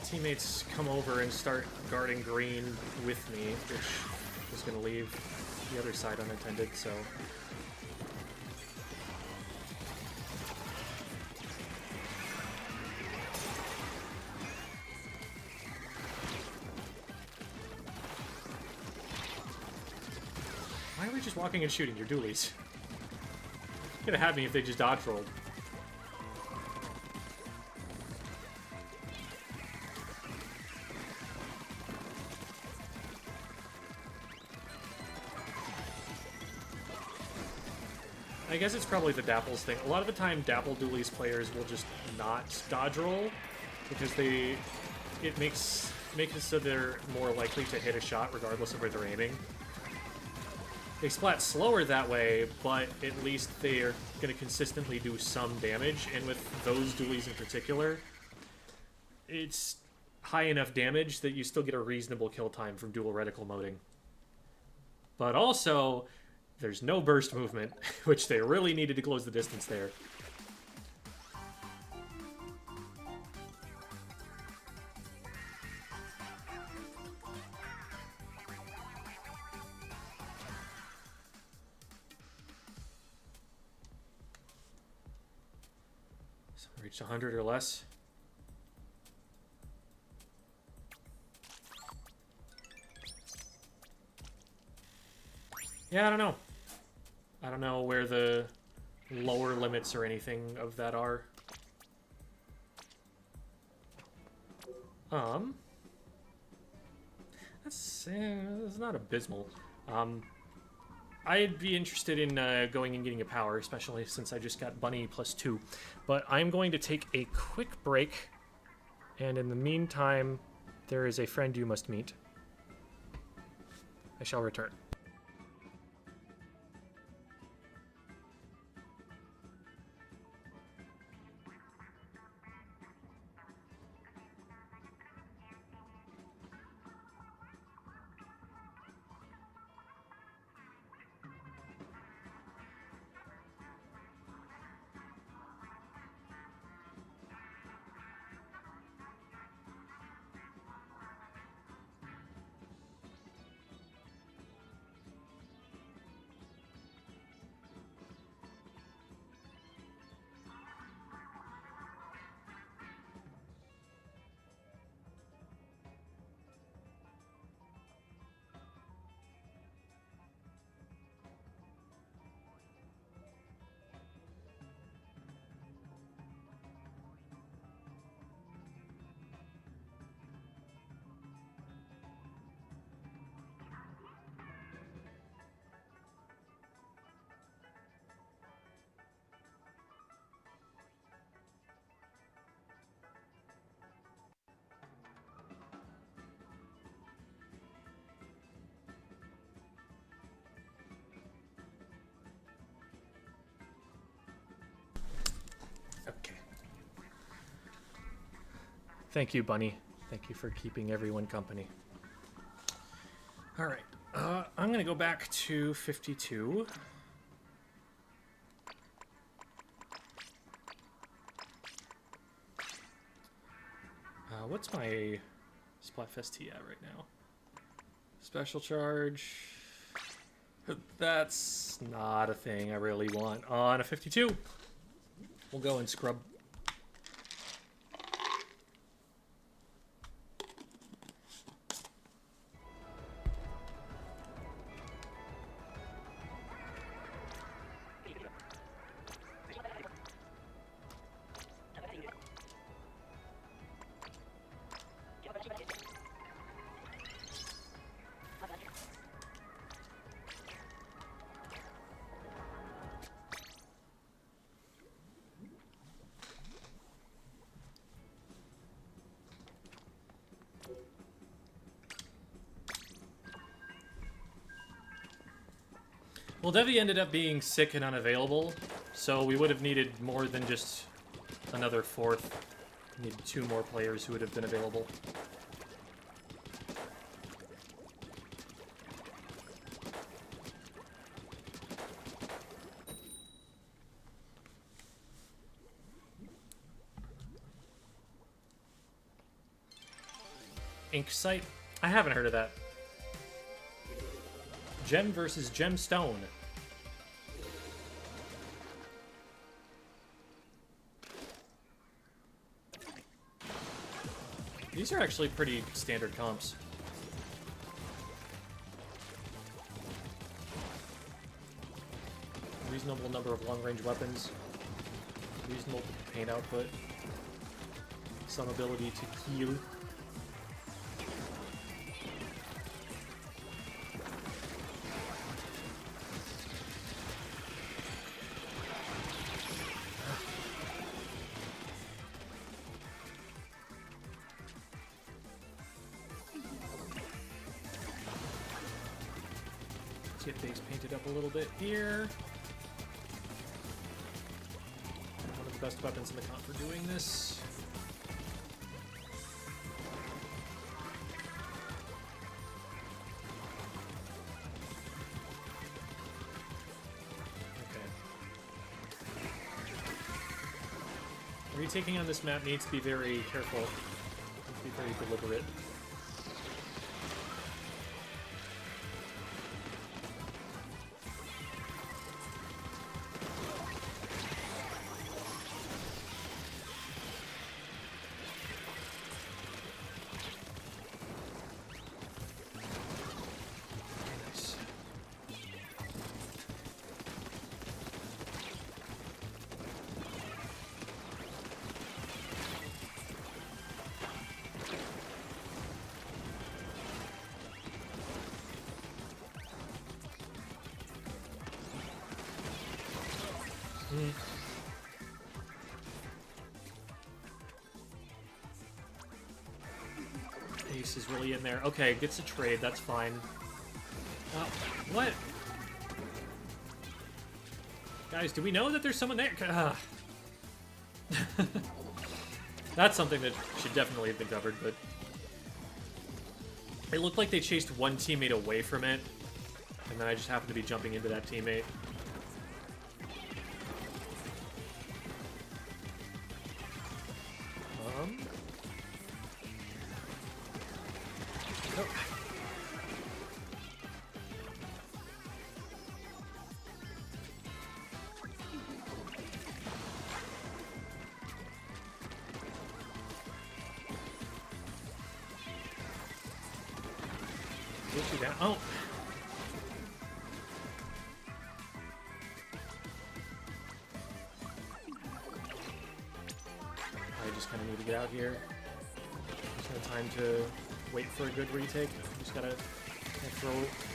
Teammates come over and start guarding green with me, which is going to leave the other side unattended, so... Why are we just walking and shooting your dualies? You're gonna have me if they just dodge rolled. I guess it's probably the Dapples thing. A lot of the time, Dapple Dualies players will just not dodge roll because it makes it so they're more likely to hit a shot regardless of where they're aiming. They splat slower that way, but at least they are going to consistently do some damage, and with those dualies in particular, it's high enough damage that you still get a reasonable kill time from dual reticle moding. But also, there's no burst movement, which they really needed to close the distance there. Someone reached 100 or less. Yeah, I don't know. I don't know where the lower limits or anything of that are. That's not abysmal. I'd be interested in going and getting a power, especially since I just got Bunny +2. But I'm going to take a quick break, and in the meantime, there is a friend you must meet. I shall return. Okay. Thank you, Bunny. Thank you for keeping everyone company. All right. I'm going to go back to 52. What's my Splatfest at right now? Special charge. That's not a thing I really want on a 52. We'll go and scrub. Well, Devi ended up being sick and unavailable, so we would have needed more than just another fourth. We needed 2 more players who would have been available. Ink Sight? I haven't heard of that. Gem versus Gemstone. These are actually pretty standard comps. Reasonable number of long-range weapons. Reasonable paint output. Some ability to heal. Get base painted up a little bit here. One of the best weapons in the comp for doing this. Okay. Retaking on this map needs to be very careful. Needs to be very deliberate. Ace is really in there. Okay, gets a trade, that's fine. What? Guys, do we know that there's someone there? That's something that should definitely have been covered, but... It looked like they chased one teammate away from it, and then I just happened to be jumping into that teammate. Oh. I just kind of need to get out here. Just no time to wait for a good retake. Just gotta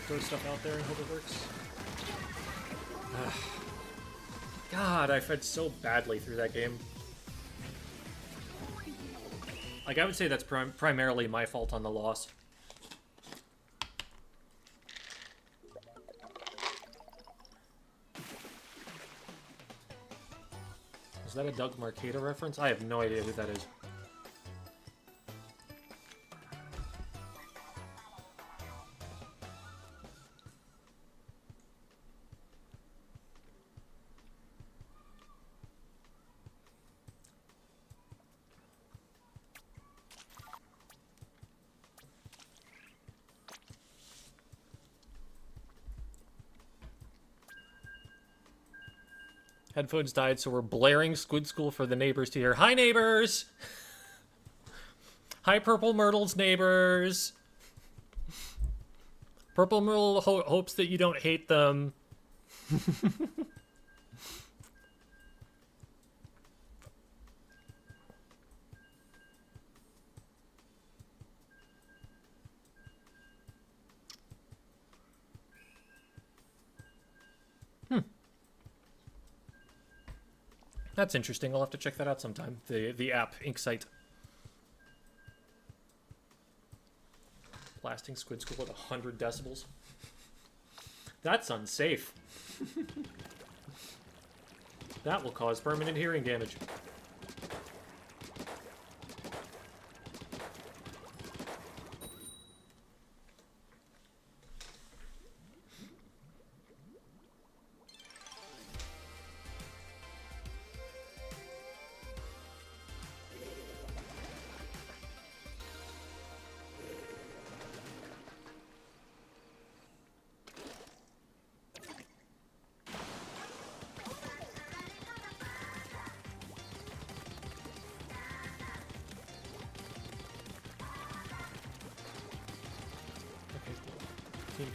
throw stuff out there and hope it works. God, I fed so badly through that game. Like, I would say that's primarily my fault on the loss. Is that a Doug Marcaida reference? I have no idea who that is. Headphones died, so we're blaring Squid School for the neighbors to hear. Hi, neighbors! Hi, Purple Myrtle's neighbors! Purple Myrtle hopes that you don't hate them. That's interesting. I'll have to check that out sometime. The app, Inksight. Blasting Squid School at 100 decibels. That's unsafe. That will cause permanent hearing damage.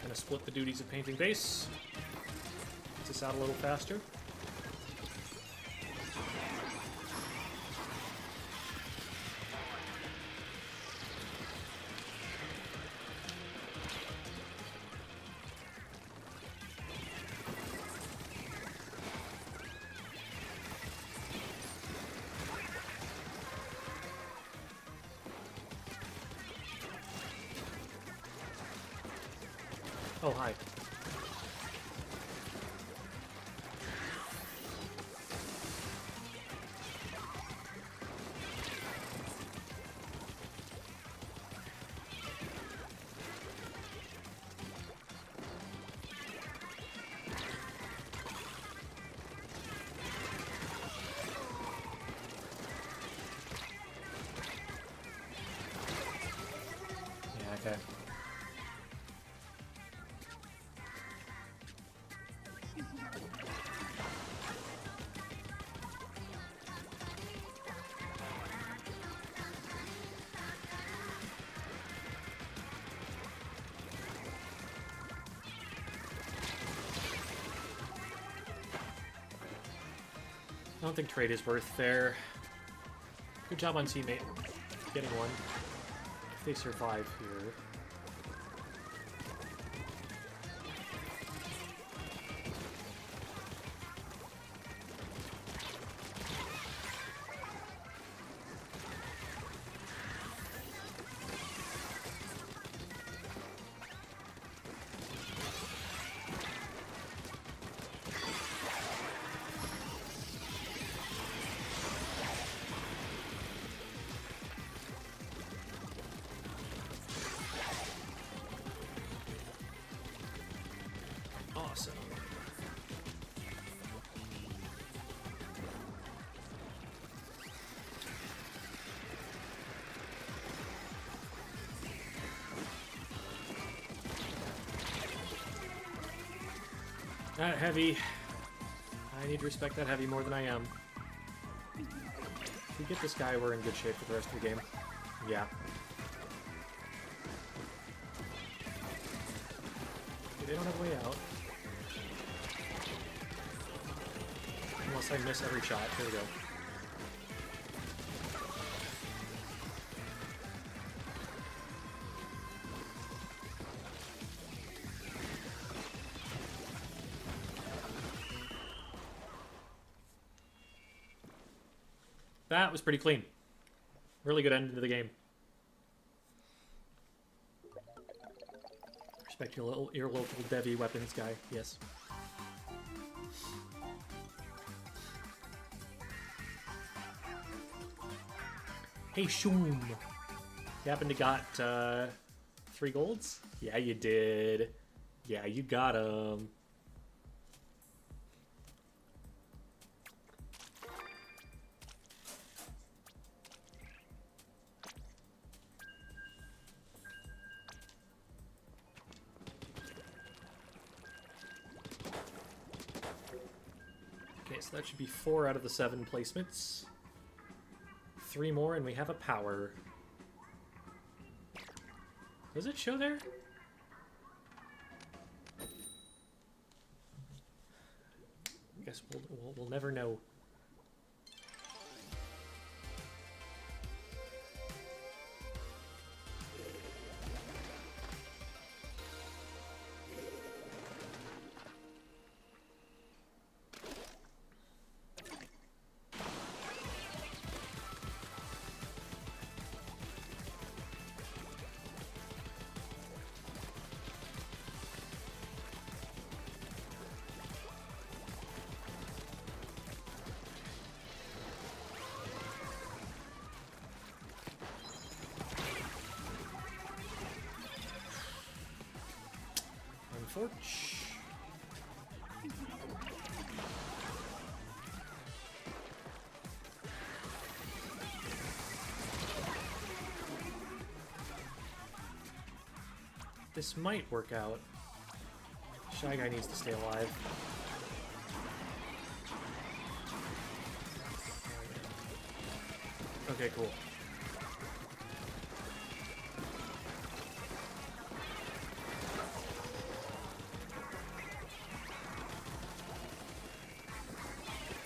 Kind of split the duties of painting base. Gets us out a little faster. Oh, hi. Yeah, okay. I don't think trade is worth there. Good job on teammate getting one. If they survive here. Awesome. That heavy. I need to respect that heavy more than I am. If we get this guy, we're in good shape for the rest of the game. Yeah. Okay, they don't have a way out. Unless I miss every shot. Here we go. That was pretty clean. Really good end to the game. Respect your local Devi weapons guy. Yes. Hey, Shoom. You happen to got 3 golds? Yeah, you did. Yeah, you got 'em. Okay, so that should be 4 out of the 7 placements. 3 more and we have a power. Does it show there? I guess we'll never know. torch. This might work out. Shy Guy needs to stay alive. Okay, cool.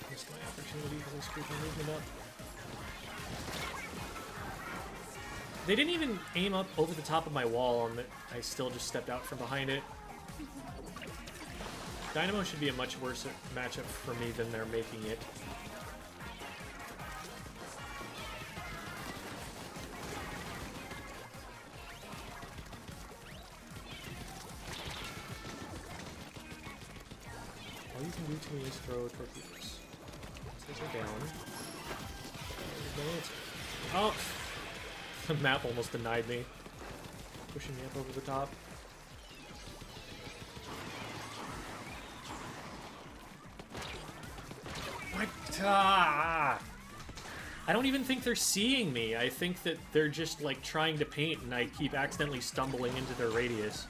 Missed my opportunity for this creature movement up. They didn't even aim up over the top of my wall, and I still just stepped out from behind it. Dynamo should be a much worse matchup for me than they're making it. All you can do to me is throw torpedoes. These are down. Oh! The map almost denied me. Pushing me up over the top. What? Ah! I don't even think they're seeing me. I think that they're just like trying to paint and I keep accidentally stumbling into their radius.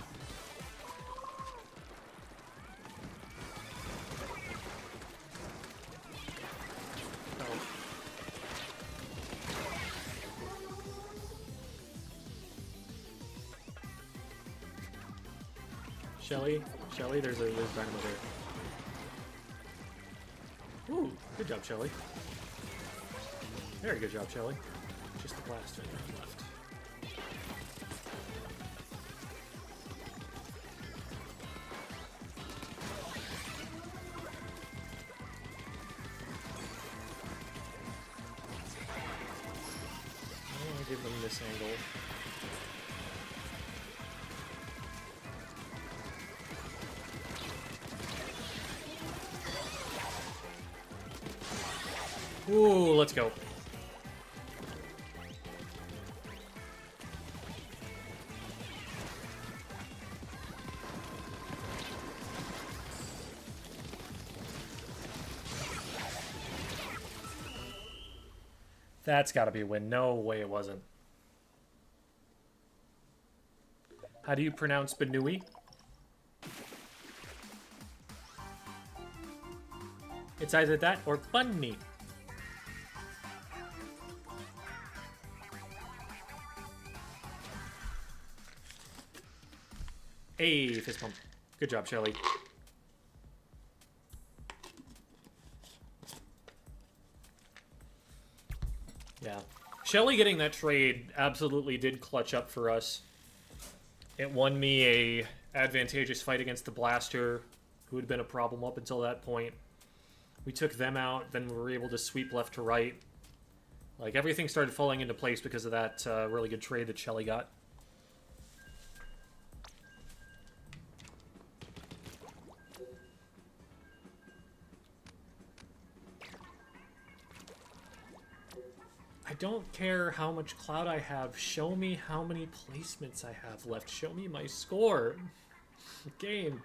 Shelly, there's Dynamo there. Ooh, good job, Shelly. Very good job, Shelly. Just the blaster left. I want to give them this angle. Ooh, let's go. That's gotta be a win. No way it wasn't. How do you pronounce Benui? It's either that or Bunny. Hey, fist pump. Good job, Shelly. Yeah. Shelly getting that trade absolutely did clutch up for us. It won me a advantageous fight against the Blaster, who had been a problem up until that point. We took them out, then we were able to sweep left to right. Like, everything started falling into place because of that really good trade that Shelly got. I don't care how much clout I have. Show me how many placements I have left. Show me my score. Game.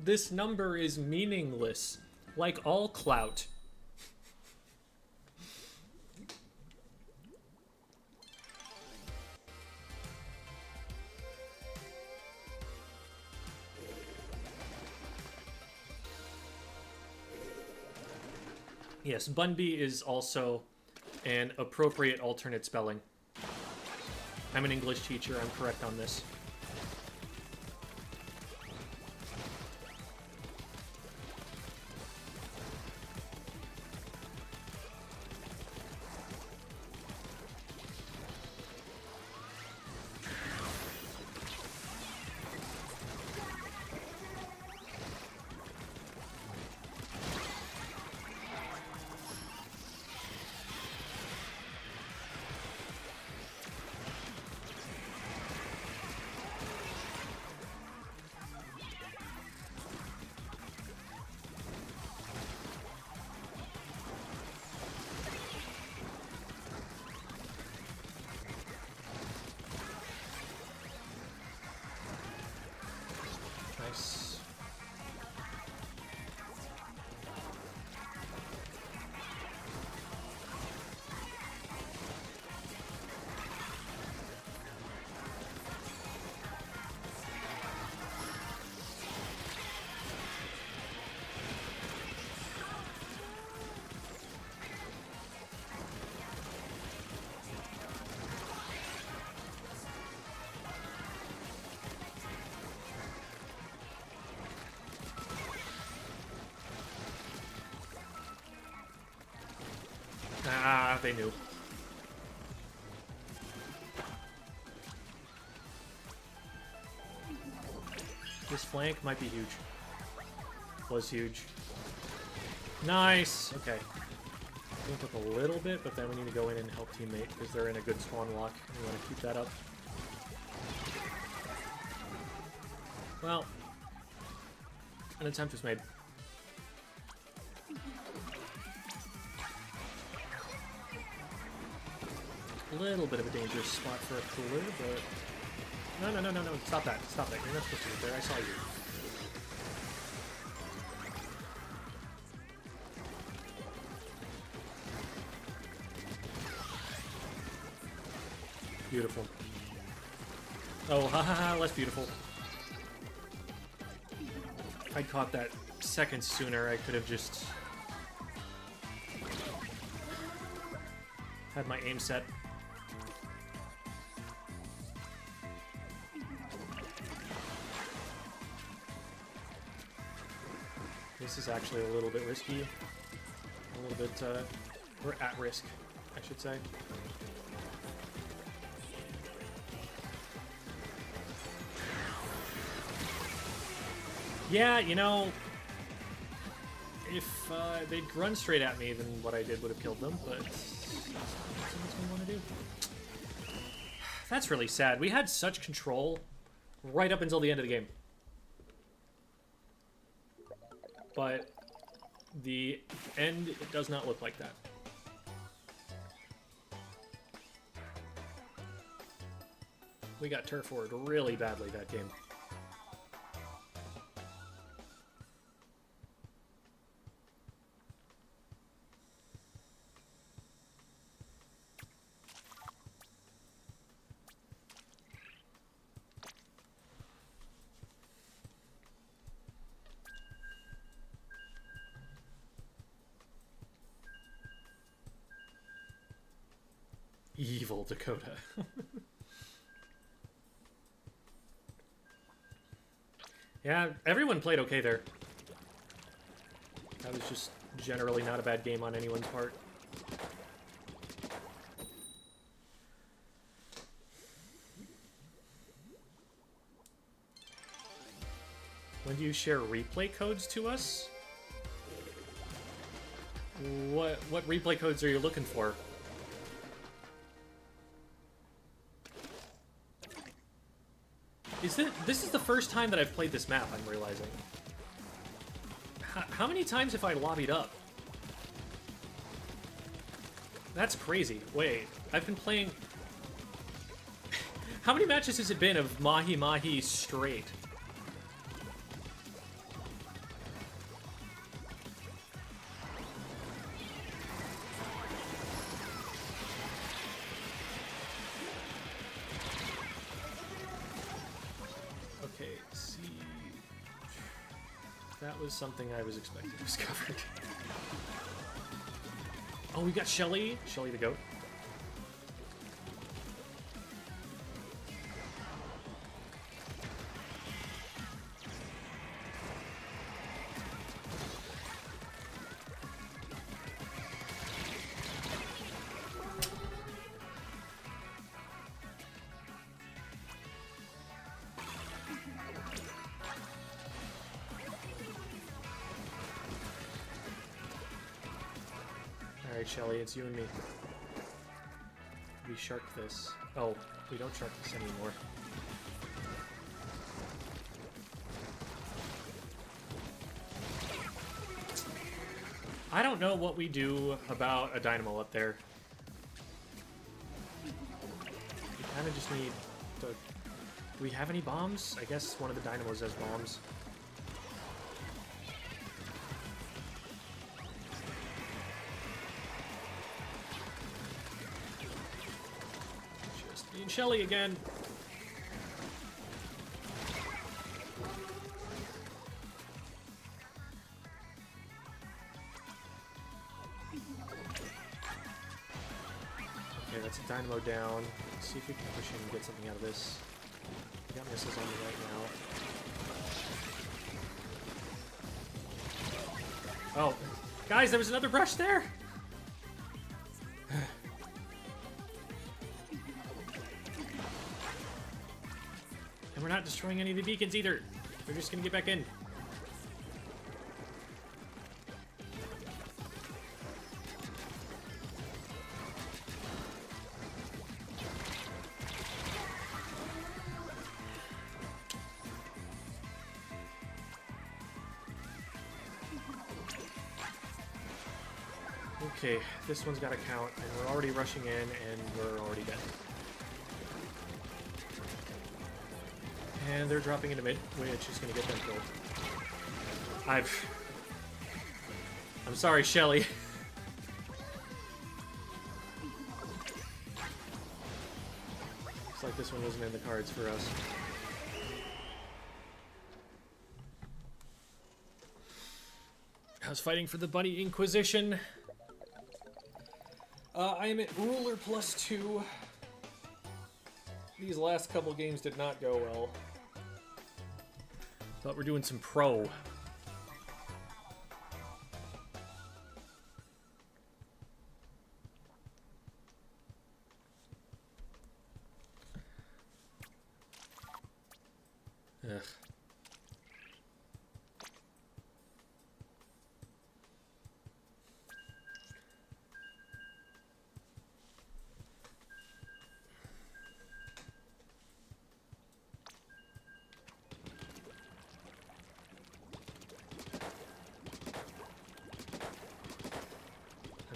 This number is meaningless. Like all clout. Yes, Bunby is also an appropriate alternate spelling. I'm an English teacher, I'm correct on this. they knew. This flank might be huge. Was huge. Nice! Okay. Think up a little bit, but then we need to go in and help teammate because they're in a good spawn lock. We want to keep that up. Well, an attempt was made. A little bit of a dangerous spot for a cooler, but... No. Stop that. Stop that. You're not supposed to get there. I saw you. Beautiful. Oh, ha, less beautiful. If I'd caught that seconds sooner, I could have just had my aim set. This is actually a little bit risky. A little bit, we're at risk, I should say. Yeah, you know, if they'd run straight at me, then what I did would have killed them, but that's what we want to do. That's really sad. We had such control right up until the end of the game. But the end, it does not look like that. We got turf forward really badly that game. Evil Dakota. Yeah, everyone played okay there. That was just generally not a bad game on anyone's part. When do you share replay codes to us? What replay codes are you looking for? This is the first time that I've played this map, I'm realizing. How many times have I lobbied up? That's crazy. Wait, I've been playing... How many matches has it been of Mahi Mahi straight? That was something I was expecting to discover. Oh, we got Shelly. Shelly the goat. Alright, Shelly, it's you and me. We shark this. Oh, we don't shark this anymore. I don't know what we do about a dynamo up there. We kind of just need to... Do we have any bombs? I guess one of the dynamos has bombs. Shelly again. Okay, that's a dynamo down. Let's see if we can push in and get something out of this. We got missiles on me right now. Oh, guys, there was another brush there. we're not destroying any of the beacons either. We're just gonna get back in. Okay, this one's got to count, and we're already rushing in, and we're already dead. And they're dropping into mid, which is going to get them killed. I'm sorry, Shelly. Looks like this one wasn't in the cards for us. I was fighting for the Bunny Inquisition. I am at ruler +2. These last couple games did not go well. But we're doing some pro. Ugh.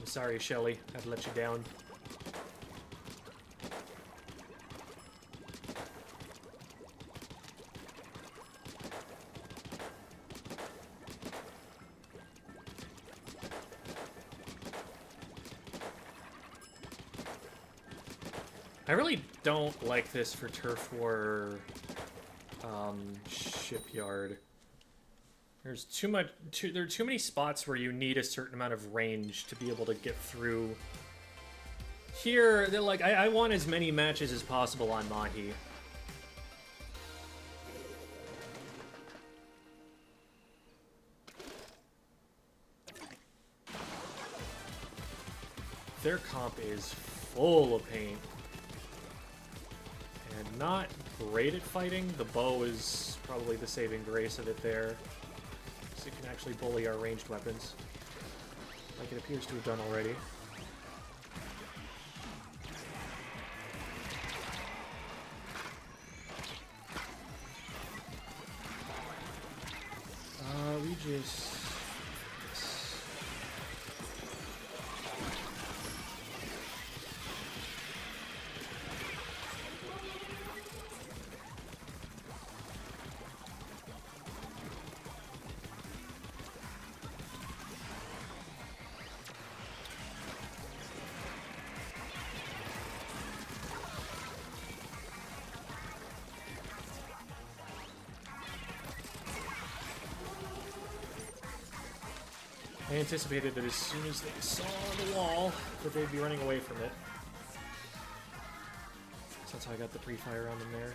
Sorry, Shelly. I've let you down. I really don't like this for Turf War Shipyard. There's there are too many spots where you need a certain amount of range to be able to get through. Here, they're like, I want as many matches as possible on Mahi. Their comp is full of paint. And not great at fighting. The bow is probably the saving grace of it there. It can actually bully our ranged weapons, like it appears to have done already. We just... I anticipated that as soon as they saw the wall, that they'd be running away from it. So that's how I got the pre-fire on them there.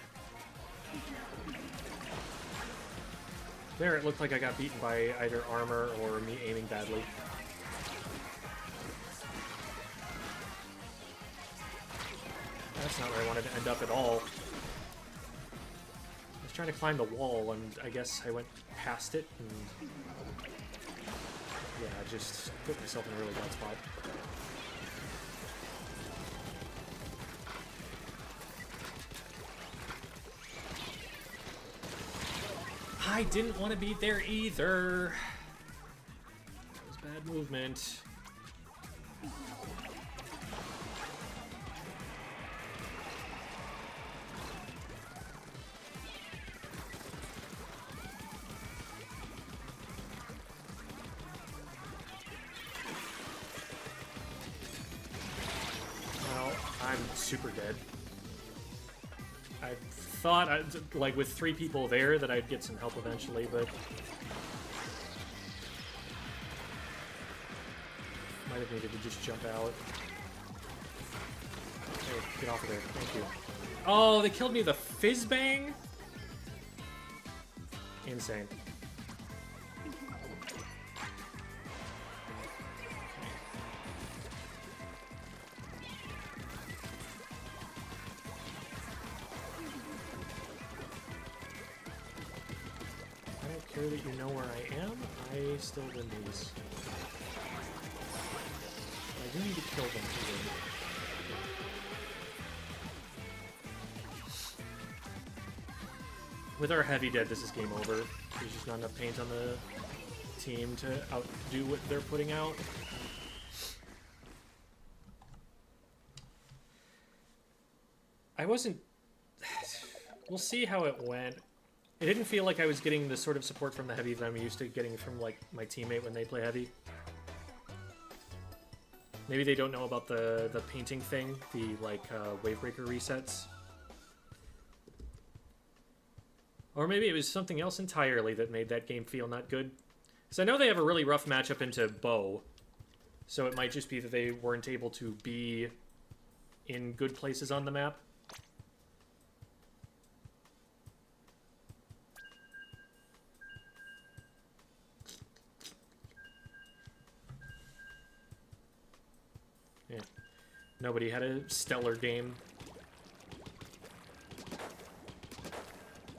There, it looked like I got beaten by either armor or me aiming badly. That's not where I wanted to end up at all. I was trying to climb the wall, and I guess I went past it, and... yeah, I just put myself in a really bad spot. I didn't want to be there either. That was bad movement. I'm super dead. I thought, like, with 3 people there that I'd get some help eventually, but... might have needed to just jump out. Hey, get off of there. Thank you. Oh, they killed me with a fizz bang? Insane. sure that you know where I am. I still win these. I do need to kill them to win. With our heavy dead, this is game over. There's just not enough paint on the team to outdo what they're putting out. I wasn't... We'll see how it went. It didn't feel like I was getting the sort of support from the heavy that I'm used to getting from, like, my teammate when they play heavy. Maybe they don't know about the painting thing, the, like, Wavebreaker resets. Or maybe it was something else entirely that made that game feel not good. Because I know they have a really rough matchup into bow, so it might just be that they weren't able to be in good places on the map. Yeah. Nobody had a stellar game.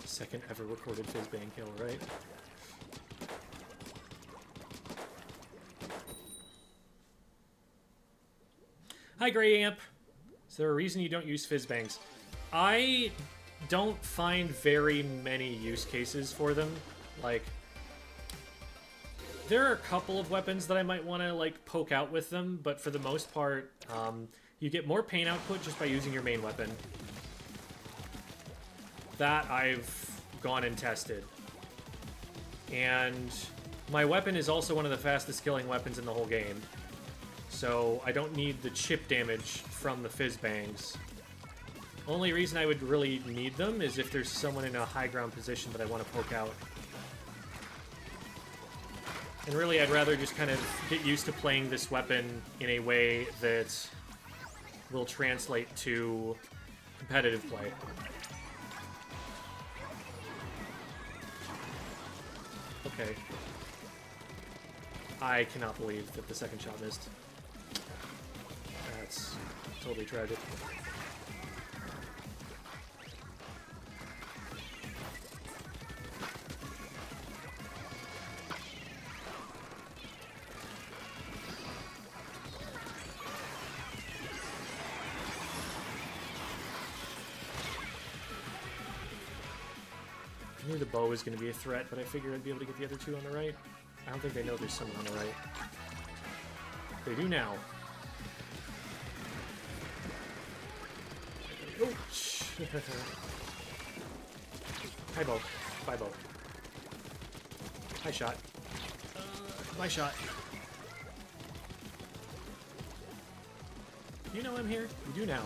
Second ever recorded Fizzbang kill, right? Hi, Grey Amp. Is there a reason you don't use Fizzbangs? I don't find very many use cases for them. Like, there are a couple of weapons that I might want to, like, poke out with them, but for the most part, you get more paint output just by using your main weapon. That I've gone and tested. And my weapon is also one of the fastest killing weapons in the whole game. So I don't need the chip damage from the Fizzbangs. Only reason I would really need them is if there's someone in a high ground position that I want to poke out. And really, I'd rather just kind of get used to playing this weapon in a way that will translate to competitive play. Okay. I cannot believe that the second shot missed. That's totally tragic. I knew the bow was going to be a threat, but I figured I'd be able to get the other two on the right. I don't think they know there's someone on the right. They do now. Oh, hi, bow. Bye, bow. Hi, shot. My shot. You know I'm here? You do now.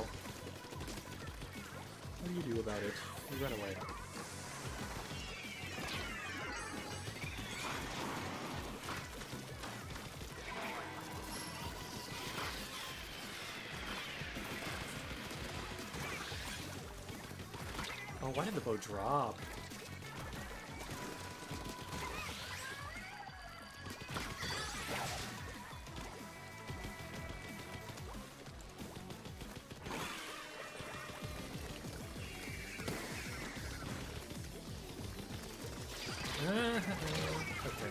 What do you do about it? You run away. Oh, why did the bow drop? Okay.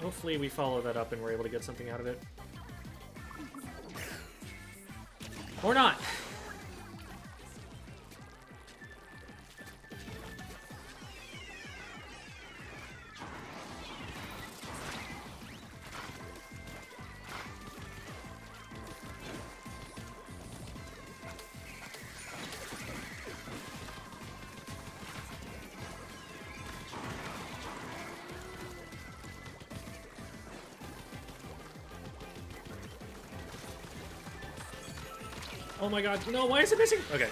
Hopefully we follow that up and we're able to get something out of it. Or not! Oh my god, no, why is it missing? Okay.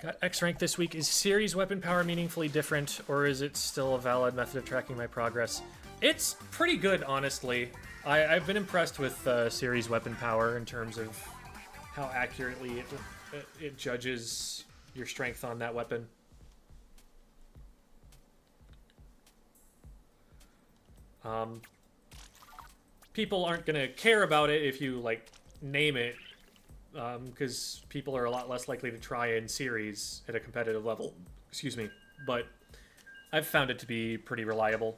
Got X rank this week. Is series weapon power meaningfully different, or is it still a valid method of tracking my progress? It's pretty good, honestly. I've been impressed with series weapon power in terms of how accurately it judges your strength on that weapon. People aren't gonna care about it if you like name it, because people are a lot less likely to try in series at a competitive level. Excuse me, but I've found it to be pretty reliable.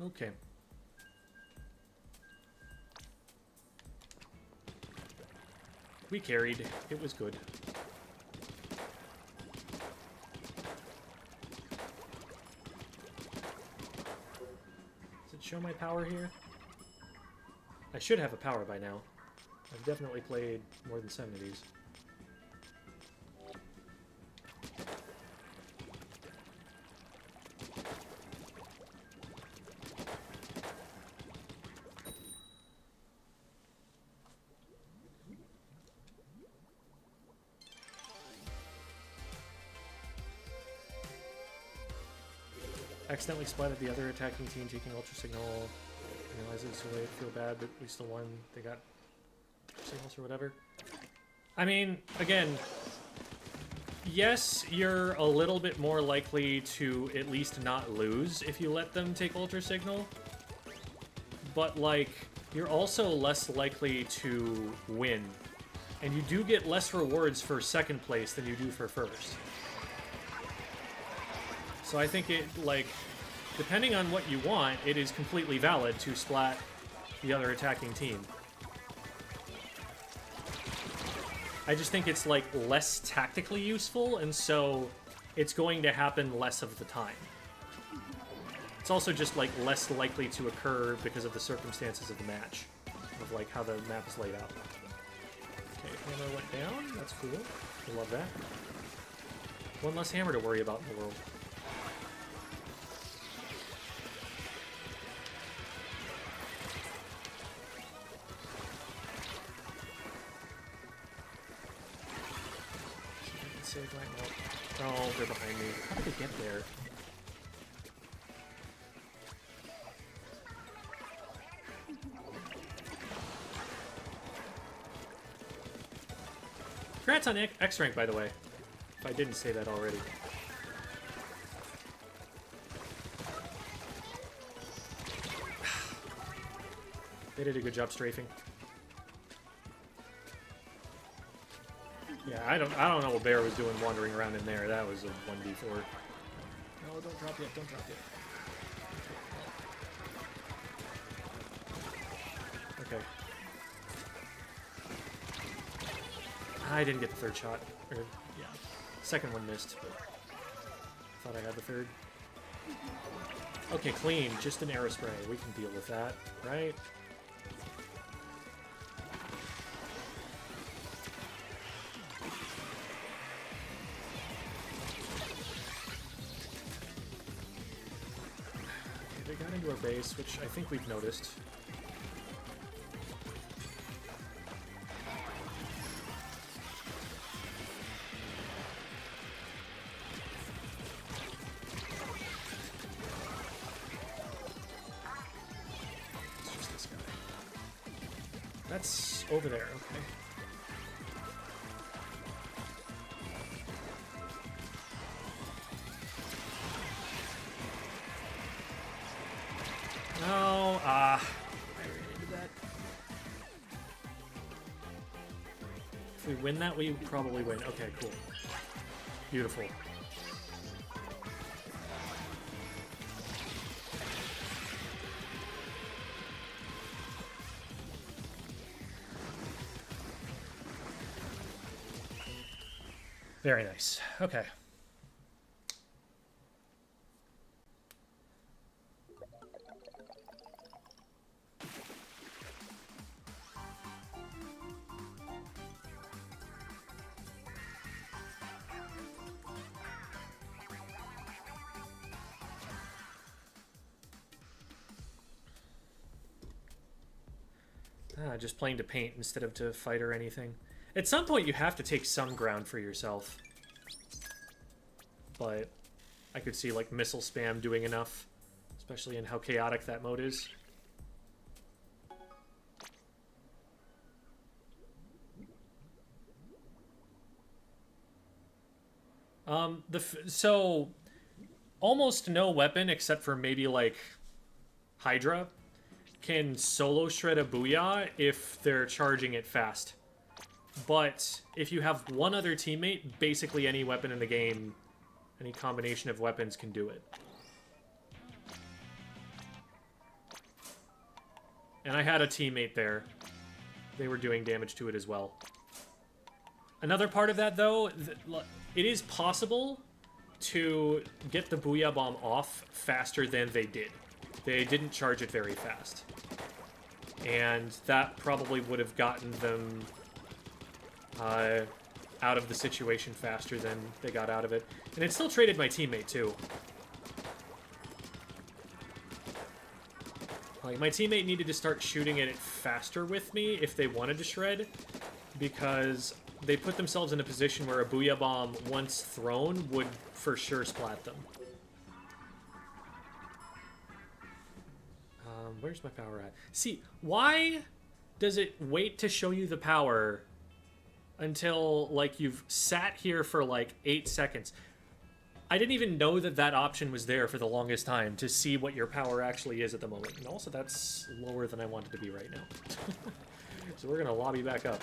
Okay. We carried. It was good. Does it show my power here? I should have a power by now. I've definitely played more than 7 of these. Accidentally splatted the other attacking team, taking Ultra Signal. Realized it's a way to feel bad, but we still won. They got signals or whatever. I mean, again, yes, you're a little bit more likely to at least not lose if you let them take Ultra Signal. But, like, you're also less likely to win. And you do get less rewards for second place than you do for first. So I think it, like, depending on what you want, it is completely valid to splat the other attacking team. I just think it's, like, less tactically useful, and so it's going to happen less of the time. It's also just, like, less likely to occur because of the circumstances of the match, of, like, how the map is laid out. Okay, hammer went down. That's cool. I love that. One less hammer to worry about in the world. Oh, they're behind me. How did they get there? Congrats on X rank, by the way. If I didn't say that already. They did a good job strafing. Yeah, I don't know what Bear was doing wandering around in there. That was a 1v4. No, don't drop yet, don't drop yet. Okay. I didn't get the third shot. Or, yeah. Second one missed, but thought I had the third. Okay, clean. Just an arrow spray. We can deal with that, right? Our base, which I think we've noticed. It's just this guy. That's over there, okay. No, I ran into that. If we win that, we probably win. Okay, cool. Beautiful. Very nice. Okay. Just playing to paint instead of to fight or anything. At some point, you have to take some ground for yourself. But I could see, like, missile spam doing enough. Especially in how chaotic that mode is. So almost no weapon except for maybe like Hydra can solo shred a booyah if they're charging it fast. But if you have one other teammate, basically any weapon in the game, any combination of weapons can do it. And I had a teammate there. They were doing damage to it as well. Another part of that, though, it is possible to get the Booyah Bomb off faster than they did. They didn't charge it very fast. And that probably would have gotten them out of the situation faster than they got out of it. And it still traded my teammate, too. Like, my teammate needed to start shooting at it faster with me if they wanted to shred, because they put themselves in a position where a Booyah Bomb, once thrown, would for sure splat them. Where's my power at? See, why does it wait to show you the power until, like, you've sat here for, like, 8 seconds? I didn't even know that that option was there for the longest time, to see what your power actually is at the moment. And also, that's lower than I want it to be right now. So we're going to lobby back up.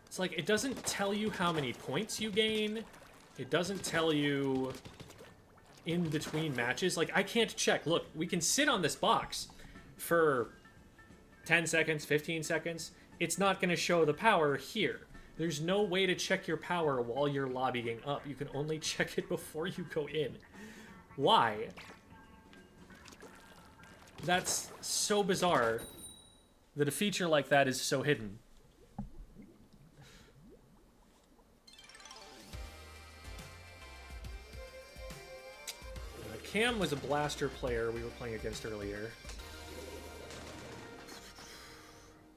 It's like, it doesn't tell you how many points you gain. It doesn't tell you in between matches. Like, I can't check. Look, we can sit on this box for 10 seconds, 15 seconds. It's not going to show the power here. There's no way to check your power while you're lobbying up. You can only check it before you go in. Why? That's so bizarre that a feature like that is so hidden. Cam was a blaster player we were playing against earlier.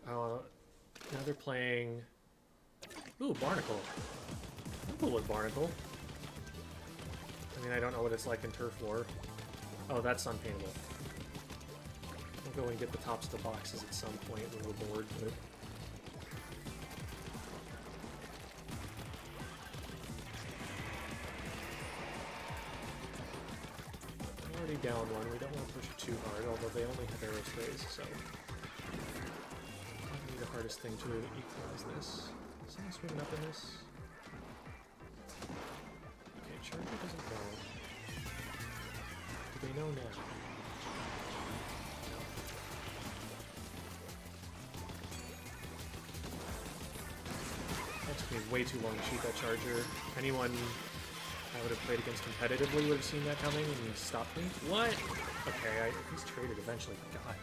Now they're playing... Ooh, Barnacle. I'm cool with Barnacle. I mean, I don't know what it's like in Turf War. Oh, that's unpaintable. I'll go and get the tops of the boxes at some point when we're bored. But... already down one. We don't want to push it too hard, although they only have arrow sprays, so... That'll be the hardest thing to equalize this. Is someone swimming up in this? Okay, Charger doesn't know. Do they know now? No. That took me way too long to shoot that Charger. Anyone I would have played against competitively would have seen that coming and he stopped me. What? Okay, he's traded eventually. God.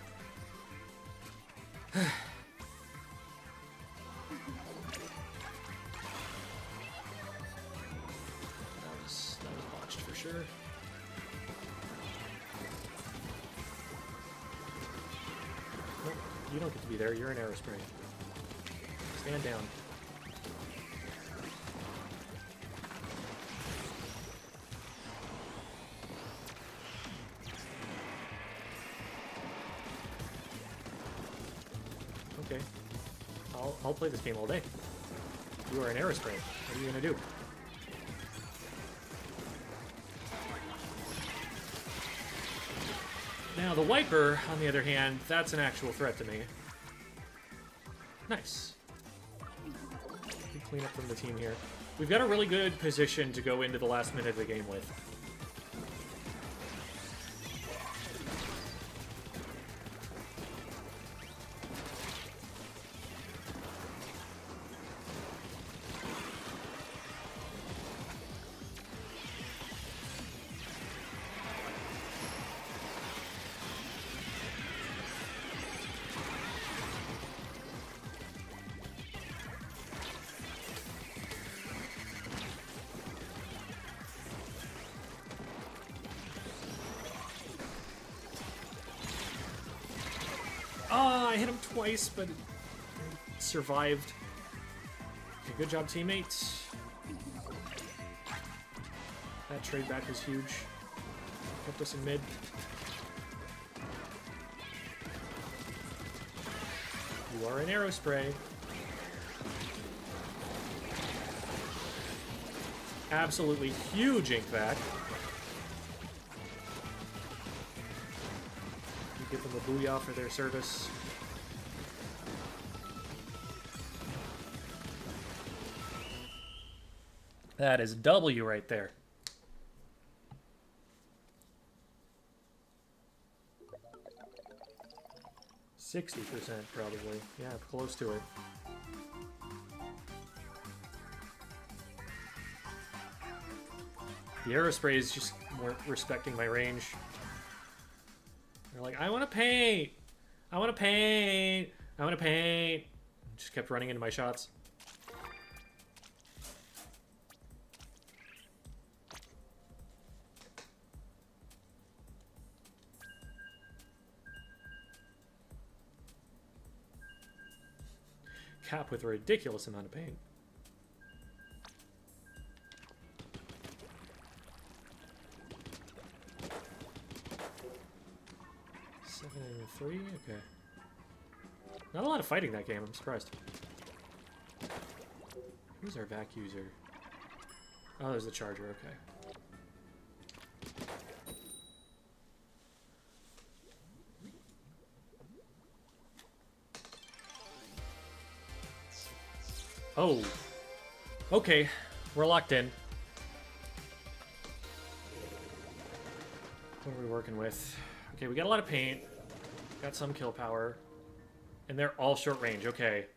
That was botched for sure. Nope, you don't get to be there. You're an aerospray. Stand down. Okay. I'll play this game all day. You are an aerospray. What are you gonna do? Now the Wiper, on the other hand, that's an actual threat to me. Nice. We clean up from the team here. We've got a really good position to go into the last minute of the game with. I hit him twice, but survived. Okay, good job, teammates. That trade back was huge. Kept us in mid. You are an aerospray. absolutely huge ink back. We give them a booyah for their service. That is W right there. %60 probably. Yeah, close to it. The Aerosprays just weren't respecting my range. They're like, I want to paint! I want to paint! I want to paint! Just kept running into my shots. Cap with a ridiculous amount of paint. Seven and 3? Okay. Not a lot of fighting that game, I'm surprised. Who's our vac user? Oh, there's the charger, okay. Oh. Okay. We're locked in. What are we working with? Okay, we got a lot of paint. Got some kill power. And they're all short range. Okay.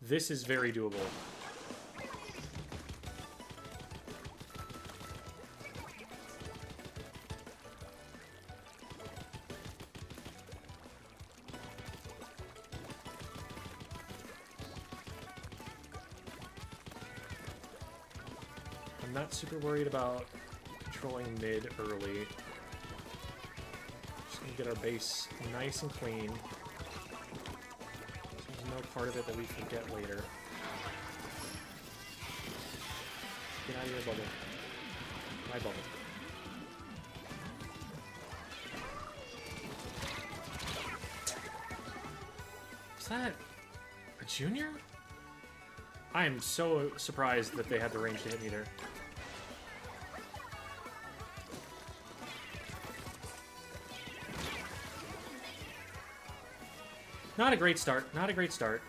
This is very doable. I'm not super worried about controlling mid early. Just gonna get our base nice and clean. So there's no part of it that we forget later. Get out of your bubble. My bubble. Is that a junior? I am so surprised that they had the range to hit me there. Not a great start. Not a great start.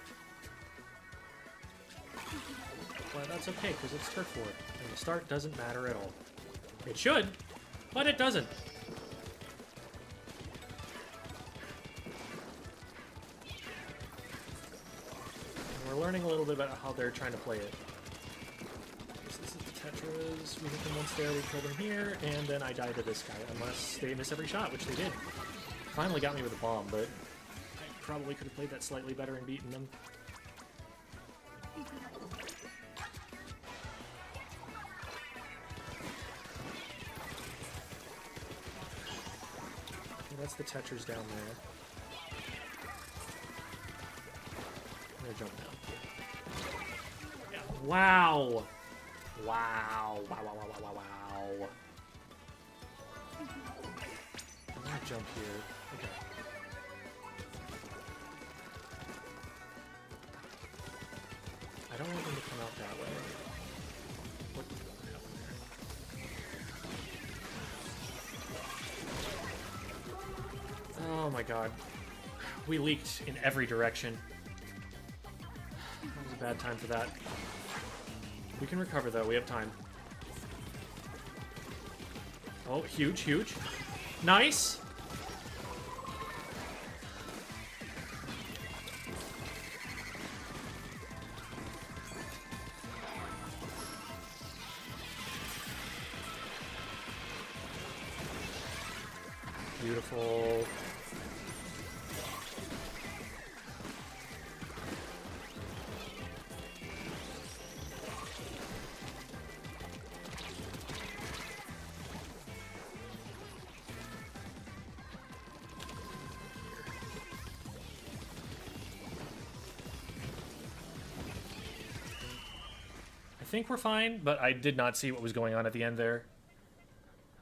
But that's okay, because it's turf war. And the start doesn't matter at all. It should, but it doesn't. And we're learning a little bit about how they're trying to play it. This is the Tetras. We hit them once there, we kill them here, and then I die to this guy, unless they miss every shot, which they did. Finally got me with a bomb, but probably could have played that slightly better and beaten them. Okay, that's the Tetras down there. I'm gonna jump down. Yeah. Wow! Wow! Wow! Wow! Wow! Wow! Wow! I'm gonna jump here. Okay. I don't want them to come out that way. What happened there? Oh my god. We leaked in every direction. That was a bad time for that. We can recover though, we have time. Oh, huge, huge. Nice! Beautiful. I think we're fine, but I did not see what was going on at the end there.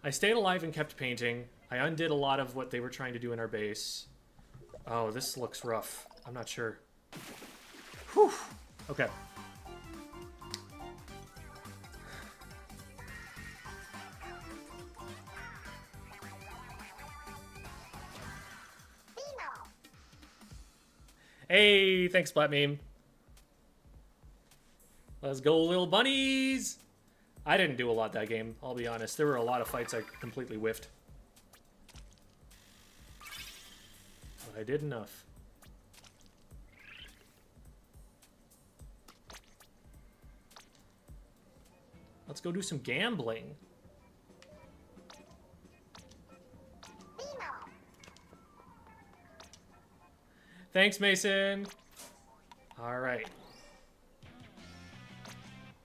I stayed alive and kept painting. I undid a lot of what they were trying to do in our base. Oh, this looks rough. I'm not sure. Whew. Okay. Hey, thanks, Splat Meme. Let's go, little bunnies. I didn't do a lot that game, I'll be honest. There were a lot of fights I completely whiffed. But I did enough. Let's go do some gambling. Thanks, Mason. All right.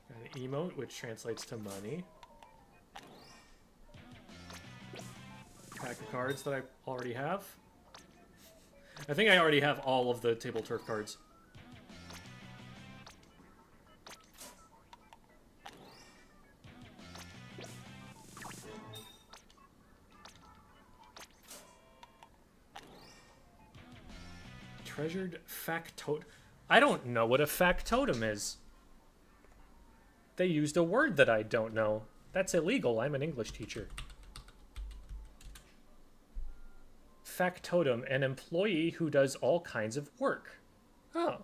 Got an emote, which translates to money. Pack of cards that I already have. I think I already have all of the table turf cards. Treasured factotum. I don't know what a factotum is. They used a word that I don't know. That's illegal. I'm an English teacher. Factotum, an employee who does all kinds of work. Oh.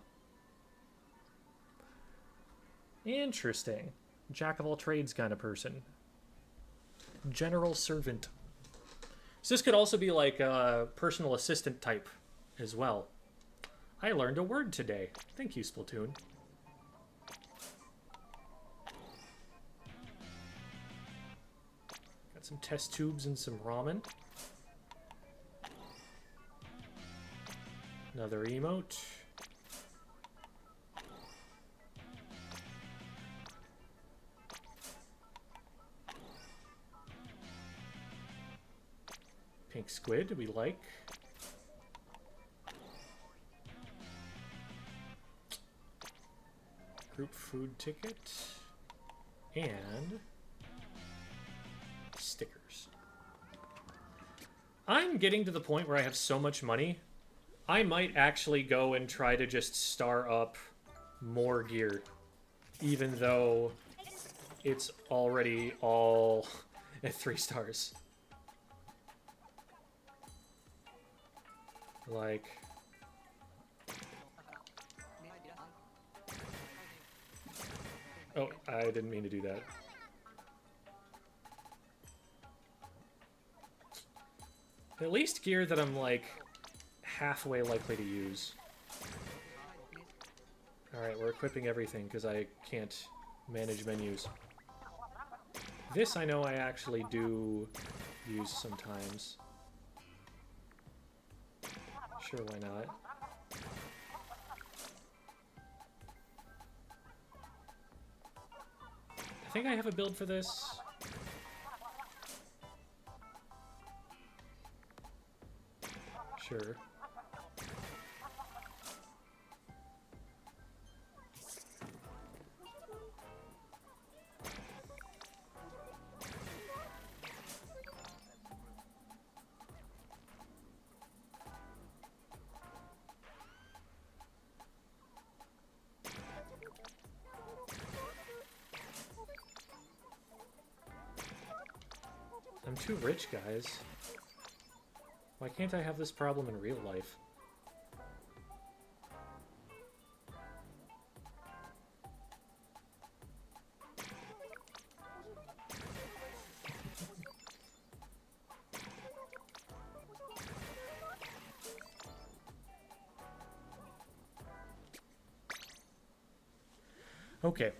Interesting. Jack of all trades kind of person. General servant. So this could also be like a personal assistant type as well. I learned a word today. Thank you, Splatoon. Got some test tubes and some ramen. Another emote. Pink squid, we like. Group food ticket. And stickers. I'm getting to the point where I have so much money, I might actually go and try to just star up more gear, even though it's already all at 3 stars. Like... Oh, I didn't mean to do that. At least gear that I'm, like, halfway likely to use. Alright, we're equipping everything because I can't manage menus. This I know I actually do use sometimes. Sure, why not? I think I have a build for this. Sure. I'm too rich, guys. Why can't I have this problem in real life? Okay.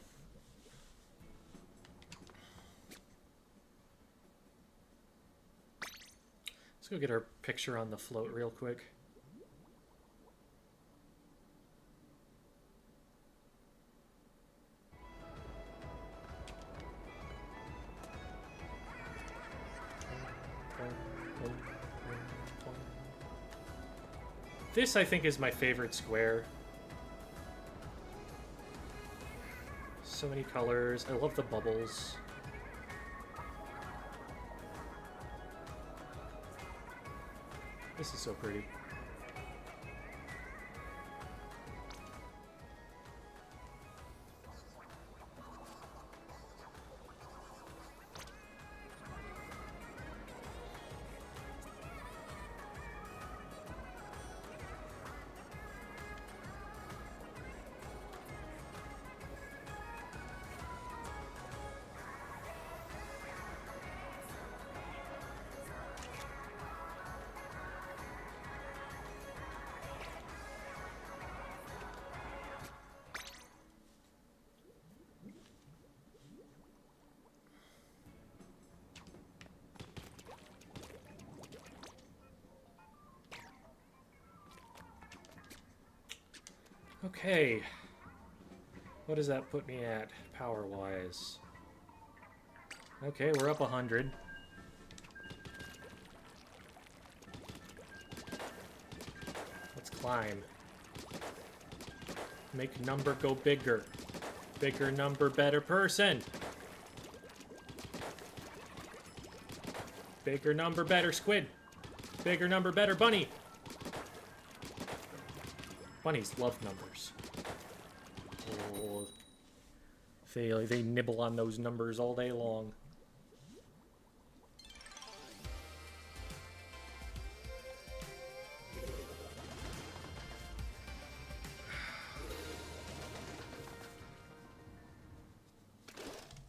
Let's go get our picture on the float real quick. This, I think, is my favorite square. So many colors. I love the bubbles. This is so pretty. Okay. What does that put me at, power-wise? Okay, we're up 100. Let's climb. Make number go bigger. Bigger number, better person. Bigger number, better squid. Bigger number, better bunny. Bunnies love numbers. Oh, they nibble on those numbers all day long.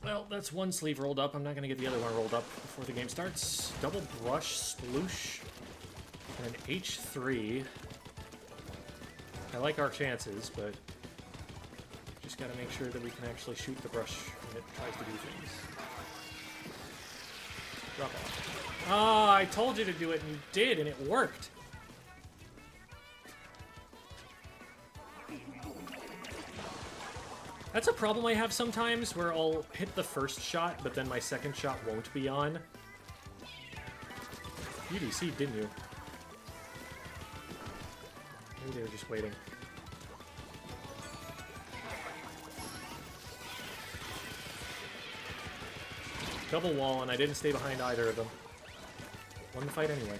Well, that's one sleeve rolled up. I'm not going to get the other one rolled up before the game starts. Double brush, sploosh, and an H3. I like our chances, but just got to make sure that we can actually shoot the brush when it tries to do things. Drop off. Ah, I told you to do it, and you did, and it worked. That's a problem I have sometimes, where I'll hit the first shot, but then my second shot won't be on. You DC'd, didn't you? Maybe they were just waiting. Double wall, and I didn't stay behind either of them. Won the fight anyway.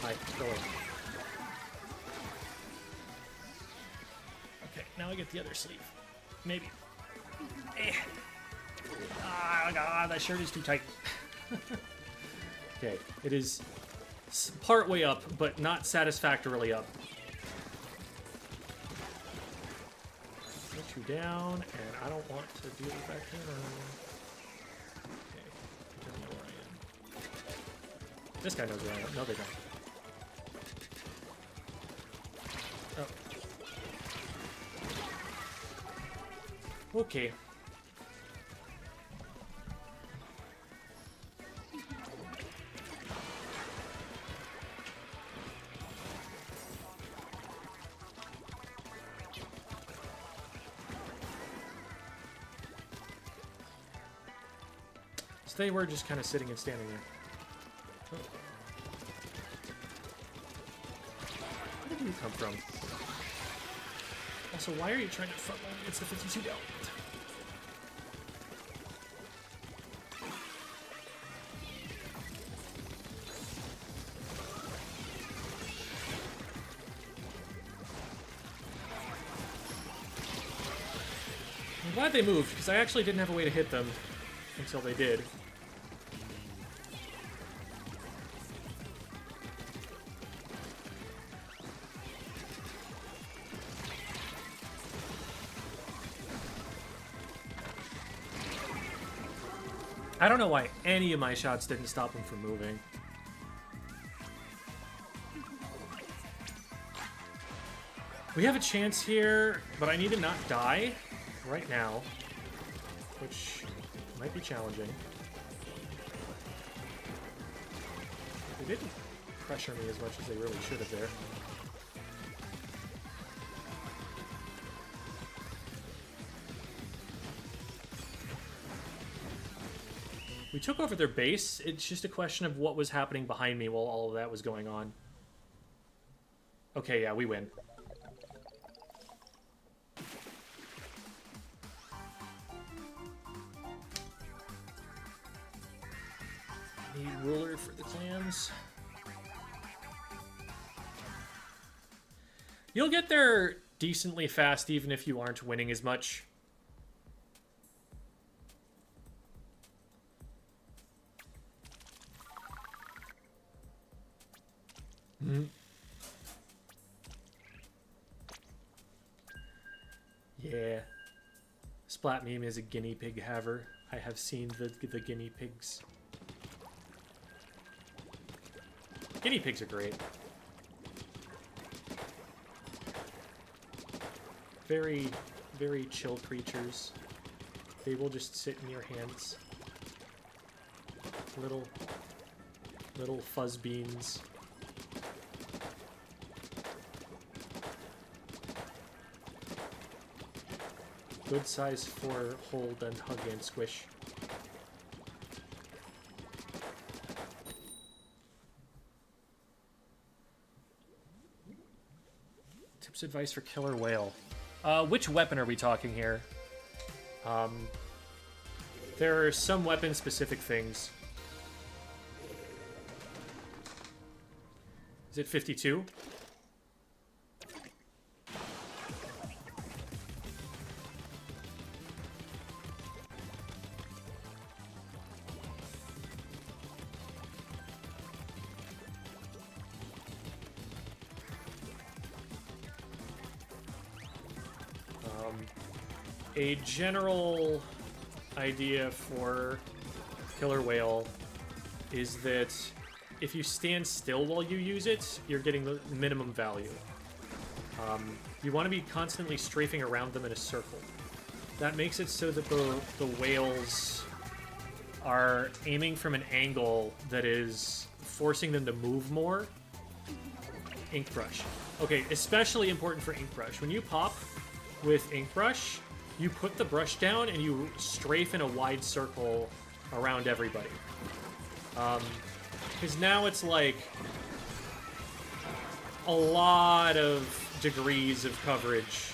Hi, go away. Okay, now I get the other sleeve. Maybe. Eh. Ah, God, that shirt is too tight. Okay, it is part way up, but not satisfactorily up. Put you down, and I don't want to deal with that camera. Okay, he doesn't know where I am. This guy knows where I am. No, they don't. Oh. Okay. So they were just kind of sitting and standing there. Oh. Where did you come from? Also, why are you trying to frontline against the 52 down? I'm glad they moved, because I actually didn't have a way to hit them until they did. I don't know why any of my shots didn't stop him from moving. We have a chance here, but I need to not die right now, which might be challenging. They didn't pressure me as much as they really should have there. We took over their base. It's just a question of what was happening behind me while all of that was going on. Okay, yeah, we win. Need ruler for the clans. You'll get there decently fast even if you aren't winning as much. Yeah. Splat meme is a guinea pig haver. I have seen the guinea pigs. Guinea pigs are great. Very, very chill creatures. They will just sit in your hands. Little fuzz beans. Good size for hold and hug and squish. Tips advice for killer whale. Which weapon are we talking here? There are some weapon-specific things. Is it 52? A general idea for killer whale is that if you stand still while you use it, you're getting the minimum value. You want to be constantly strafing around them in a circle. That makes it so that the whales are aiming from an angle that is forcing them to move more. Ink brush. Okay, especially important for ink brush. When you pop with ink brush, you put the brush down and you strafe in a wide circle around everybody. Because now it's like a lot of degrees of coverage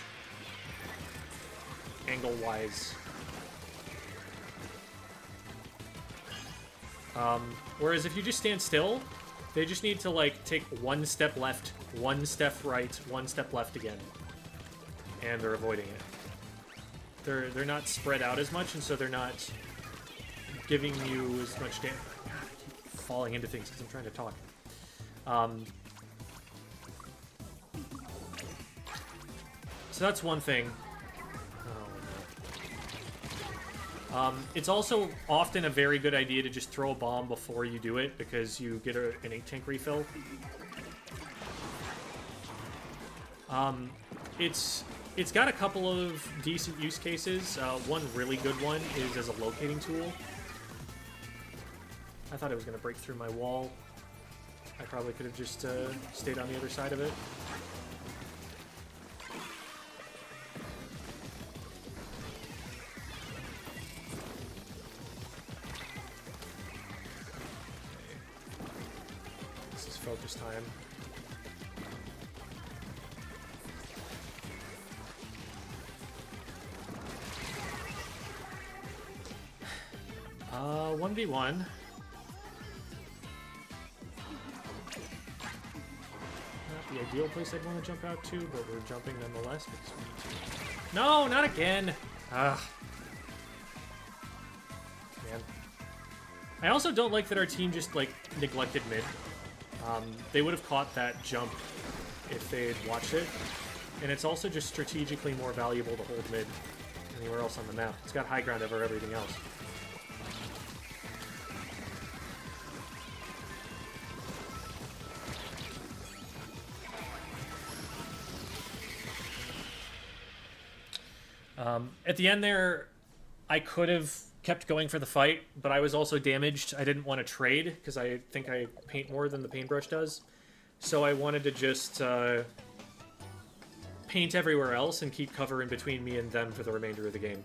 angle-wise. Whereas if you just stand still, they just need to like take one step left, one step right, one step left again. And they're avoiding it. They're not spread out as much, and so they're not giving you as much damage. God, I keep falling into things because I'm trying to talk. So that's one thing. Oh, no. It's also often a very good idea to just throw a bomb before you do it because you get an ink tank refill. It's got a couple of decent use cases. One really good one is as a locating tool. I thought it was going to break through my wall. I probably could have just stayed on the other side of it. Okay. This is focus time. Uh, 1v1. Not the ideal place I'd want to jump out to, but we're jumping nonetheless. No, not again! Ugh. Man. I also don't like that our team just, like, neglected mid. They would have caught that jump if they had watched it. And it's also just strategically more valuable to hold mid anywhere else on the map. It's got high ground over everything else. At the end there, I could have kept going for the fight, but I was also damaged. I didn't want to trade, because I think I paint more than the paintbrush does. So I wanted to just paint everywhere else and keep cover in between me and them for the remainder of the game.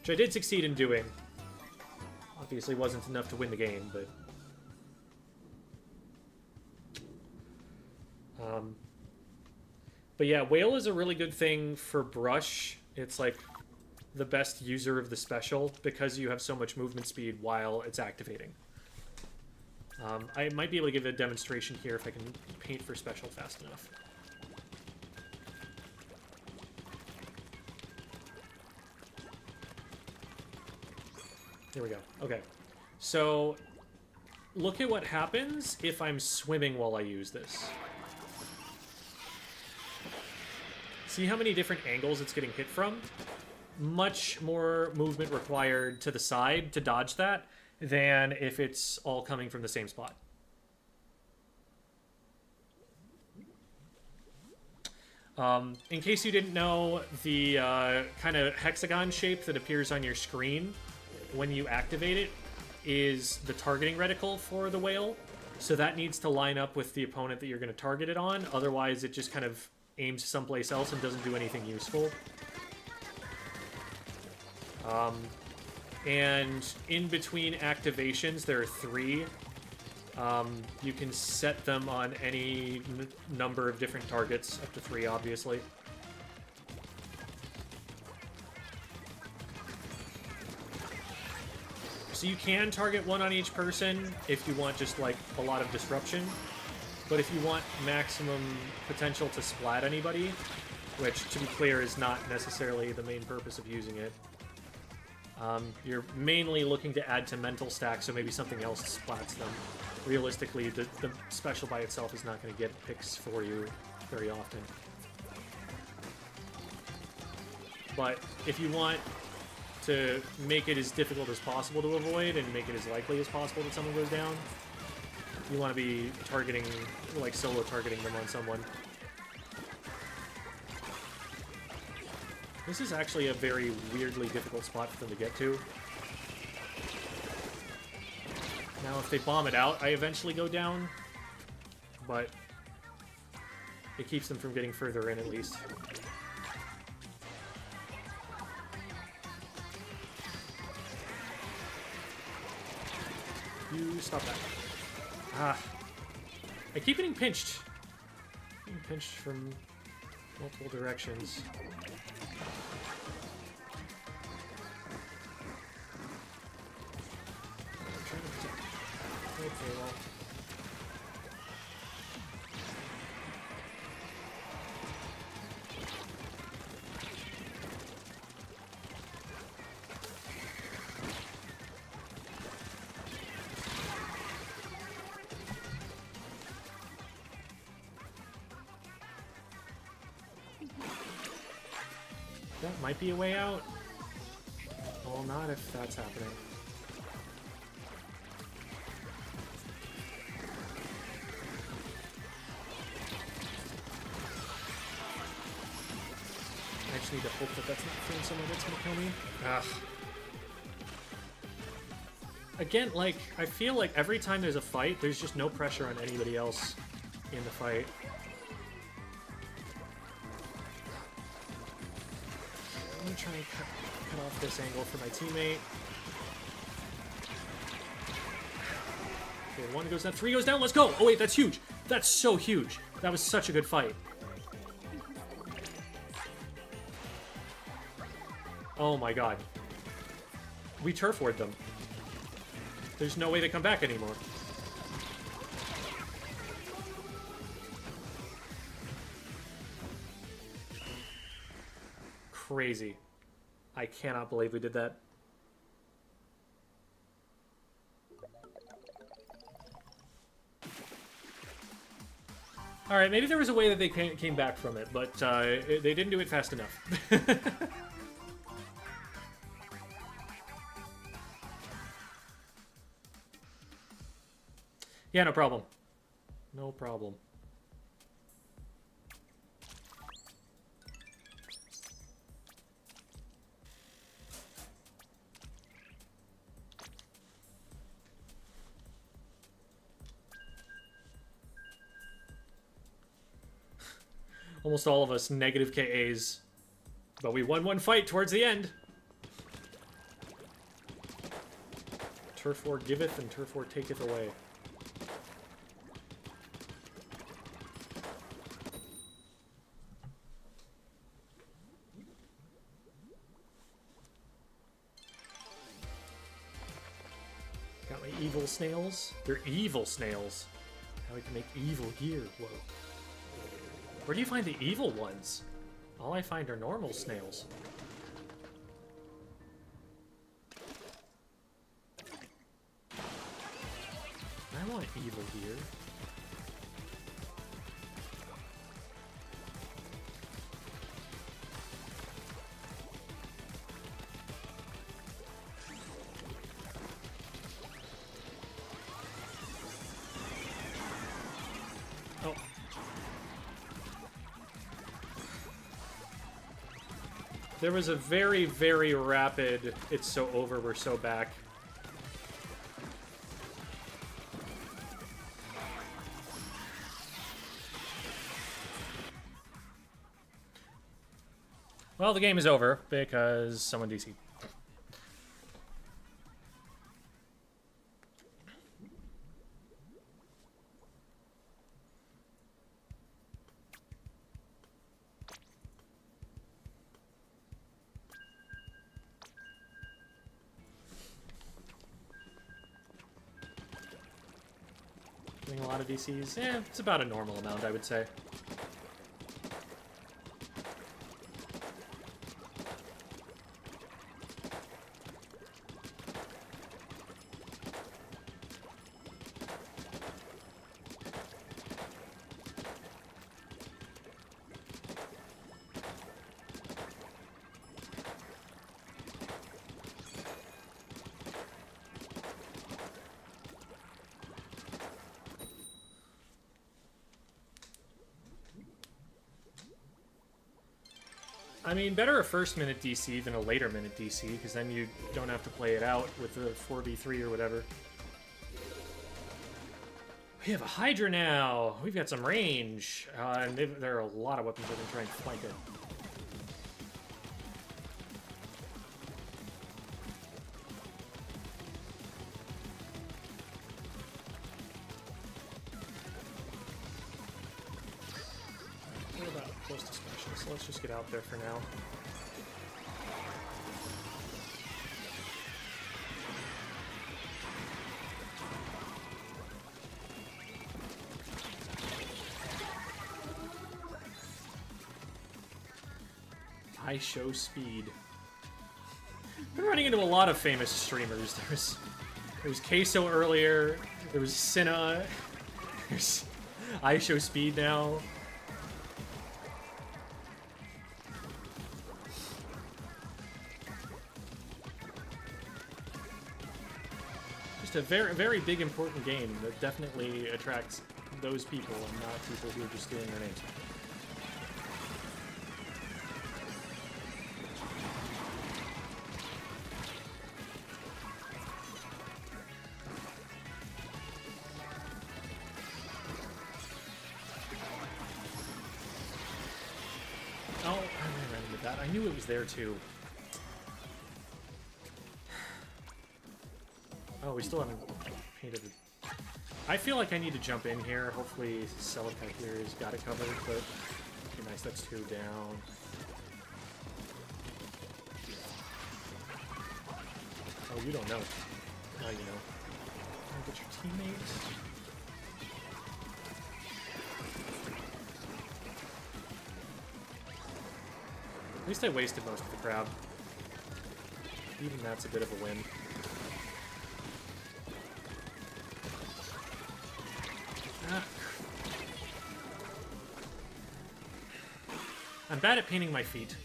Which I did succeed in doing. Obviously wasn't enough to win the game, but... But yeah, Whale is a really good thing for brush. It's like the best user of the special because you have so much movement speed while it's activating. I might be able to give a demonstration here if I can paint for special fast enough. There we go. Okay. So, look at what happens if I'm swimming while I use this. See how many different angles it's getting hit from? Much more movement required to the side to dodge that than if it's all coming from the same spot. In case you didn't know, the kind of hexagon shape that appears on your screen when you activate it is the targeting reticle for the whale. So that needs to line up with the opponent that you're going to target it on. Otherwise, it just kind of aims someplace else and doesn't do anything useful. And in between activations, there are 3. You can set them on any number of different targets, up to 3, obviously. So you can target 1 on each person if you want just, like, a lot of disruption. But if you want maximum potential to splat anybody, which, to be clear, is not necessarily the main purpose of using it, you're mainly looking to add to mental stacks, so maybe something else splats them. Realistically, the special by itself is not going to get picks for you very often. But if you want to make it as difficult as possible to avoid and make it as likely as possible that someone goes down, you want to be targeting, like, solo targeting them on someone. This is actually a very weirdly difficult spot for them to get to. Now, if they bomb it out, I eventually go down, but it keeps them from getting further in, at least. You stop that. Ah. I keep getting pinched. Getting pinched from multiple directions. Okay, well. That might be a way out. Well, not if that's happening. I just need to hope that that's not feeling someone that's gonna kill me. Ugh. Again, like, I feel like every time there's a fight, there's just no pressure on anybody else in the fight. Let me try and cut off this angle for my teammate. Okay, 1 goes down, 3 goes down, let's go! Oh wait, that's huge! That's so huge! That was such a good fight. Oh my god. We turf ward them. There's no way they come back anymore. Crazy. I cannot believe we did that. Alright, maybe there was a way that they came back from it, but they didn't do it fast enough. Yeah, no problem. No problem. Almost all of us negative KAs. But we won one fight towards the end. Turf war giveth and turf war taketh away. Got my evil snails. They're evil snails. Now we can make evil gear. Whoa. Where do you find the evil ones? All I find are normal snails. I want evil gear. Oh. There was a very, very rapid, it's so over, we're so back. Well, the game is over because someone DC'd. doing a lot of DCs. It's about a normal amount, I would say. I mean, better a first-minute DC than a later-minute DC, because then you don't have to play it out with the 4v3 or whatever. We have a Hydra now! We've got some range! And there are a lot of weapons that can try and flank it. So let's just get out there for now. I show speed. Been running into a lot of famous streamers. There was Queso earlier. There was Cinna. There's I show speed now. A very, very big, important game that definitely attracts those people and not people who are just doing their names. Oh, I ran into that. I knew it was there too. Oh, we still haven't painted it. I feel like I need to jump in here. Hopefully Celica here has got it covered, but okay, nice, that's 2 down. Oh, you don't know. Now you know. Get your teammates. At least I wasted most of the crowd. Even that's a bit of a win. I'm bad at painting my feet.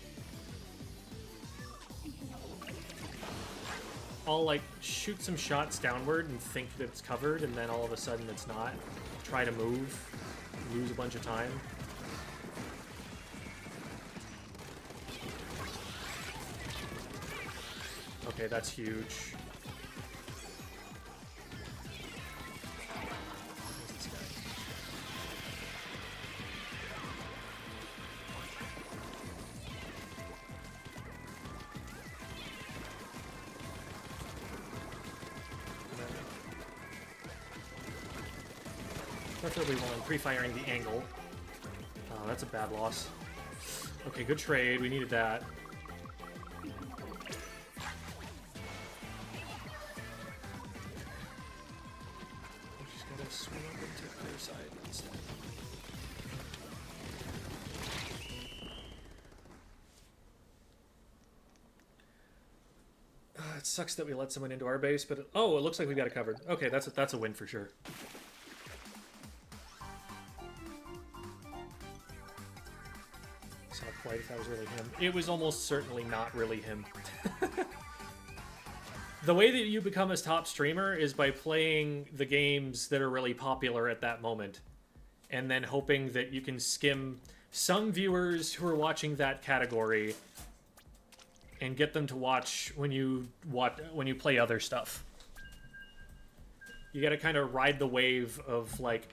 I'll, like, shoot some shots downward and think that it's covered, and then all of a sudden it's not. Try to move, lose a bunch of time. Okay, that's huge. Preferably while pre-firing the angle. Oh, that's a bad loss. Okay, good trade. We needed that. Just gotta swing up and take their side instead. It sucks that we let someone into our base, but oh, it looks like we got it covered. Okay, that's a win for sure. Quite if that was really him. It was almost certainly not really him. The way that you become a top streamer is by playing the games that are really popular at that moment, and then hoping that you can skim some viewers who are watching that category and get them to watch when you play other stuff. You gotta kind of ride the wave of, like,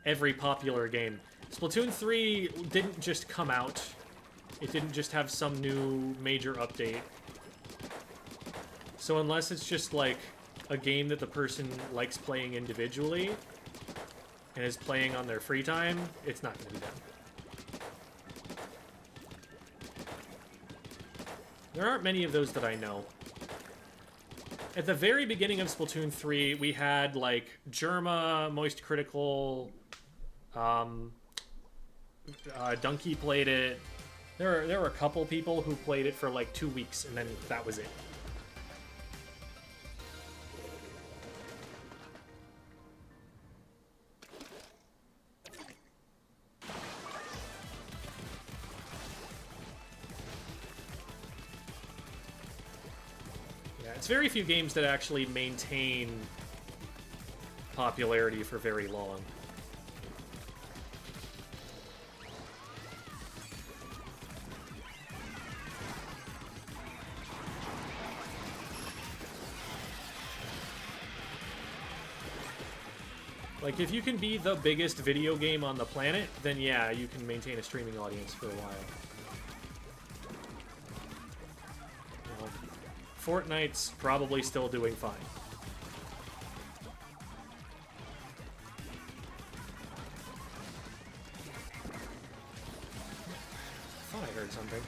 every popular game. Splatoon 3 didn't just come out. It didn't just have some new major update. So unless it's just, like, a game that the person likes playing individually and is playing on their free time, it's not going to be them. There aren't many of those that I know. At the very beginning of Splatoon 3, we had, like, Germa, Moist Critical, Donkey played it. There were a couple people who played it for, like, 2 weeks, and then that was it. It's very few games that actually maintain popularity for very long. Like, if you can be the biggest video game on the planet, then yeah, you can maintain a streaming audience for a while. Fortnite's probably still doing fine. I thought I heard something.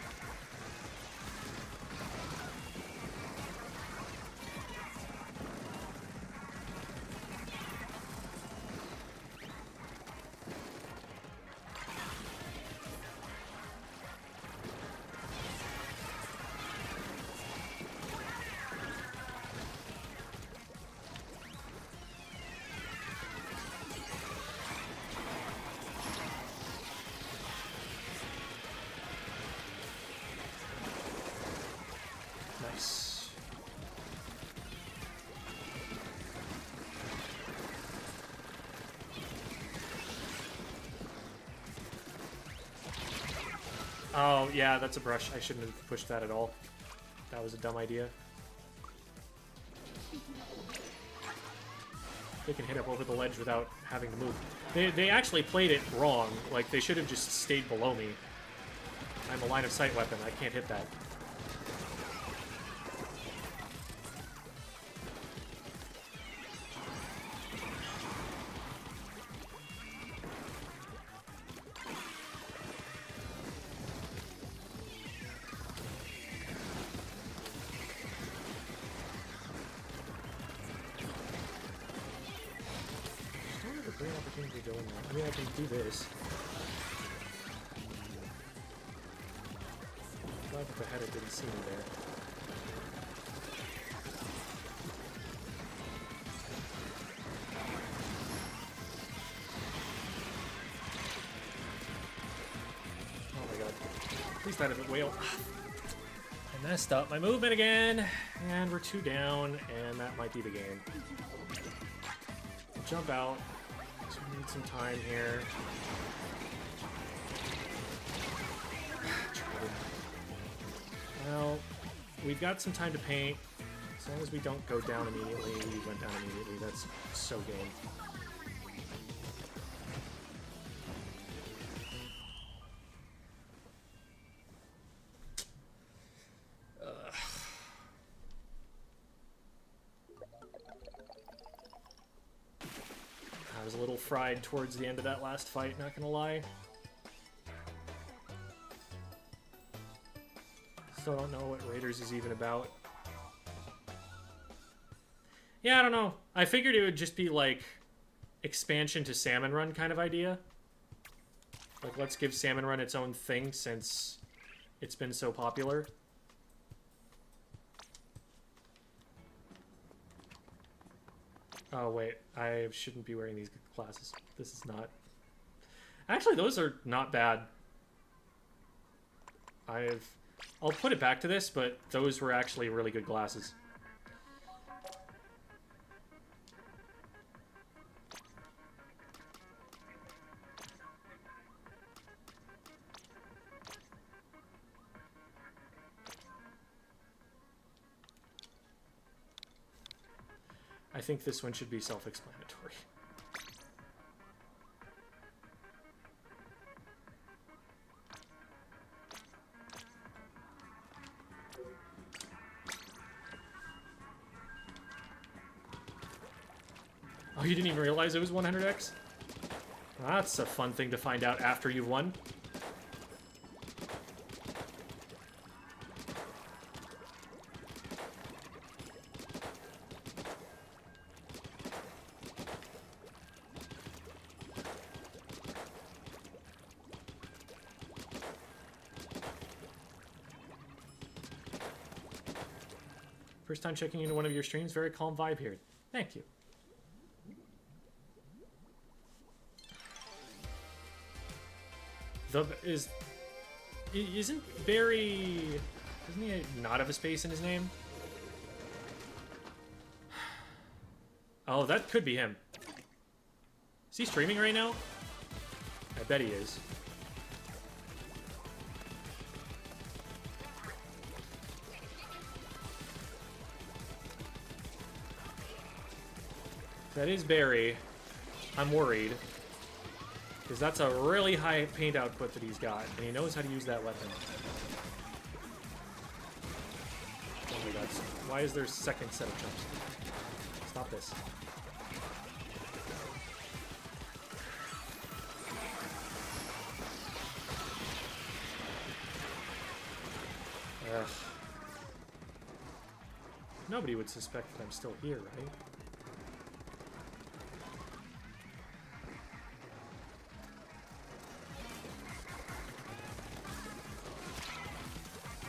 Oh, yeah, that's a brush. I shouldn't have pushed that at all. That was a dumb idea. They can hit up over the ledge without having to move. They actually played it wrong. Like, they should have just stayed below me. I'm a line of sight weapon. I can't hit that. I mean, I can do this. Glad that the header didn't see me there. Oh my god. Please die to the whale. I messed up my movement again. And we're 2 down, and that might be the game. Jump out. So we need some time here. Well, we've got some time to paint. As long as we don't go down immediately, we went down immediately. That's so game. I was a little fried towards the end of that last fight, not gonna lie. Still don't know what Raiders is even about. Yeah, I don't know. I figured it would just be like expansion to Salmon Run kind of idea. Like, let's give Salmon Run its own thing since it's been so popular. Oh, wait. I shouldn't be wearing these glasses. This is not... Actually, those are not bad. I'll put it back to this, but those were actually really good glasses. I think this one should be self-explanatory. Oh, you didn't even realize it was 100x? That's a fun thing to find out after you've won. First time checking into one of your streams. Very calm vibe here. Thank you. Isn't Barry... Doesn't he not have a space in his name? Oh, that could be him. Is he streaming right now? I bet he is. That is Barry. I'm worried. Because that's a really high paint output that he's got, and he knows how to use that weapon. Oh my god, why is there a second set of jumps? Stop this. Ugh. Nobody would suspect that I'm still here, right?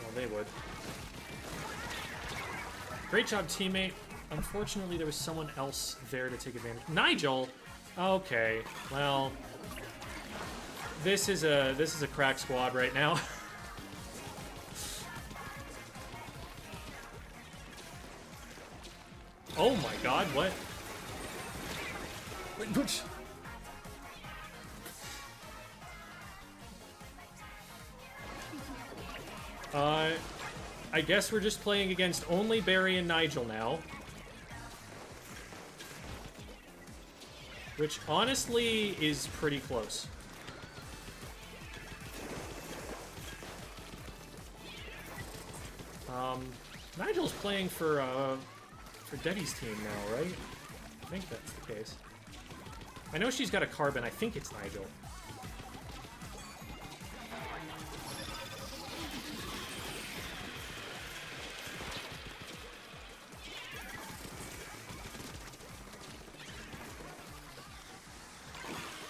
Well, they would. Great job, teammate. Unfortunately, there was someone else there to take advantage. Nigel! Okay, well... This is a crack squad right now. Oh my god, what? Wait, I guess we're just playing against only Barry and Nigel now. Which, honestly, is pretty close. Nigel's playing for Debbie's team now, right? I think that's the case. I know she's got a carbon. I think it's Nigel.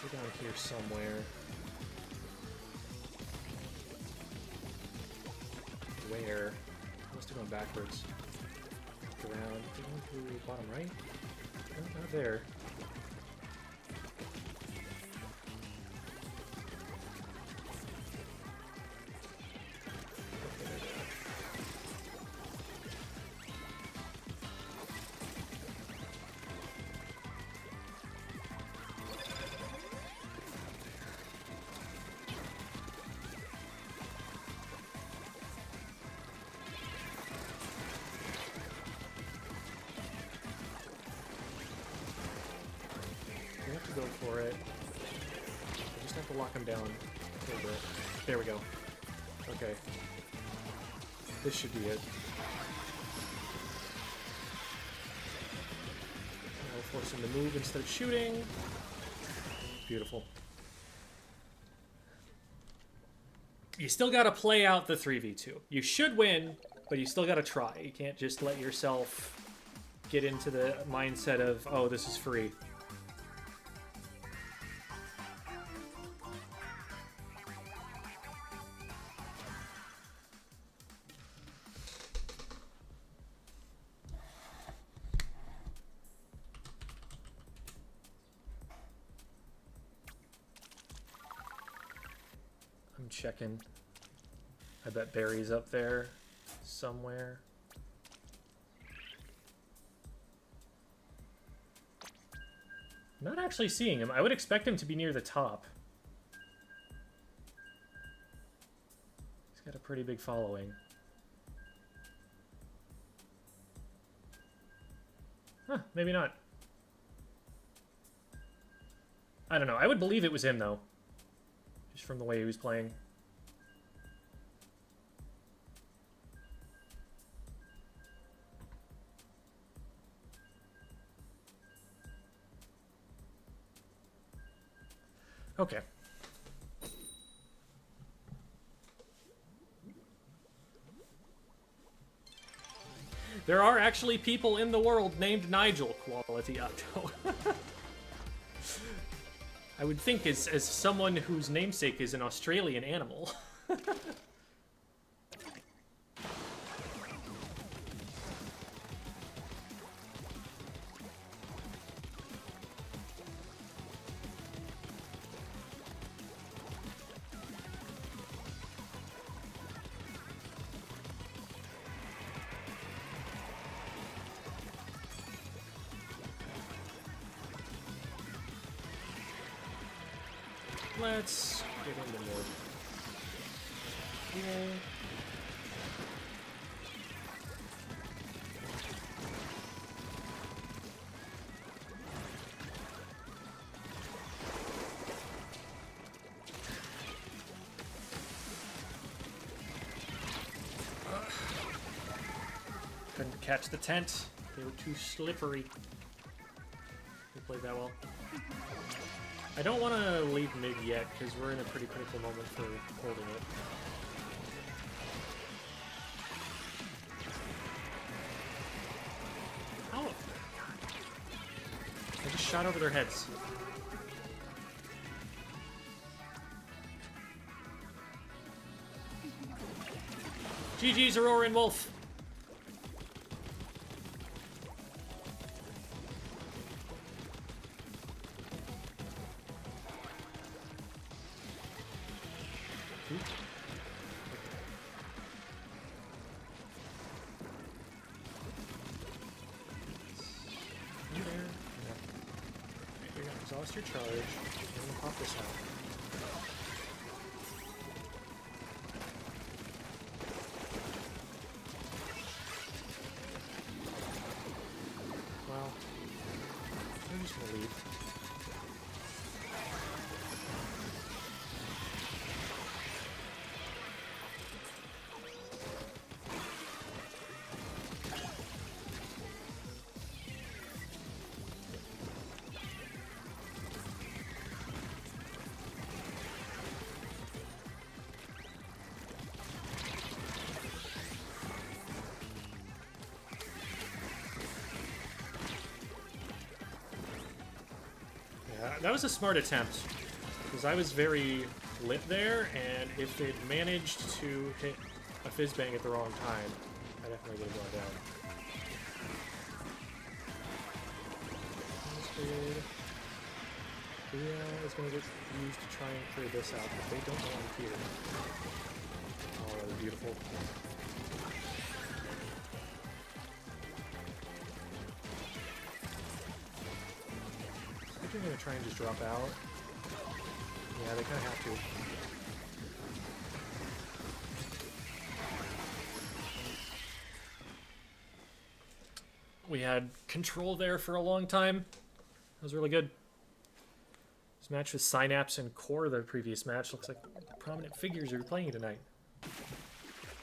We're down here somewhere. Where? I must have gone backwards. Around. Through bottom right? No, not there. Go for it. I just have to lock him down. There we go. Okay. This should be it. I'll force him to move instead of shooting. Beautiful. You still gotta play out the 3v2. You should win, but you still gotta try. You can't just let yourself get into the mindset of, oh, this is free. Checking. I bet Barry's up there somewhere. Not actually seeing him. I would expect him to be near the top. He's got a pretty big following. Huh, maybe not. I don't know. I would believe it was him, though. Just from the way he was playing. Okay. There are actually people in the world named Nigel. Quality Octo. I would think as someone whose namesake is an Australian animal. Let's get into more. Yeah. Couldn't catch the tent. They were too slippery. They played that well. I don't want to leave mid yet, because we're in a pretty critical moment for holding it. Oh! I just shot over their heads. GG's Aurora and Wolf! Exhaust your charge. I'm gonna pop this out. Well, I'm just gonna leave. That was a smart attempt, because I was very lit there, and if it managed to hit a fizz bang at the wrong time, I definitely would have gone down. Booyah is going to get used to try and clear this out, but they don't know I'm here. Oh, that was beautiful. They're going to try and just drop out. Yeah, they kind of have to. We had control there for a long time. That was really good. This match with Synapse and Core, the previous match, looks like prominent figures are playing tonight.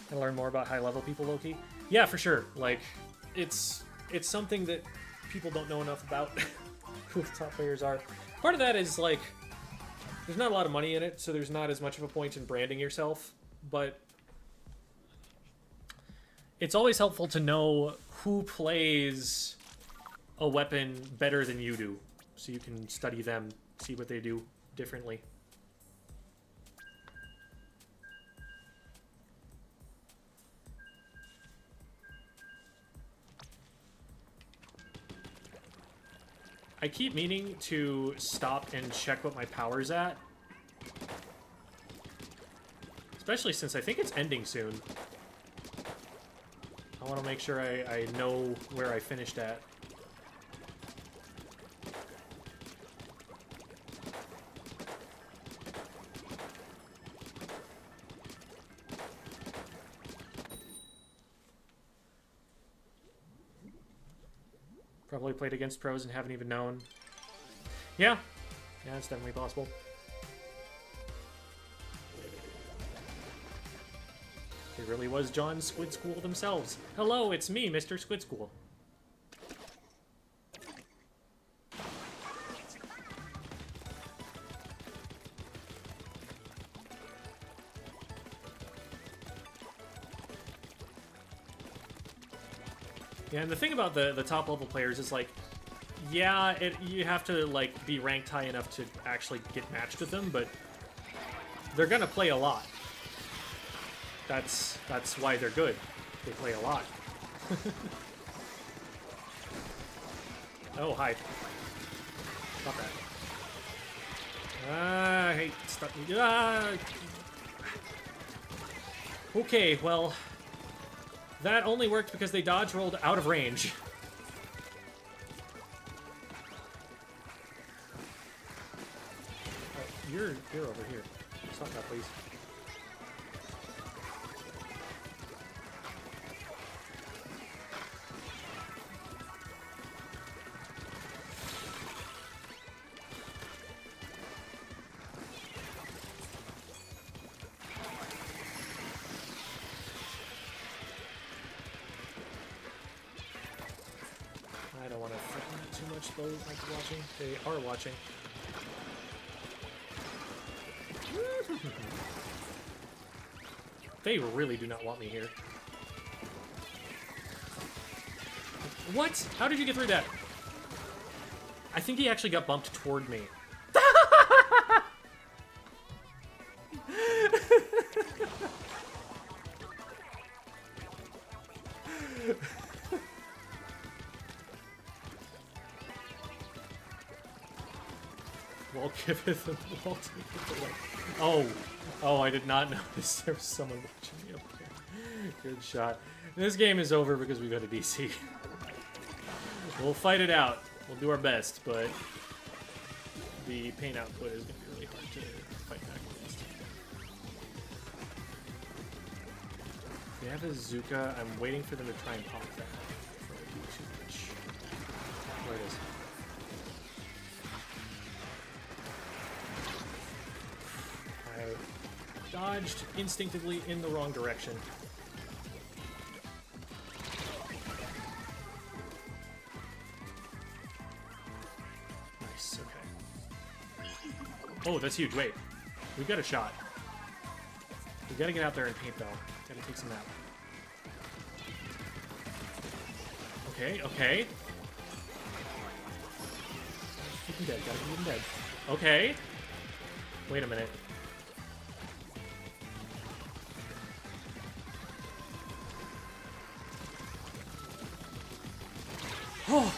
Gotta learn more about high-level people, Loki. Yeah, for sure. Like, it's something that people don't know enough about. Who the top players are. Part of that is, like, there's not a lot of money in it, so there's not as much of a point in branding yourself, but it's always helpful to know who plays a weapon better than you do, so you can study them, see what they do differently. I keep meaning to stop and check what my power's at. Especially since I think it's ending soon. I want to make sure I know where I finished at. Probably played against pros and haven't even known. Yeah. Yeah, it's definitely possible. It really was John Squid School themselves. Hello, it's me, Mr. Squid School. Yeah, and the thing about the top level players is, like, yeah, you have to, like, be ranked high enough to actually get matched with them, but they're gonna play a lot. That's why they're good. They play a lot. Oh, hi. Stop that. I hate stuff. Okay, well, that only worked because they dodge rolled out of range. you're over here. Stop that, please. I don't want to threaten too much. Those watching, they are watching. They really do not want me here. What? How did you get through that? I think he actually got bumped toward me. Wall giveth and the wall taketh away. Oh, I did not notice there was someone watching me up there. Good shot. This game is over because we go to DC. We'll fight it out. We'll do our best, but the paint output is going to be really hard to fight back against. They have a Zuka. I'm waiting for them to try and pop that before I do too much. Where it is. I dodged instinctively in the wrong direction. Nice, okay. Oh, that's huge. Wait. We've got a shot. We gotta get out there and paint, though. Gotta take some map. Okay, okay. Keep him dead. Gotta keep him dead. Okay. Wait a minute. Oh.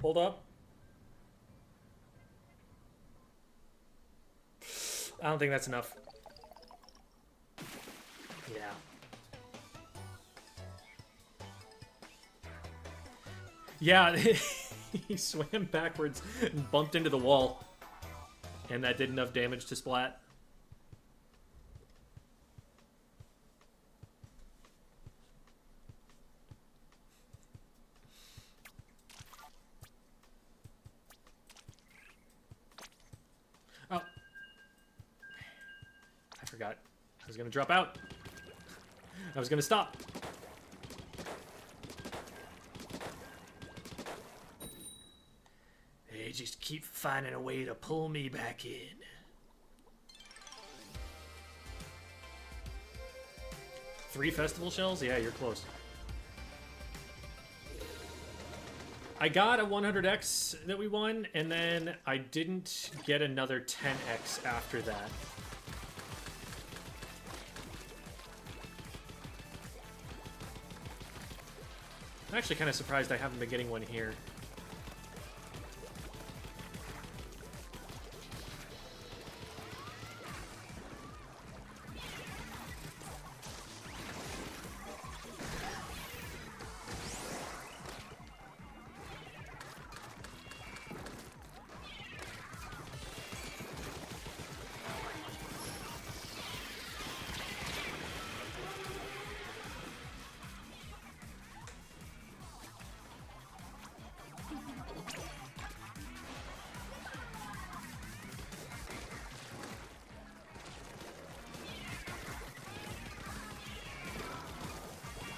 Hold up. I don't think that's enough. Yeah. Yeah, he swam backwards and bumped into the wall. And that did enough damage to Splat. Oh. I forgot. I was gonna drop out. I was gonna stop. They just keep finding a way to pull me back in. Three festival shells? Yeah, you're close. I got a 100x that we won, and then I didn't get another 10x after that. I'm actually kind of surprised I haven't been getting one here.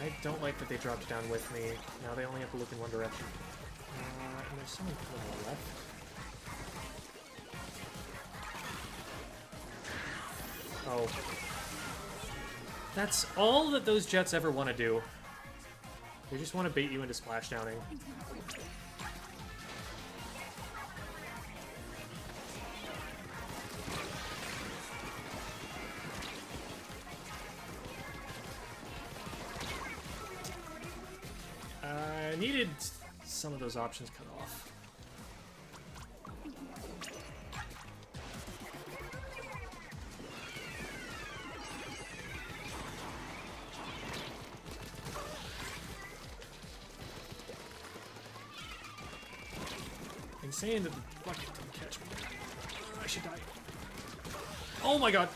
I don't like that they dropped down with me. Now they only have to look in one direction. And there's someone to the left. Oh. That's all that those jets ever want to do. They just want to bait you into splashdowning. I needed some of those options cut off. saying that the bucket didn't catch me. I should die. Oh my god.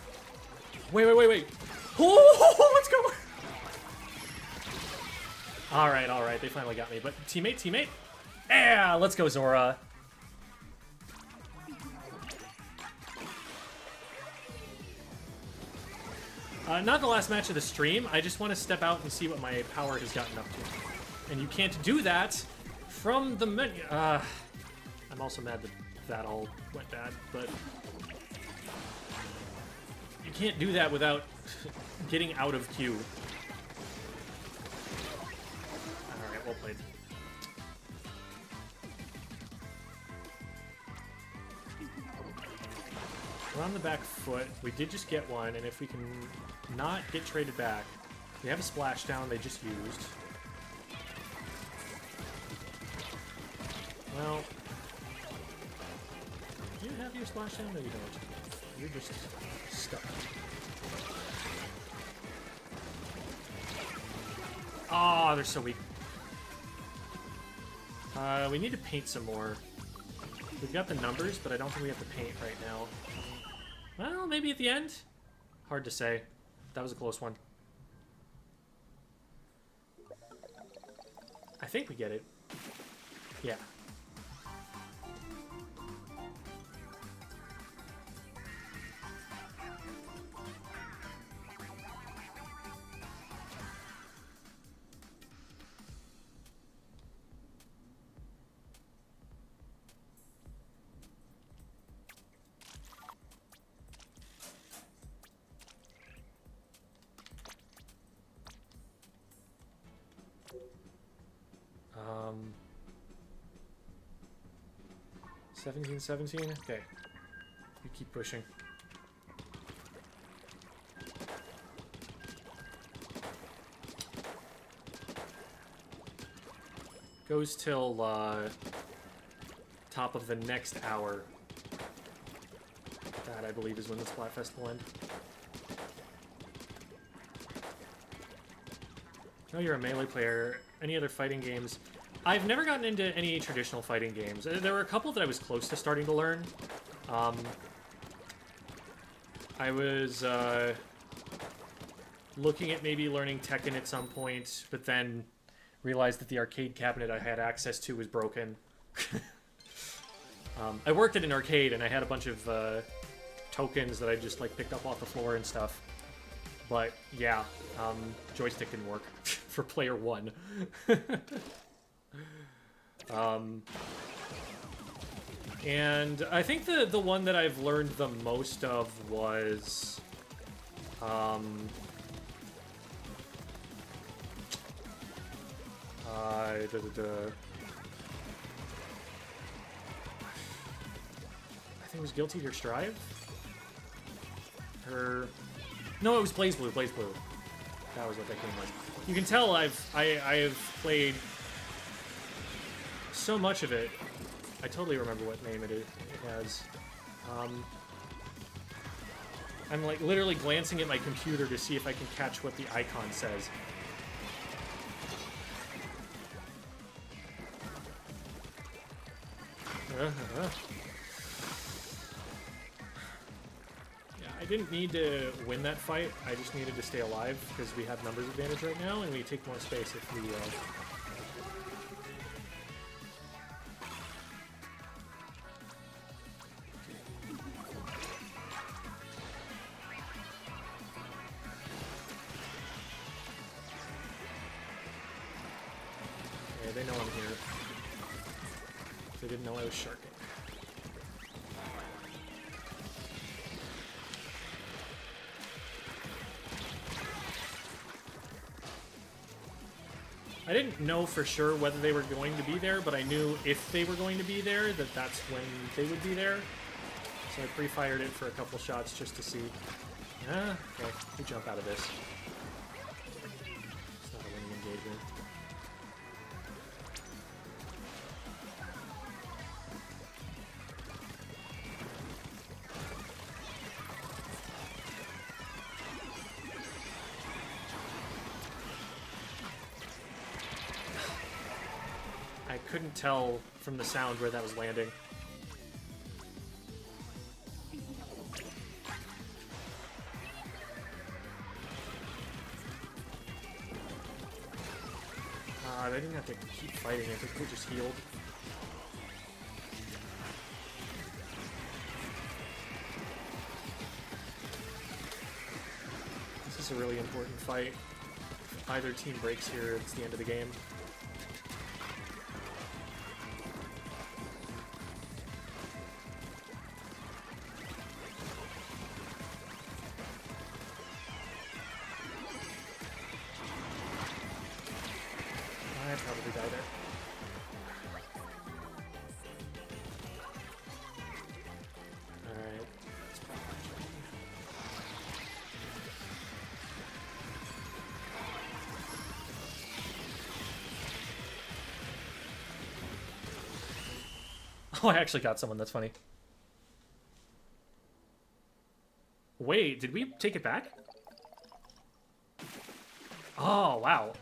Wait. Oh, let's go. Alright. They finally got me. But teammate. Yeah, let's go, Zora. Not the last match of the stream. I just want to step out and see what my power has gotten up to. And you can't do that from the menu. I'm also mad that all went bad, but you can't do that without getting out of queue. Alright, well played. We're on the back foot. We did just get one, and if we can not get traded back, we have a splashdown they just used. Well, do you have your splashdown? No, you don't. You're just stuck. Oh, they're so weak. We need to paint some more. We've got the numbers, but I don't think we have to paint right now. Well, maybe at the end? Hard to say. That was a close one. I think we get it. Yeah. Um, 17. Okay. You keep pushing. Goes till top of the next hour. That, I believe, is when the Splatfest will end. Oh, you're a melee player. Any other fighting games? I've never gotten into any traditional fighting games. There were a couple that I was close to starting to learn. I was looking at maybe learning Tekken at some point, but then realized that the arcade cabinet I had access to was broken. I worked at an arcade, and I had a bunch of tokens that I just like picked up off the floor and stuff. But yeah, joystick didn't work for player one. And I think the one that I've learned the most of was I think it was Guilty Gear Strive? Or no, it was Blaze Blue. That was what that game was. You can tell I have played so much of it. I totally remember what name it has. I'm like literally glancing at my computer to see if I can catch what the icon says. I didn't need to win that fight, I just needed to stay alive, because we have numbers advantage right now, and we take more space if we... Okay, they know I'm here. They didn't know I was sharking. I didn't know for sure whether they were going to be there, but I knew if they were going to be there, that's when they would be there. So I pre-fired it for a couple shots just to see. Okay, we jump out of this. It's not a winning engagement. I couldn't tell from the sound where that was landing. God, I didn't have to keep fighting. I think we just healed. This is a really important fight. If either team breaks here, it's the end of the game. I'd probably die there. Alright. Oh, I actually got someone. That's funny. Wait, did we take it back? Oh, wow.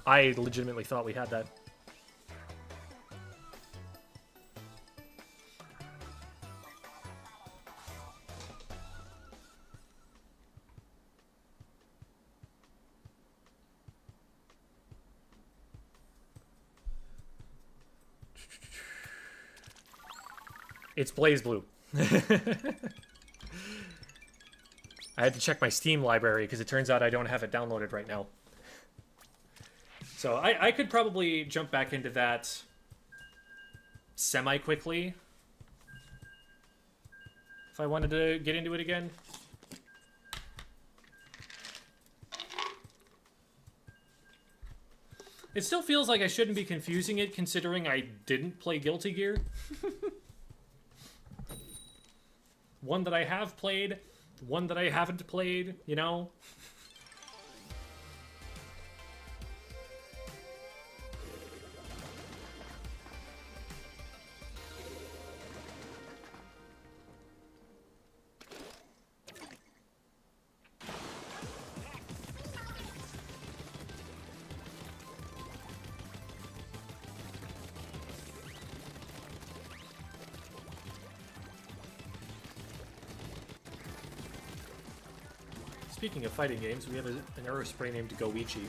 I legitimately thought we had that. It's Blaze Blue. I had to check my Steam library because it turns out I don't have it downloaded right now. So I could probably jump back into that semi-quickly if I wanted to get into it again. It still feels like I shouldn't be confusing it considering I didn't play Guilty Gear. One that I have played, one that I haven't played, you know? Speaking of fighting games, we have an arrow spray named Goichi.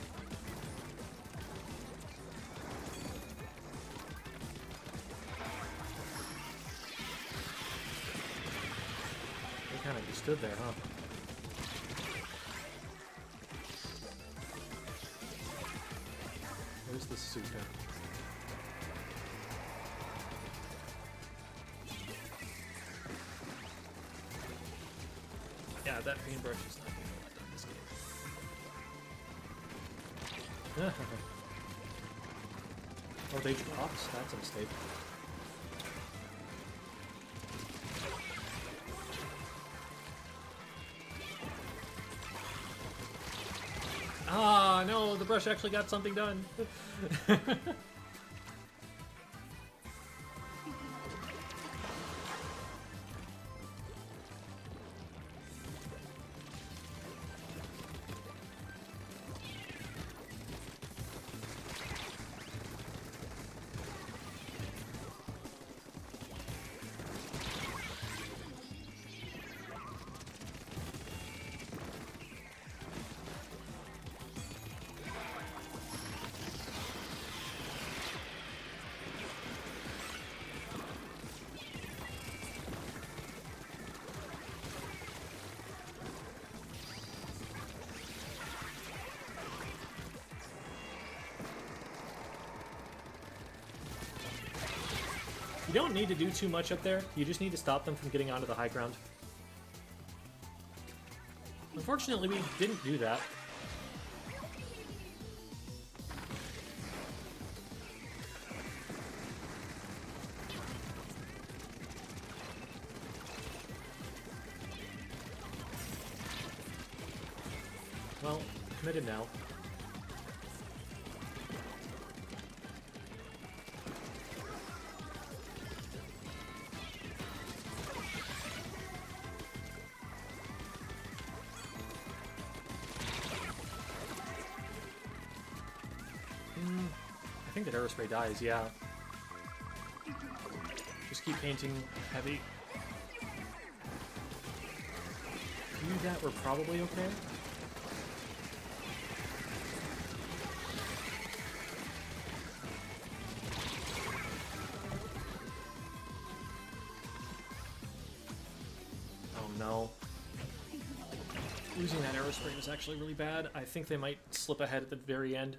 They kind of just stood there, huh? Where's the Suka? Yeah, that paintbrush is not going to get done this game. Oh, they dropped? That's a mistake. Ah, no, the brush actually got something done. You don't need to do too much up there. You just need to stop them from getting onto the high ground. Unfortunately, we didn't do that. Well, committed now. I think that aerospray dies, yeah. Just keep painting heavy. Do that, we're probably okay. Aerospray was actually really bad. I think they might slip ahead at the very end.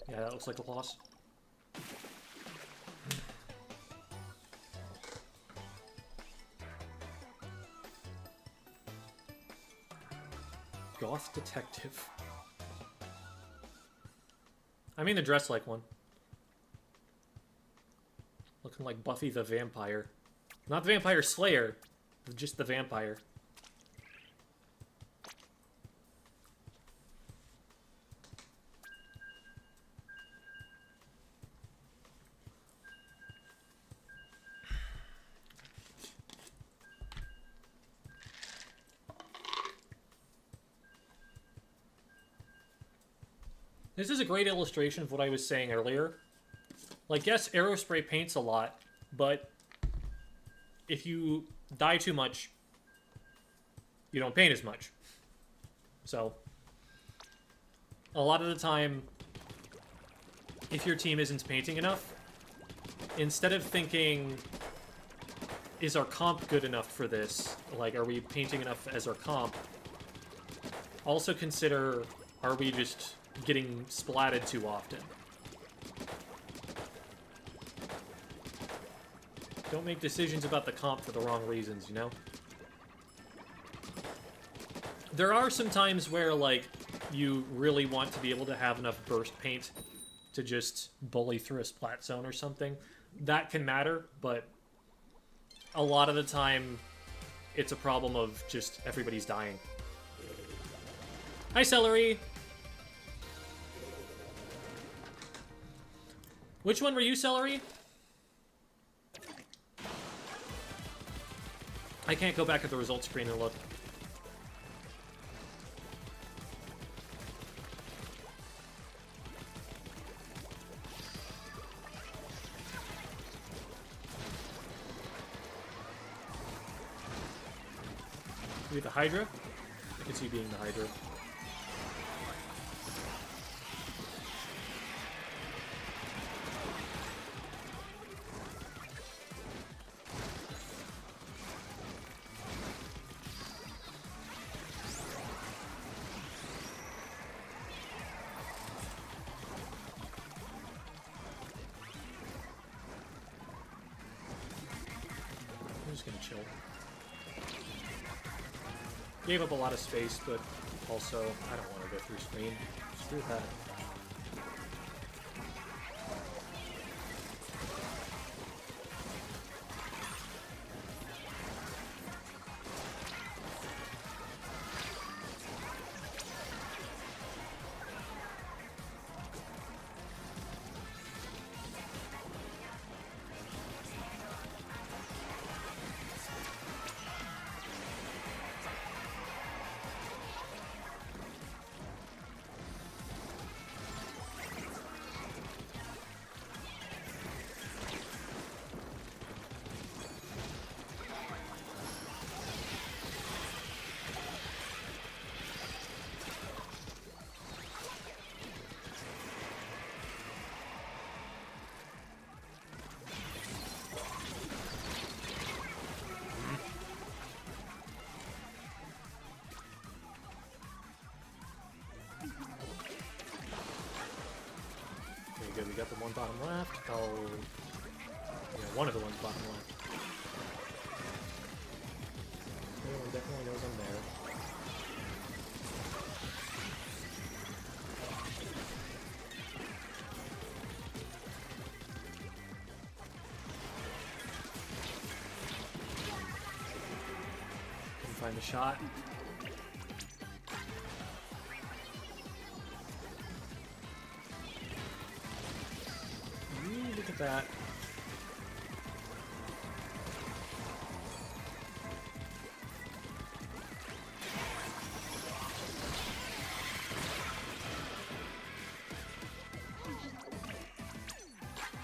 Yeah, that looks like a loss. Goth Detective. I mean, the dress like one. Looking like Buffy the Vampire. Not the Vampire Slayer, just the vampire. This is a great illustration of what I was saying earlier. Like, yes, Aerospray paints a lot, but if you dye too much, you don't paint as much. So, a lot of the time, if your team isn't painting enough, instead of thinking, is our comp good enough for this? Like, are we painting enough as our comp? Also consider, are we just getting splatted too often? Don't make decisions about the comp for the wrong reasons, you know? There are some times where, like, you really want to be able to have enough burst paint to just bully through a splat zone or something. That can matter, but a lot of the time, it's a problem of just everybody's dying. Hi, Celery! Which one were you, Celery? I can't go back at the results screen and look. You the Hydra? I can see you being the Hydra. I'm just gonna chill. Gave up a lot of space, but also, I don't want to go through screen. Screw that. Good, we got the one bottom left. Oh, yeah, one of the ones bottom left. The other one definitely goes in there. Can find the shot. Look at that.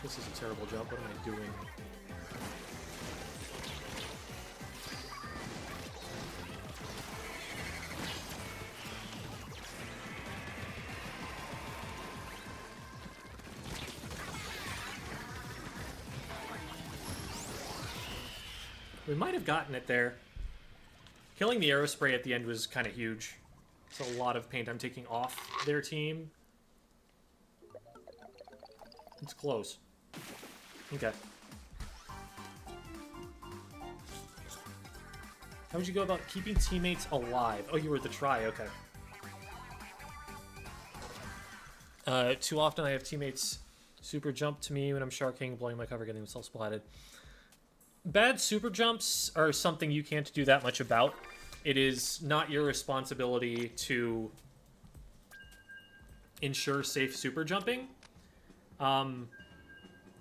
This is a terrible jump. What am I doing? We might have gotten it there. Killing the arrow spray at the end was kind of huge. It's a lot of paint I'm taking off their team. It's close. Okay. How would you go about keeping teammates alive? Oh, you were the try, okay. Too often I have teammates super jump to me when I'm sharking, blowing my cover, getting themselves splatted. Bad super jumps are something you can't do that much about. It is not your responsibility to ensure safe super jumping.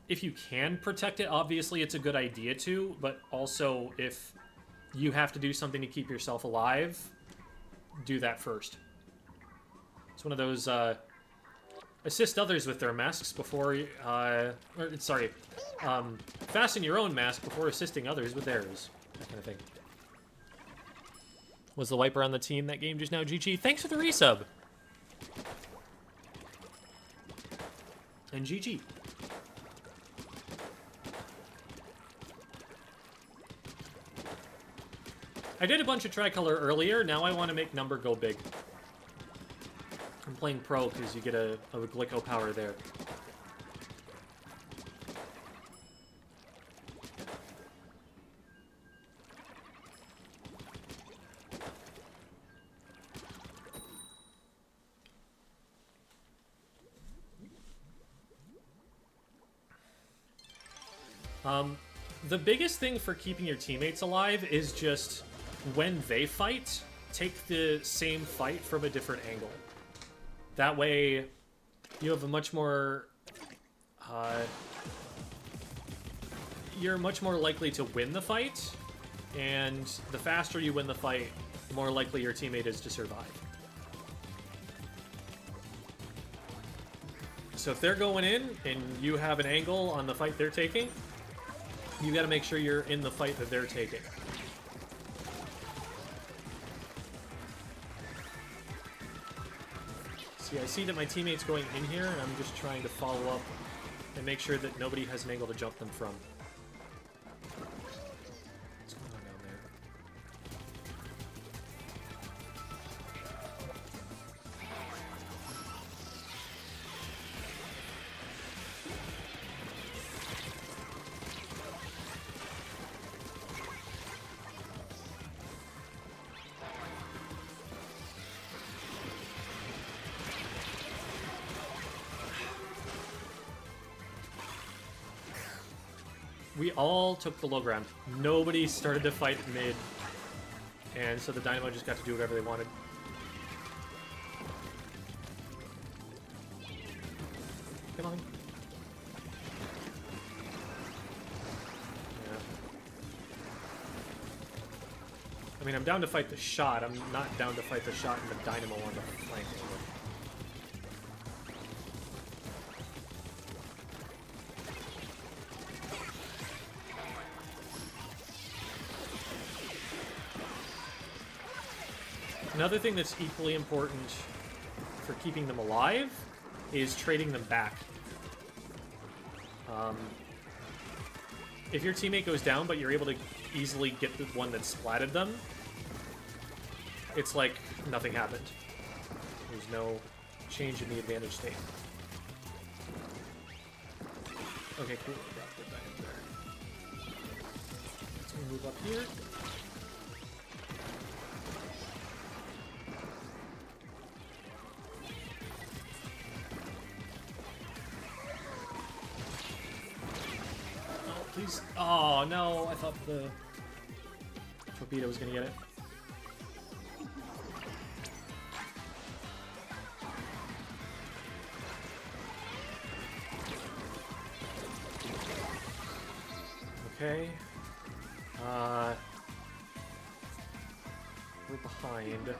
If you can protect it, obviously it's a good idea to, but also if you have to do something to keep yourself alive, do that first. It's one of those, assist others with their masks before, fasten your own mask before assisting others with theirs. That kind of thing. Was the wiper on the team that game just now? GG. Thanks for the resub. And GG. I did a bunch of Tricolor earlier. Now I want to make number go big. I'm playing pro because you get a Glico power there. The biggest thing for keeping your teammates alive is just when they fight, take the same fight from a different angle. That way, you have a much more, you're much more likely to win the fight, and the faster you win the fight, the more likely your teammate is to survive. So if they're going in, and you have an angle on the fight they're taking, you gotta make sure you're in the fight that they're taking. See, I see that my teammate's going in here, and I'm just trying to follow up and make sure that nobody has an angle to jump them from. What's going on down there? We all took the low ground. Nobody started to fight mid. And so the Dynamo just got to do whatever they wanted. Come on. Yeah. I mean, I'm down to fight the shot. I'm not down to fight the shot and the Dynamo on the flank. Another thing that's equally important for keeping them alive is trading them back. If your teammate goes down, but you're able to easily get the one that splatted them, it's like nothing happened. There's no change in the advantage state. Okay, cool. Dropped it back up there. Let's move up here. Please. Oh, no. I thought the torpedo was going to get it. Okay. We're behind.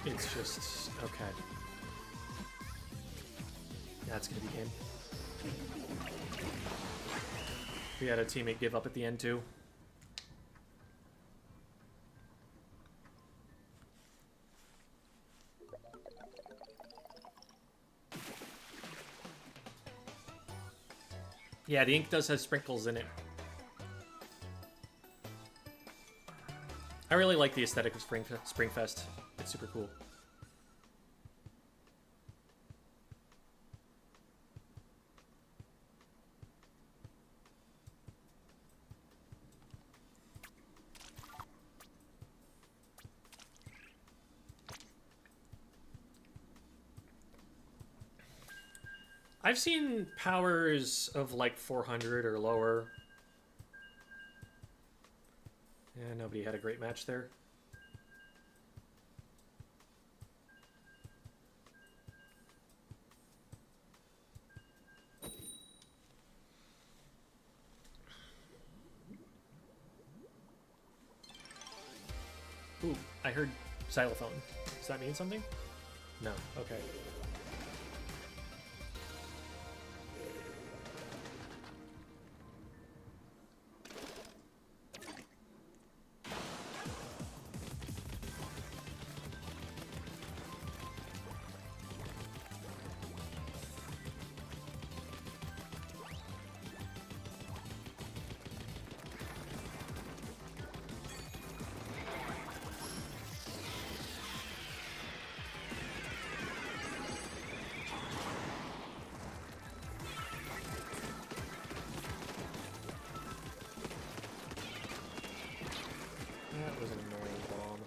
It's just... okay. That's gonna be game. We had a teammate give up at the end, too. Yeah, the ink does have sprinkles in it. I really like the aesthetic of Springfest. It's super cool. I've seen powers of like 400 or lower. Yeah, nobody had a great match there. Ooh, I heard xylophone. Does that mean something? No. Okay. That was an annoying bomb.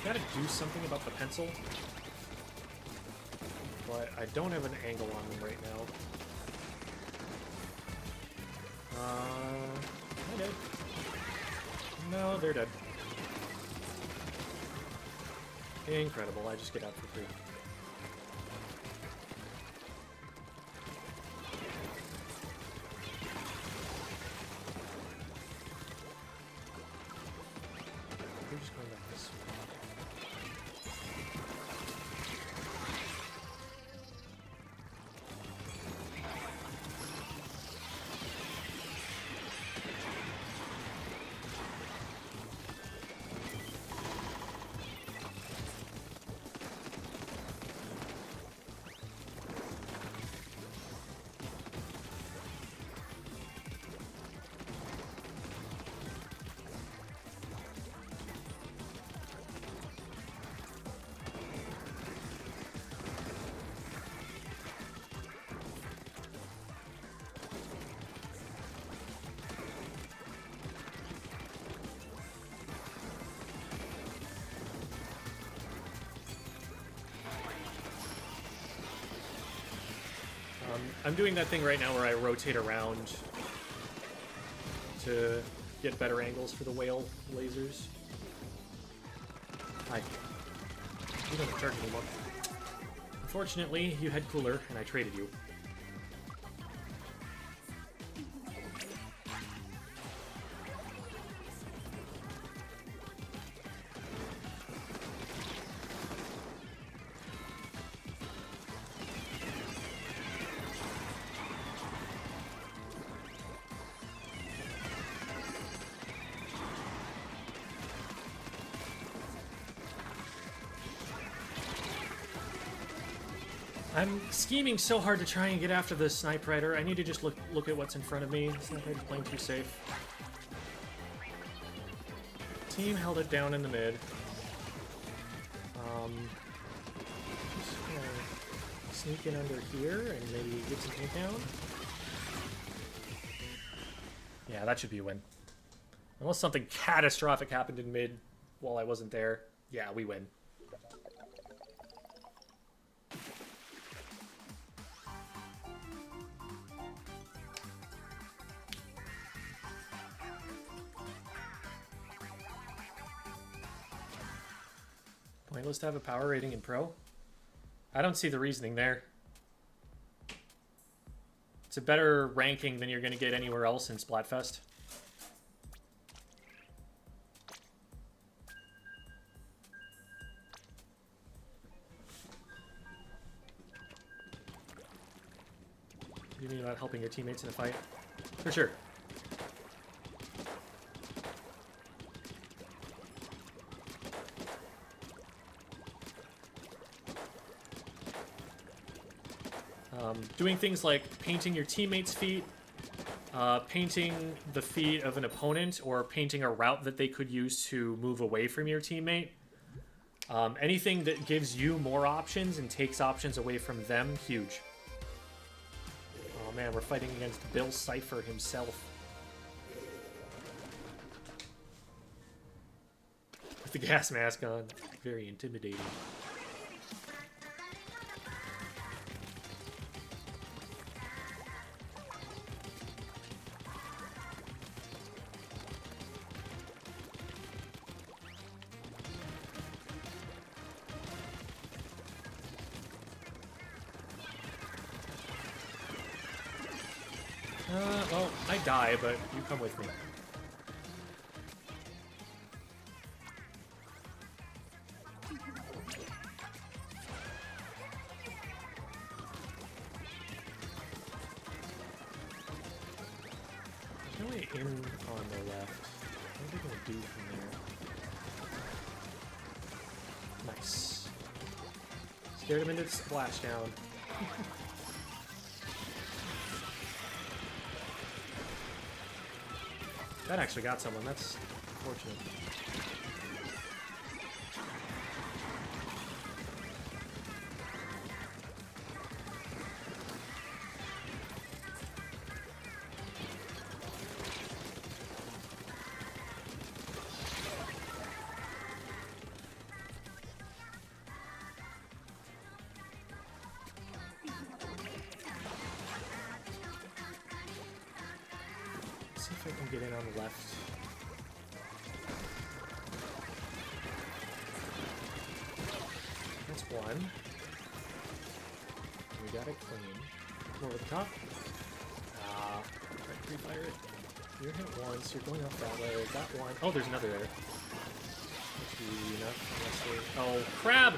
Gotta do something about the pencil. But I don't have an angle on them right now. They're dead. No, they're dead. Incredible, I just get out for free. We're just going back this way. I'm doing that thing right now where I rotate around to get better angles for the whale lasers. Hi. You don't have charge anymore. Unfortunately, you had cooler, and I traded you. I'm scheming so hard to try and get after the Snipe Rider. I need to just look at what's in front of me. The Snipe Rider's playing too safe. Team held it down in the mid. Just gonna sneak in under here and maybe get some takedown. Yeah, that should be a win. Unless something catastrophic happened in mid while I wasn't there. Yeah, we win. Pointless to have a power rating in Pro? I don't see the reasoning there. It's a better ranking than you're going to get anywhere else in Splatfest. You mean about helping your teammates in a fight? For sure. Doing things like painting your teammates' feet, painting the feet of an opponent, or painting a route that they could use to move away from your teammate. Anything that gives you more options and takes options away from them, huge. Oh man, we're fighting against Bill Cipher himself. With the gas mask on. Very intimidating. Well, I die, but you come with me. There's no way in on the left. What are they gonna do from there? Nice. Scared him into the splashdown. That actually got someone. That's fortunate. See if I can get in on the left. That's one. We got it clean. Over the top. Ah, try to pre-fire it. You're hit once. You're going up that way. Got one. Oh, there's another there. Oh, crab!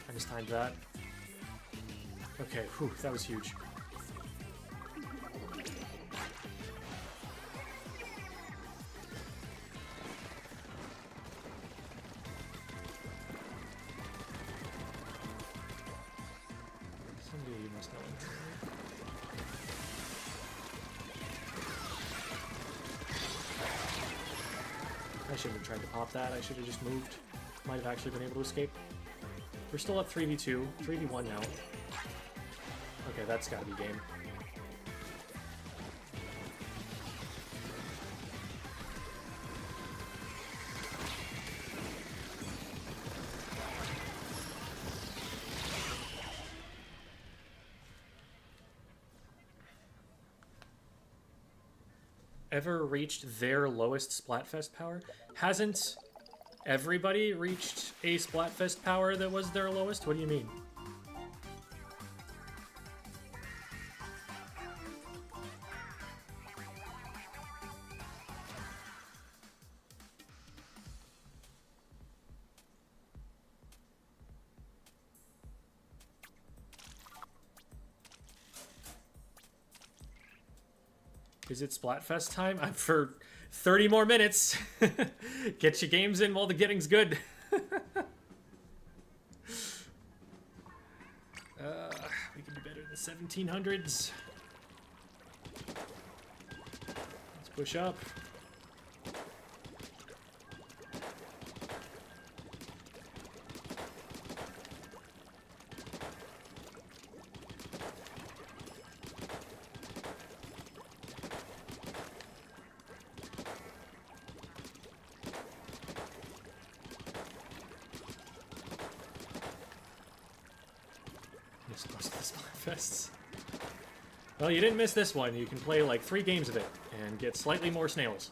I just timed that. Okay, whew, that was huge. Somebody must know. I shouldn't have tried to pop that. I should have just moved. Might have actually been able to escape. We're still at 3v2, 3v1 now. Okay, that's gotta be game. Ever reached their lowest Splatfest power? Hasn't everybody reached a Splatfest power that was their lowest? What do you mean? Is it Splatfest time? I'm for 30 more minutes. Get your games in while the getting's good. We can do better than 1700s. Let's push up. Most of the Splatfests. Well, you didn't miss this one. You can play like 3 games of it and get slightly more snails.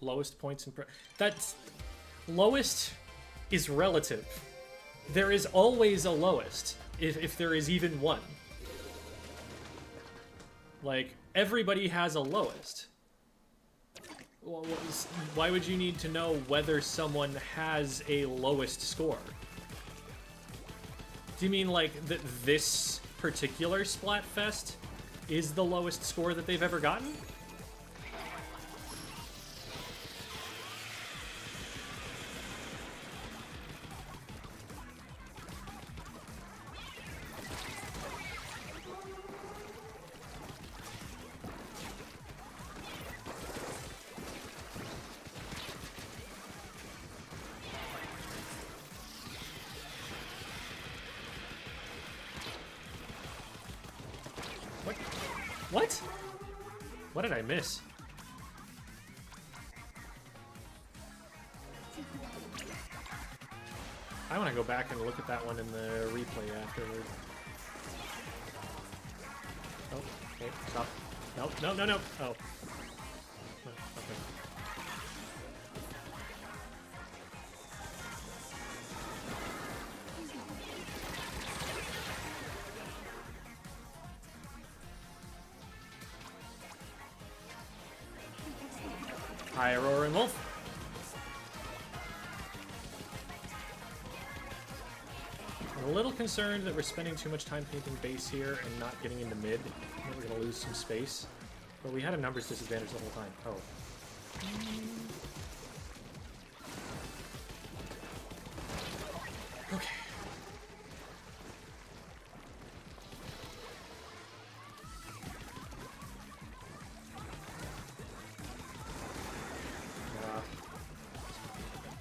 Lowest points in... That's... Lowest is relative. There is always a lowest, if there is even one. Like, everybody has a lowest. Well, why would you need to know whether someone has a lowest score? Do you mean, like, that this particular Splatfest is the lowest score that they've ever gotten? What? What did I miss? I want to go back and look at that one in the replay afterward. Oh, okay, stop. No, no, no, no. Oh. Okay. Hi, Aurora and Wolf. I'm a little concerned that we're spending too much time painting base here and not getting into mid. I think we're going to lose some space. But we had a numbers disadvantage the whole time. Oh. Okay.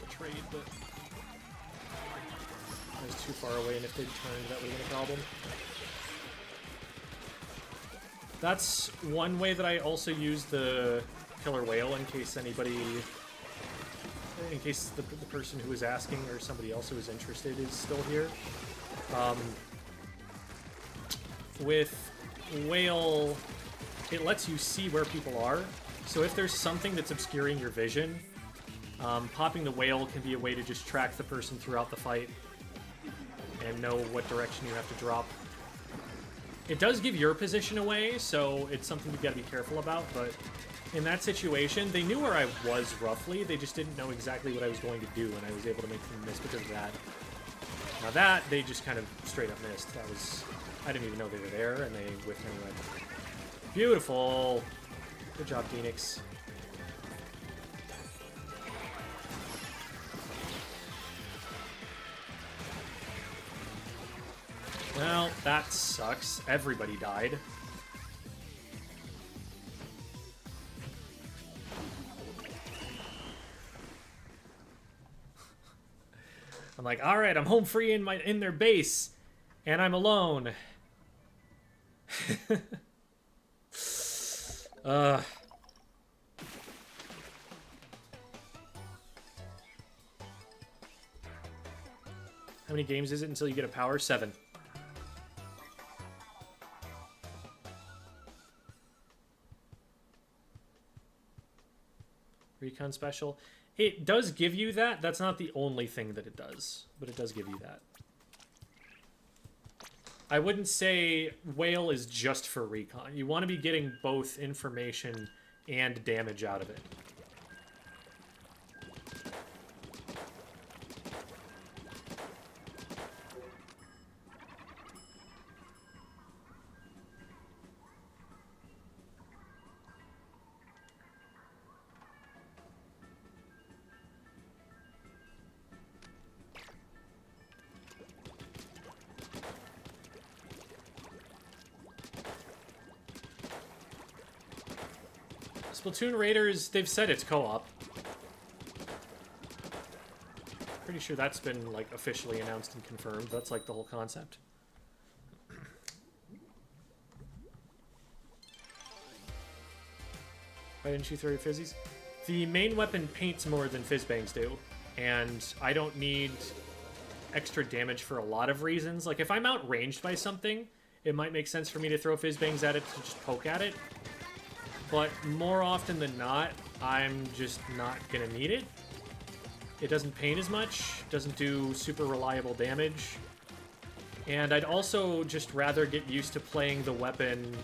Trade, but I was too far away, and if they'd turned, that would have been a problem. That's one way that I also use the killer whale in case anybody, in case the person who was asking or somebody else who was interested is still here. With whale, it lets you see where people are. So if there's something that's obscuring your vision, popping the whale can be a way to just track the person throughout the fight and know what direction you have to drop. It does give your position away, so it's something you've got to be careful about, but in that situation, they knew where I was roughly, they just didn't know exactly what I was going to do, and I was able to make them miss because of that. Now that, they just kind of straight up missed. That was... I didn't even know they were there, and they whiffed anyway. Beautiful! Good job, Phoenix. Well, that sucks. Everybody died. I'm like, all right, I'm home free in their base, and I'm alone. How many games is it until you get a power? 7. Recon special. It does give you that. That's not the only thing that it does, but it does give you that. I wouldn't say whale is just for recon. You want to be getting both information and damage out of it. Splatoon Raiders, they've said it's co-op. Pretty sure that's been, like, officially announced and confirmed. That's, like, the whole concept. Why didn't you throw your fizzies? The main weapon paints more than fizzbangs do, and I don't need extra damage for a lot of reasons. Like, if I'm outranged by something, it might make sense for me to throw fizzbangs at it to just poke at it. But more often than not, I'm just not gonna need it. It doesn't pain as much, doesn't do super reliable damage. And I'd also just rather get used to playing the weapon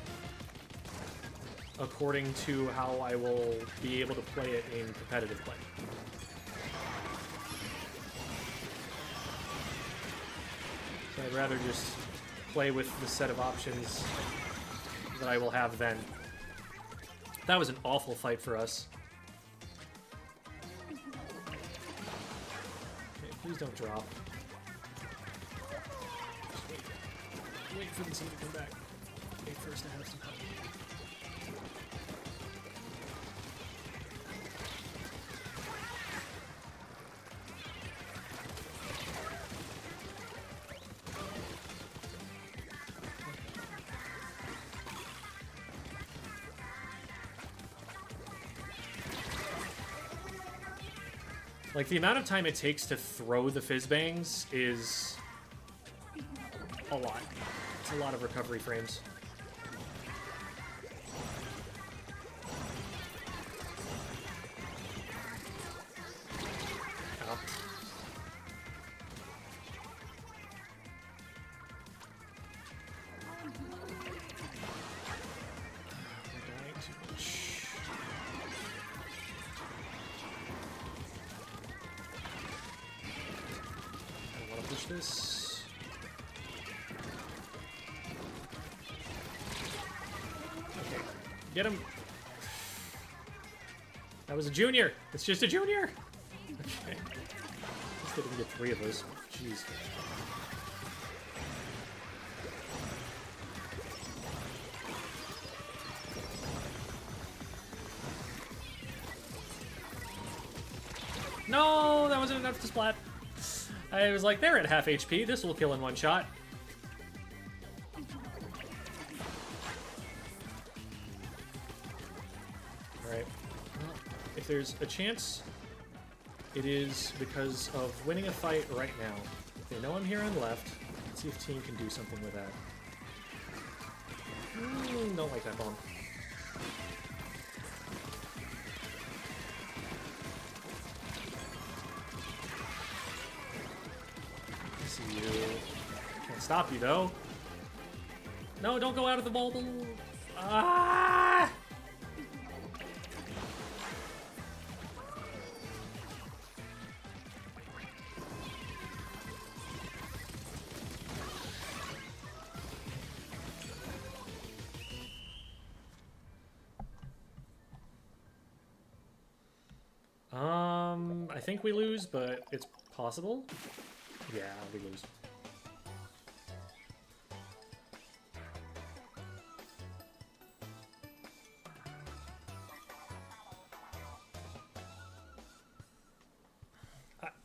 according to how I will be able to play it in competitive play. So I'd rather just play with the set of options that I will have then. That was an awful fight for us. Okay, please don't drop. Just wait. Wait for the team to come back. Wait for us to have some time. Like, the amount of time it takes to throw the fizzbangs is a lot. It's a lot of recovery frames. Oh. We're dying too much. Push this. Okay, get him. That was a junior. It's just a junior. Okay. At least they didn't get 3 of us. Jeez. No, that wasn't enough to splat. I was like, they're at half HP. This will kill in one shot. Alright. Well, if there's a chance, it is because of winning a fight right now. They know I'm here on left. Let's see if team can do something with that. Don't like that bomb. Can't stop you, though. No, don't go out of the bubble. Ah! I think we lose, but it's possible. Yeah, we lose.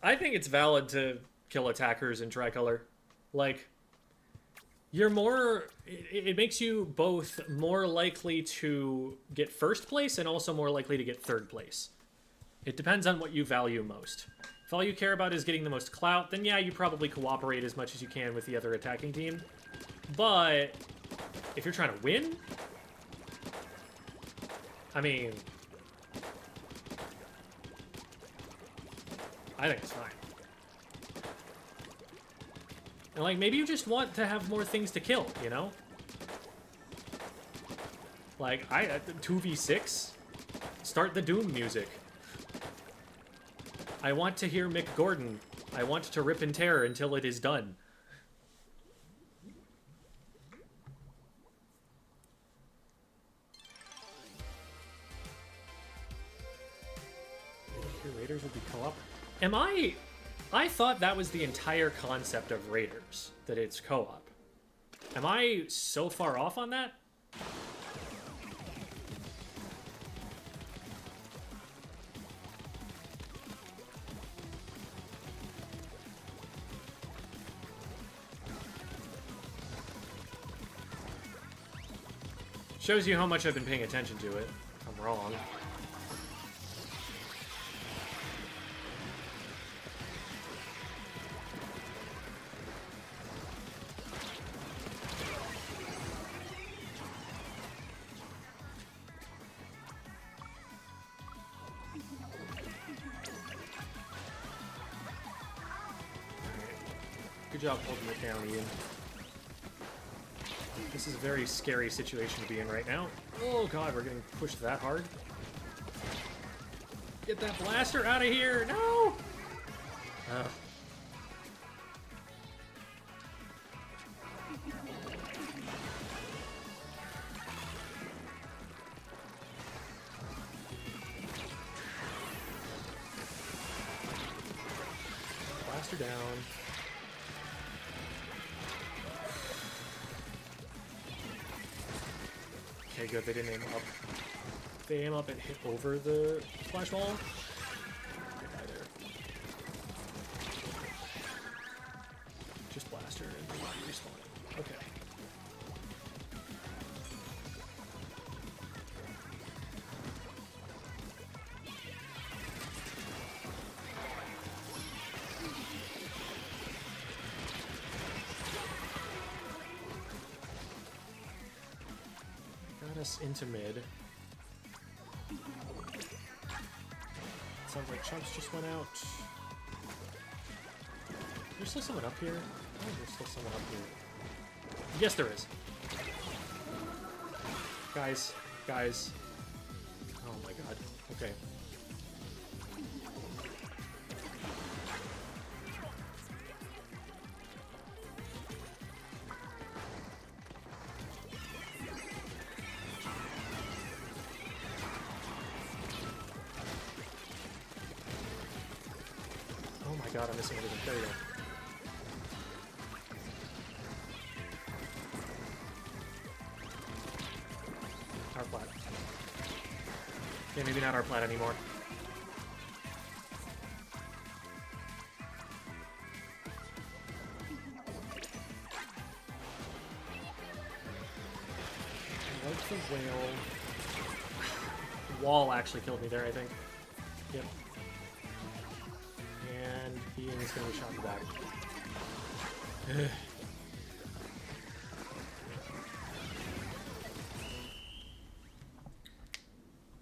I think it's valid to kill attackers in Tricolor. Like, you're more... It makes you both more likely to get first place and also more likely to get third place. It depends on what you value most. If all you care about is getting the most clout, then yeah, you probably cooperate as much as you can with the other attacking team. But if you're trying to win, I mean, I think it's fine. And like, maybe you just want to have more things to kill, you know? Like, 2v6, start the Doom music. I want to hear Mick Gordon. I want to rip and tear until it is done. Your Raiders would be co-op. Am I thought that was the entire concept of Raiders, that it's co-op. Am I so far off on that? Shows you how much I've been paying attention to it. I'm wrong. job holding it down, Ian. This is a very scary situation to be in right now. Oh god, we're getting pushed that hard. Get that blaster out of here! No! Blaster down. Okay, good. They didn't aim up. They aim up and hit over the splash wall. Die there. Just blaster and respawn. Okay. Got us into mid. Sounds like chunks just went out. There's still someone up here? Oh, there's still someone up here. Yes, there is. Guys. Guys. Oh my god. Okay. Oh my god, I'm missing everything. There we go. Our plat. Okay, maybe not our plat anymore. I like the whale. Wall actually killed me there, I think. Yep. And Ian is going to be shot in the back.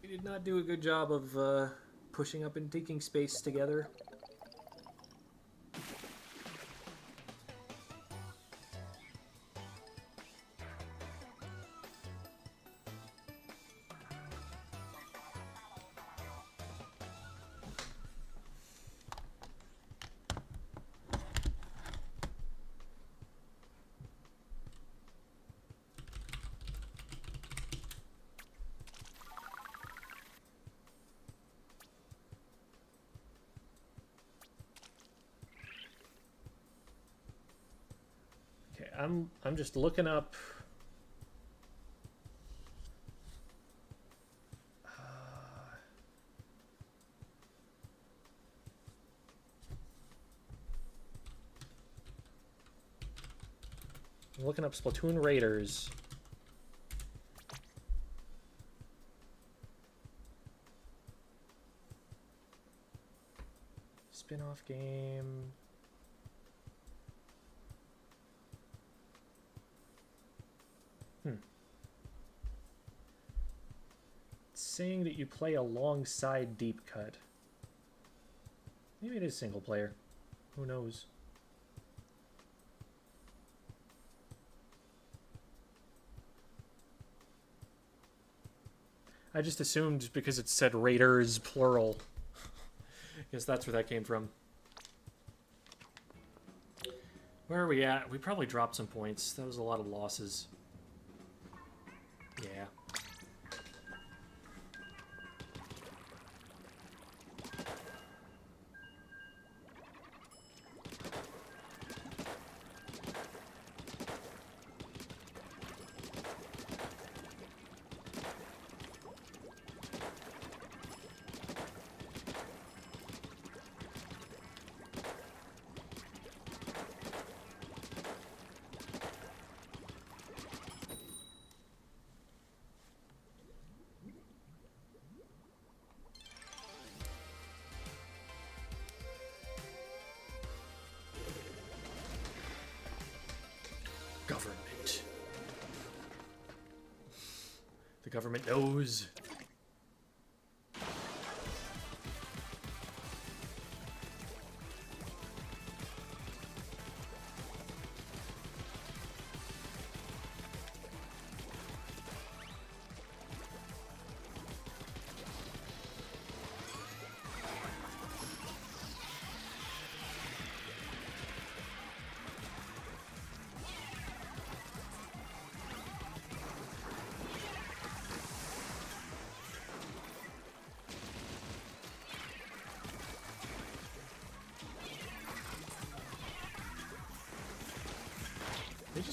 We did not do a good job of pushing up and taking space together. Okay, I'm just looking up. I'm looking up Splatoon Raiders. Spin-off game. It's saying that you play alongside Deep Cut. Maybe it is single player. Who knows? I just assumed because it said Raiders plural. Guess that's where that came from. Where are we at? We probably dropped some points. That was a lot of losses. Yeah. Government. The government knows.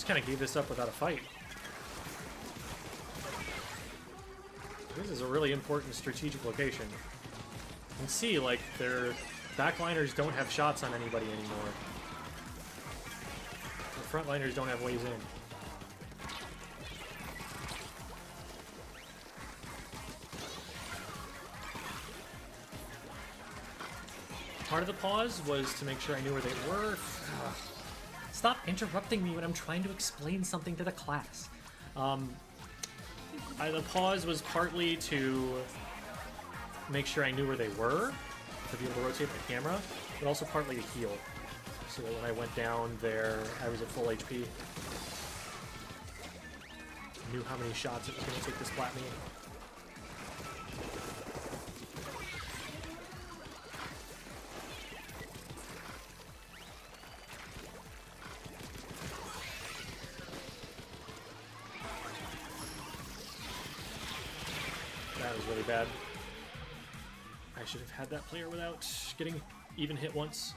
kind of gave this up without a fight. This is a really important strategic location. You can see, like, their backliners don't have shots on anybody anymore. The frontliners don't have ways in. Part of the pause was to make sure I knew where they were. Ugh. Stop interrupting me when I'm trying to explain something to the class. The pause was partly to make sure I knew where they were, to be able to rotate the camera, but also partly to heal. So that when I went down there, I was at full HP. Knew how many shots it was going to take to splat me. That was really bad. I should have had that player without getting even hit once.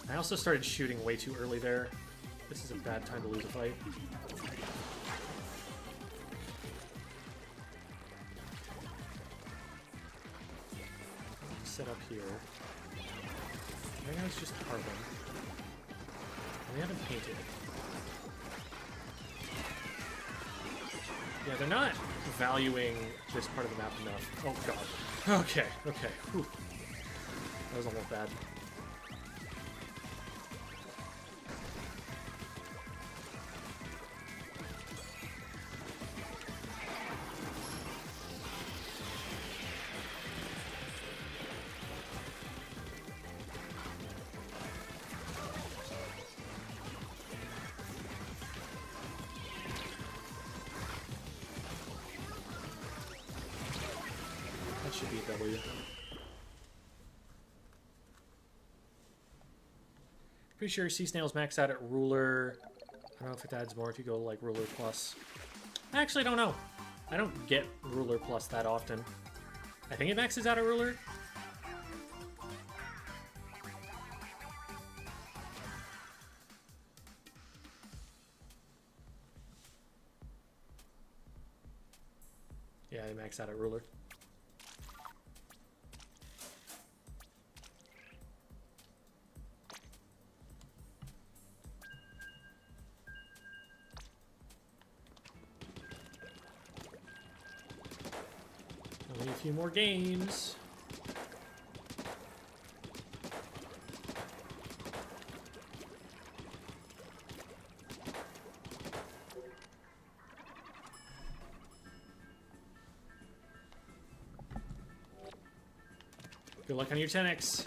I also started shooting way too early there. This is a bad time to lose a fight. Set up here. Right now it's just carbon. And they haven't painted. Yeah, they're not valuing this part of the map enough. Oh god. Okay, okay. Whew. That was almost bad. Should be a W. Pretty sure Sea Snail's maxed out at Ruler. I don't know if it adds more if you go like Ruler Plus. I actually don't know. I don't get Ruler Plus that often. I think it maxes out at Ruler. Yeah, they max out at Ruler. Only a few more games. Good luck on your 10x.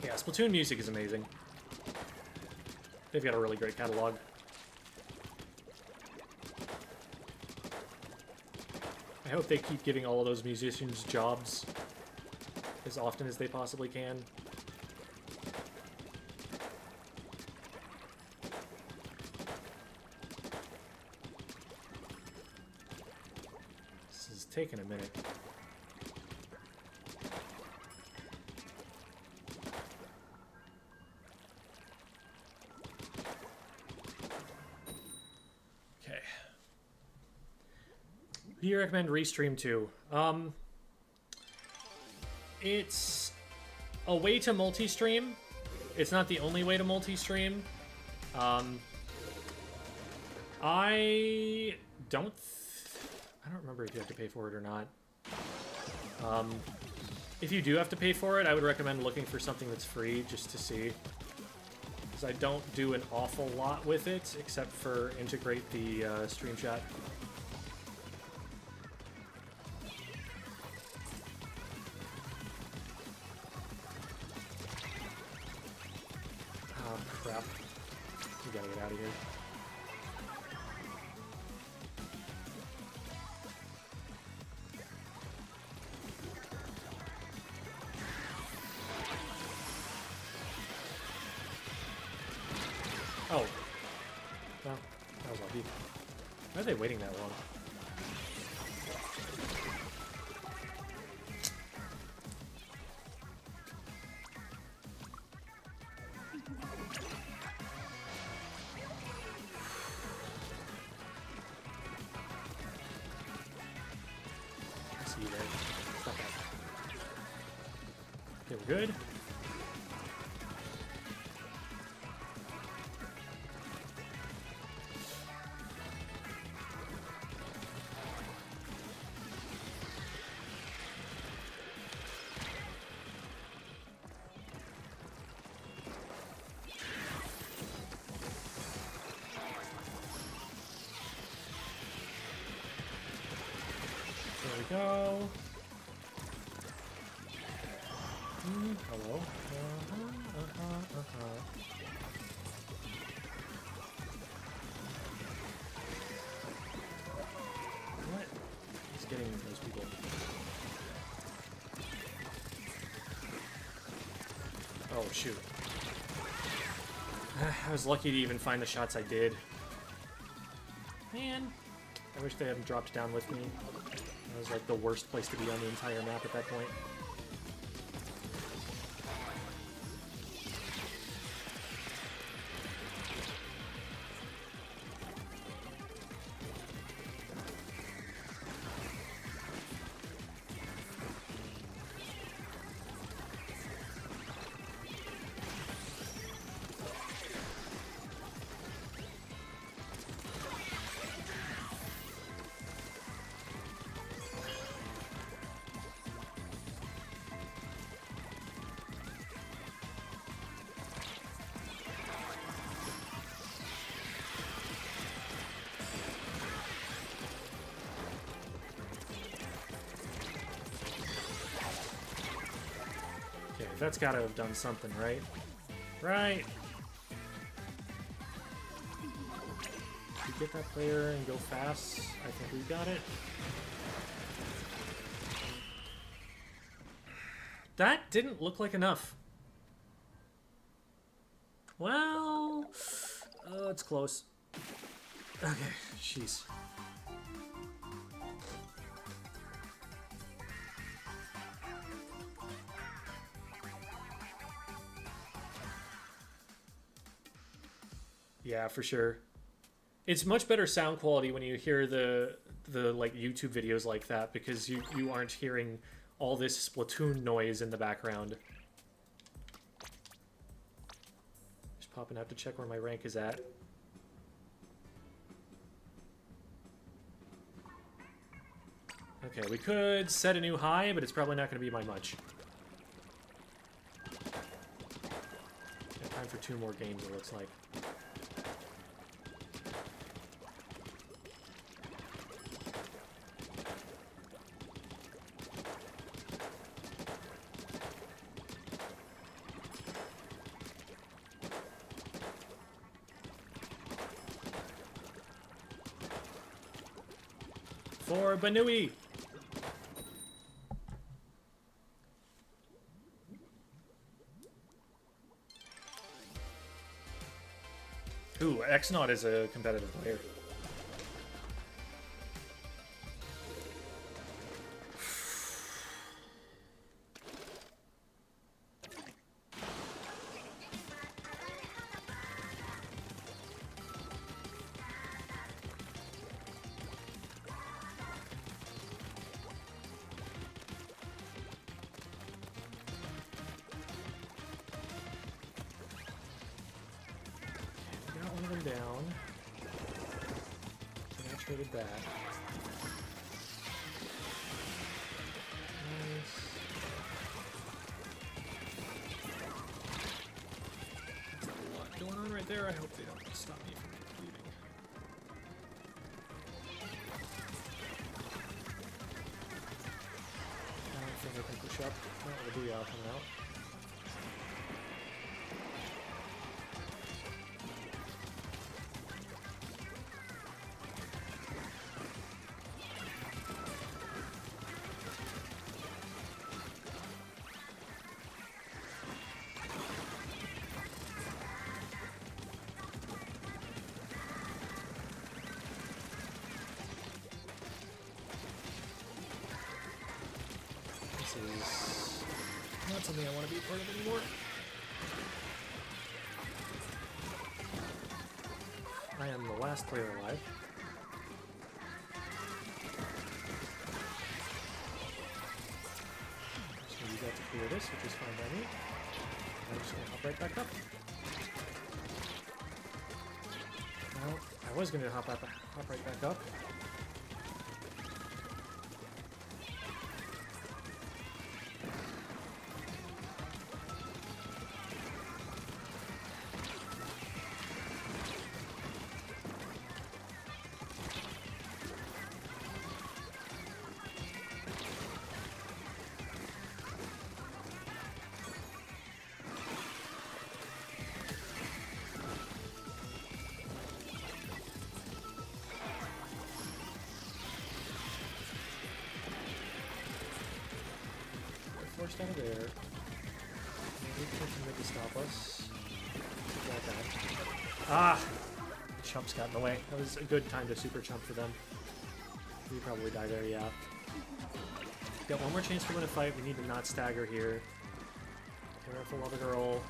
Yeah, Splatoon music is amazing. They've got a really great catalog. I hope they keep giving all of those musicians jobs as often as they possibly can. This is taking a minute. do you recommend Restream to? It's a way to multi-stream. It's not the only way to multi-stream. I don't remember if you have to pay for it or not. If you do have to pay for it, I would recommend looking for something that's free just to see. Because I don't do an awful lot with it, except for integrate the stream chat. Oh, crap. We gotta get out of here. Oh. Well, that was lucky. Why are they waiting that long? See you there. Stop that. Okay, we're good. Go. Hello. What? He's getting those people. Oh, shoot. I was lucky to even find the shots I did. Man, I wish they hadn't dropped down with me. That was like the worst place to be on the entire map at that point. That's gotta have done something, right? Right! If we get that player and go fast, I think we got it. That didn't look like enough. Well... it's close. Okay, jeez. Yeah, for sure. It's much better sound quality when you hear the like YouTube videos like that, because you aren't hearing all this Splatoon noise in the background. Just popping out to check where my rank is at. Okay, we could set a new high, but it's probably not going to be by much. Got time for 2 more games, it looks like. For Banui! Ooh, Xnaut is a competitive player. down. And I traded that. Nice. That's a lot going on right there. I hope they don't stop me from leaving. I don't think I can push up. Not with the booyah coming out. This is not something I want to be a part of anymore. I am the last player alive. Just gonna use that to clear this, which is fine by me. I'm just gonna hop right back up. Well, I was gonna hop right back up. Forced out of there. Maybe something to stop us. Like that. Ah! Chumps got in the way. That was a good time to super chump for them. We probably die there, yeah. Got one more chance to win a fight. We need to not stagger here. Careful of the girl.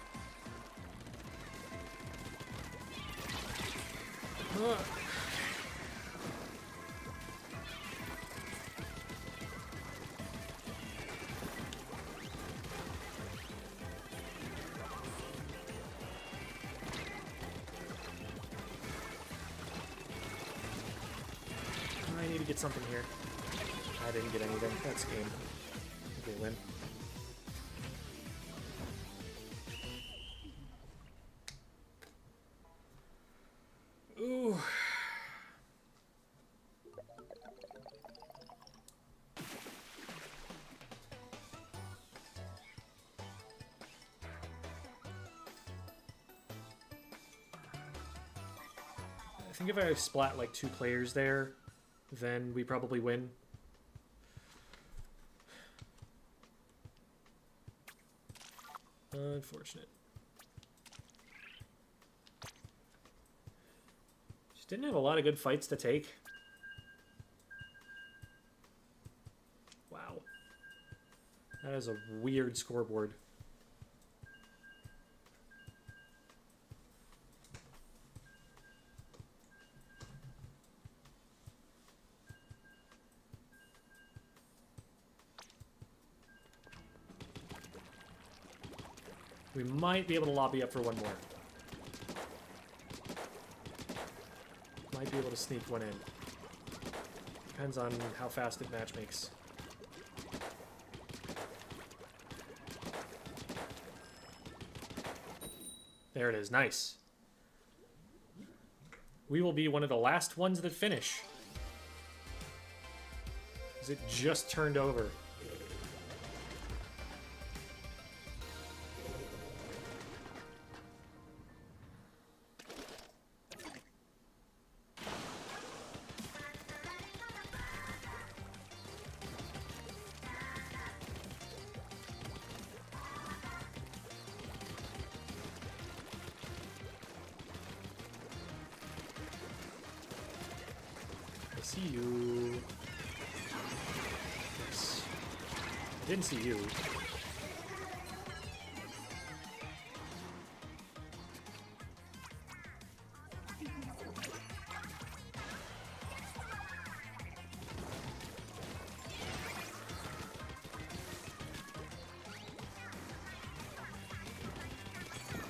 I need to get something here. I didn't get anything. That's game. Okay, win. Ooh. I think if I splat like 2 players there, then we probably win. Unfortunate. Just didn't have a lot of good fights to take. Wow. That is a weird scoreboard. We might be able to lobby up for one more. Might be able to sneak one in. Depends on how fast it match makes. There it is. Nice. We will be one of the last ones that finish. Because it just turned over. See you. Yes. I didn't see you.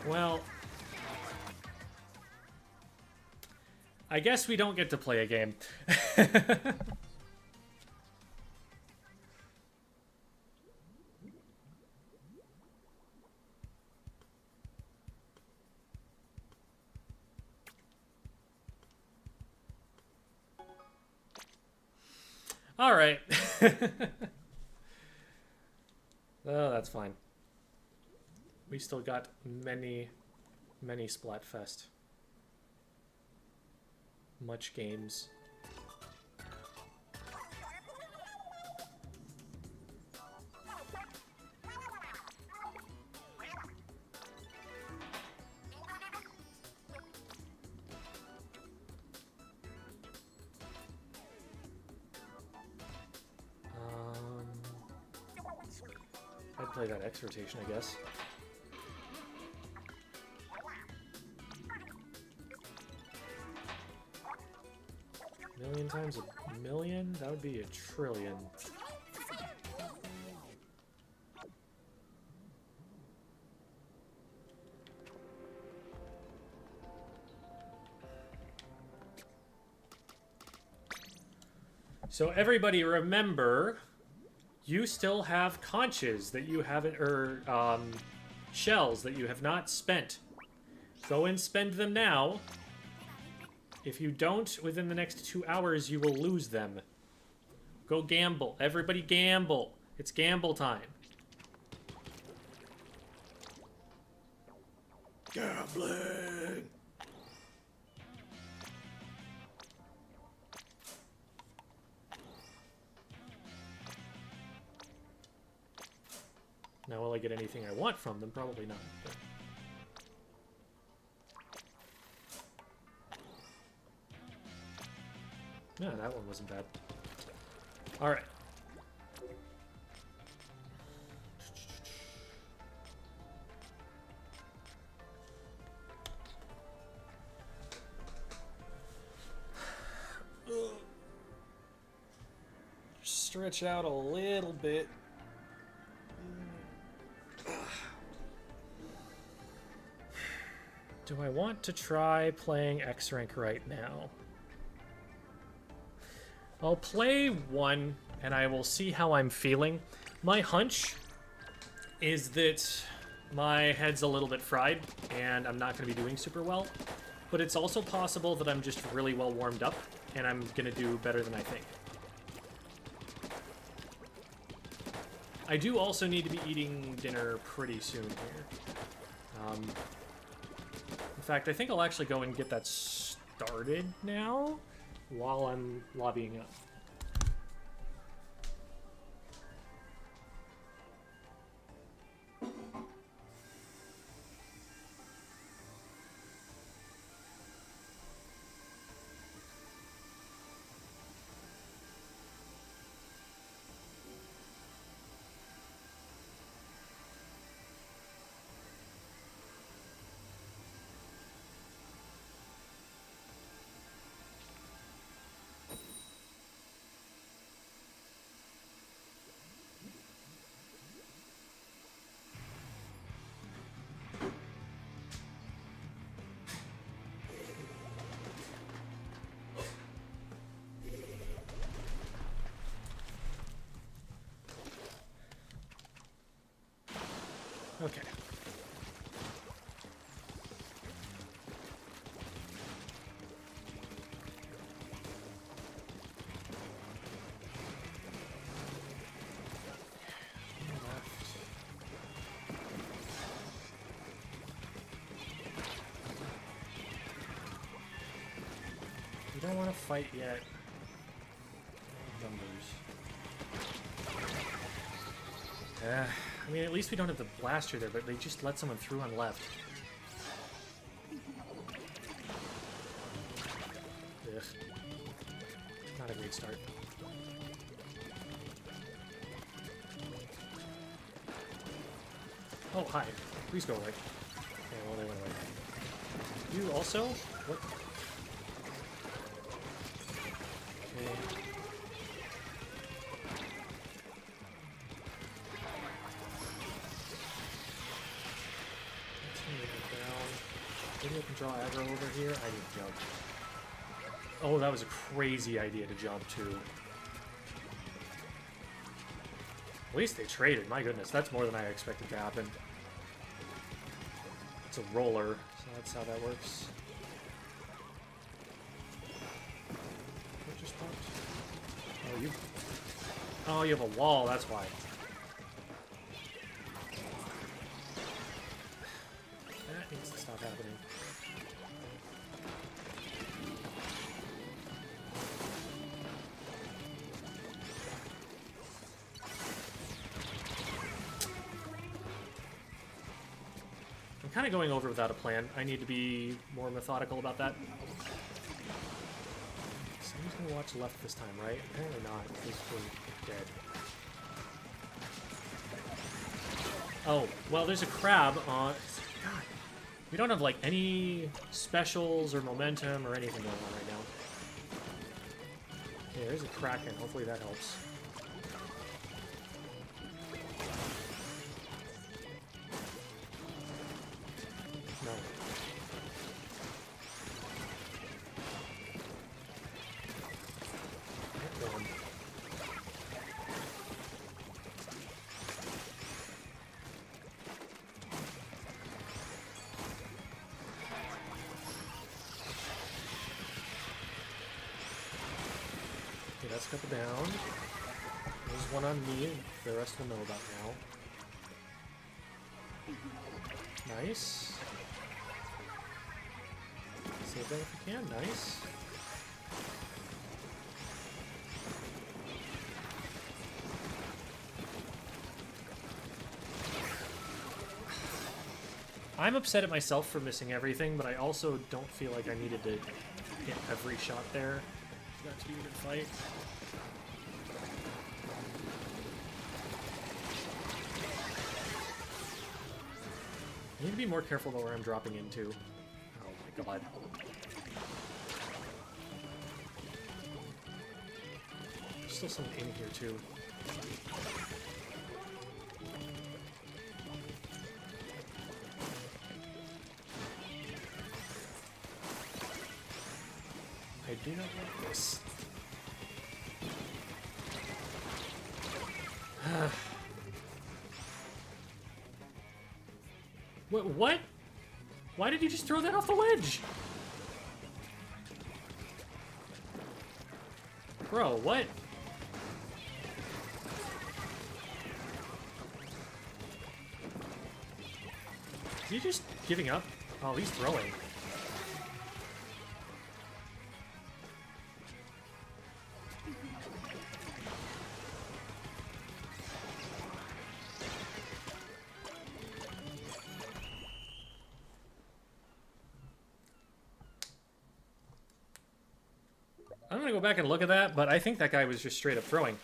Well, I guess we don't get to play a game. All right. Oh, that's fine. We still got many Splatfest. Much games. I'd play that X rotation, I guess. Million times a million? That would be a trillion. So everybody remember, you still have conches that you haven't, or shells that you have not spent. Go and spend them now. If you don't, within the next 2 hours, you will lose them. Go gamble. Everybody gamble. It's gamble time. Gambling! Now, will I get anything I want from them? Probably not. But... yeah, that one wasn't bad. Alright. Stretch out a little bit. Do I want to try playing X-Rank right now? I'll play one, and I will see how I'm feeling. My hunch is that my head's a little bit fried, and I'm not going to be doing super well. But it's also possible that I'm just really well warmed up, and I'm going to do better than I think. I do also need to be eating dinner pretty soon here. In fact, I think I'll actually go and get that started now while I'm lobbying up. Okay. You don't want to fight yet. Numbers. I mean, at least we don't have the blaster there, but they just let someone through on left. Ugh. Not a great start. Oh, hi. Please go away. Okay, well, they went away. You also? What? Okay. Maybe I can draw aggro over here. I need jug. Oh, that was a crazy idea to jump to. At least they traded. My goodness, that's more than I expected to happen. It's a roller, so that's how that works. What just popped? Oh, you have a wall, that's why. That needs to stop happening. I'm kind of going over without a plan. I need to be more methodical about that. Someone's gonna watch left this time, right? Apparently not, because we're dead. Oh, well, there's a crab on... God, we don't have, like, any specials or momentum or anything going on right now. Okay, there's a kraken. Hopefully that helps. No. Okay, that's a couple down. There's one on me, the rest will know about now. Nice. Save that if you can, nice. I'm upset at myself for missing everything, but I also don't feel like I needed to hit every shot there for that to be a good fight. I need to be more careful about where I'm dropping into. Oh my god. There's still some in here too. I do not like this. What? Why did you just throw that off the ledge? Bro, what? Is he just giving up? Oh, he's throwing. I'm gonna go back and look at that, but I think that guy was just straight up throwing.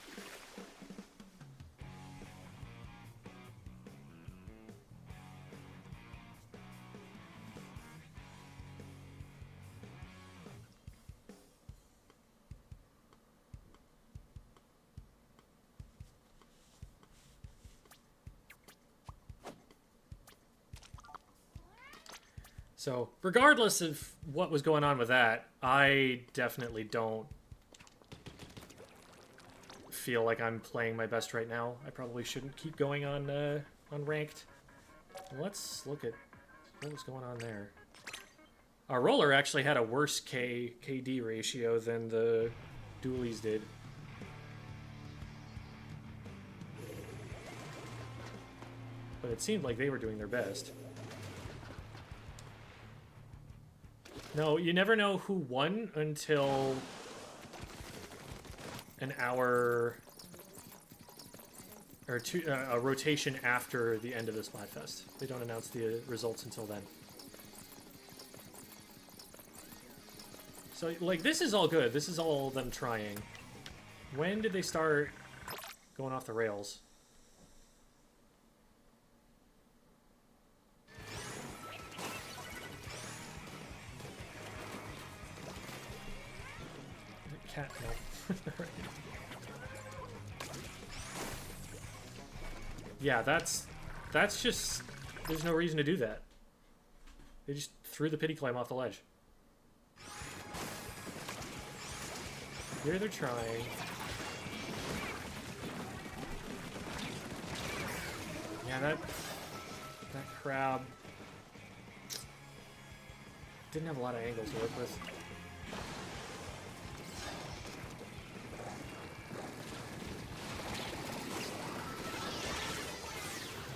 So, regardless of what was going on with that, I definitely don't feel like I'm playing my best right now. I probably shouldn't keep going on ranked. Let's look at what was going on there. Our roller actually had a worse KD ratio than the dualies did. But it seemed like they were doing their best. No, you never know who won until an hour or two, a rotation after the end of the Splatfest. They don't announce the results until then. So, like, this is all good. This is all them trying. When did they start going off the rails? Cat, no. Yeah, that's just... There's no reason to do that. They just threw the pity climb off the ledge. Here they're trying. Yeah, that crab didn't have a lot of angles to work with.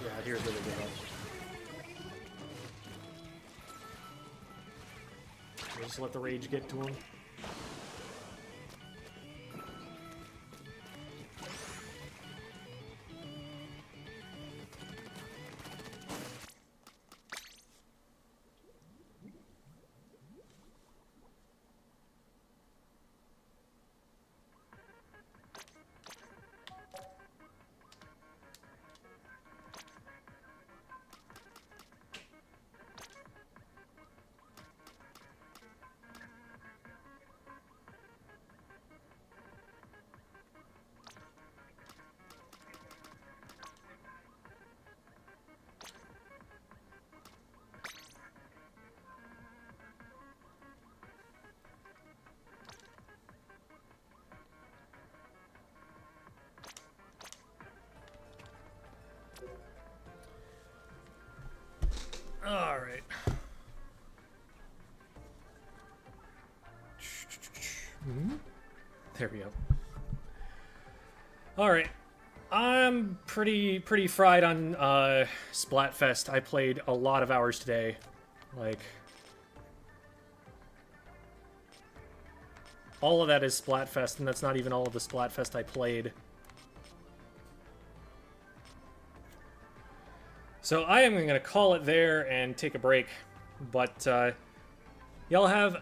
Yeah, here's where they give up. Just let the rage get to him. All right. There we go. All right. I'm pretty fried on Splatfest. I played a lot of hours today. Like, all of that is Splatfest, and that's not even all of the Splatfest I played. So I am going to call it there and take a break. But y'all have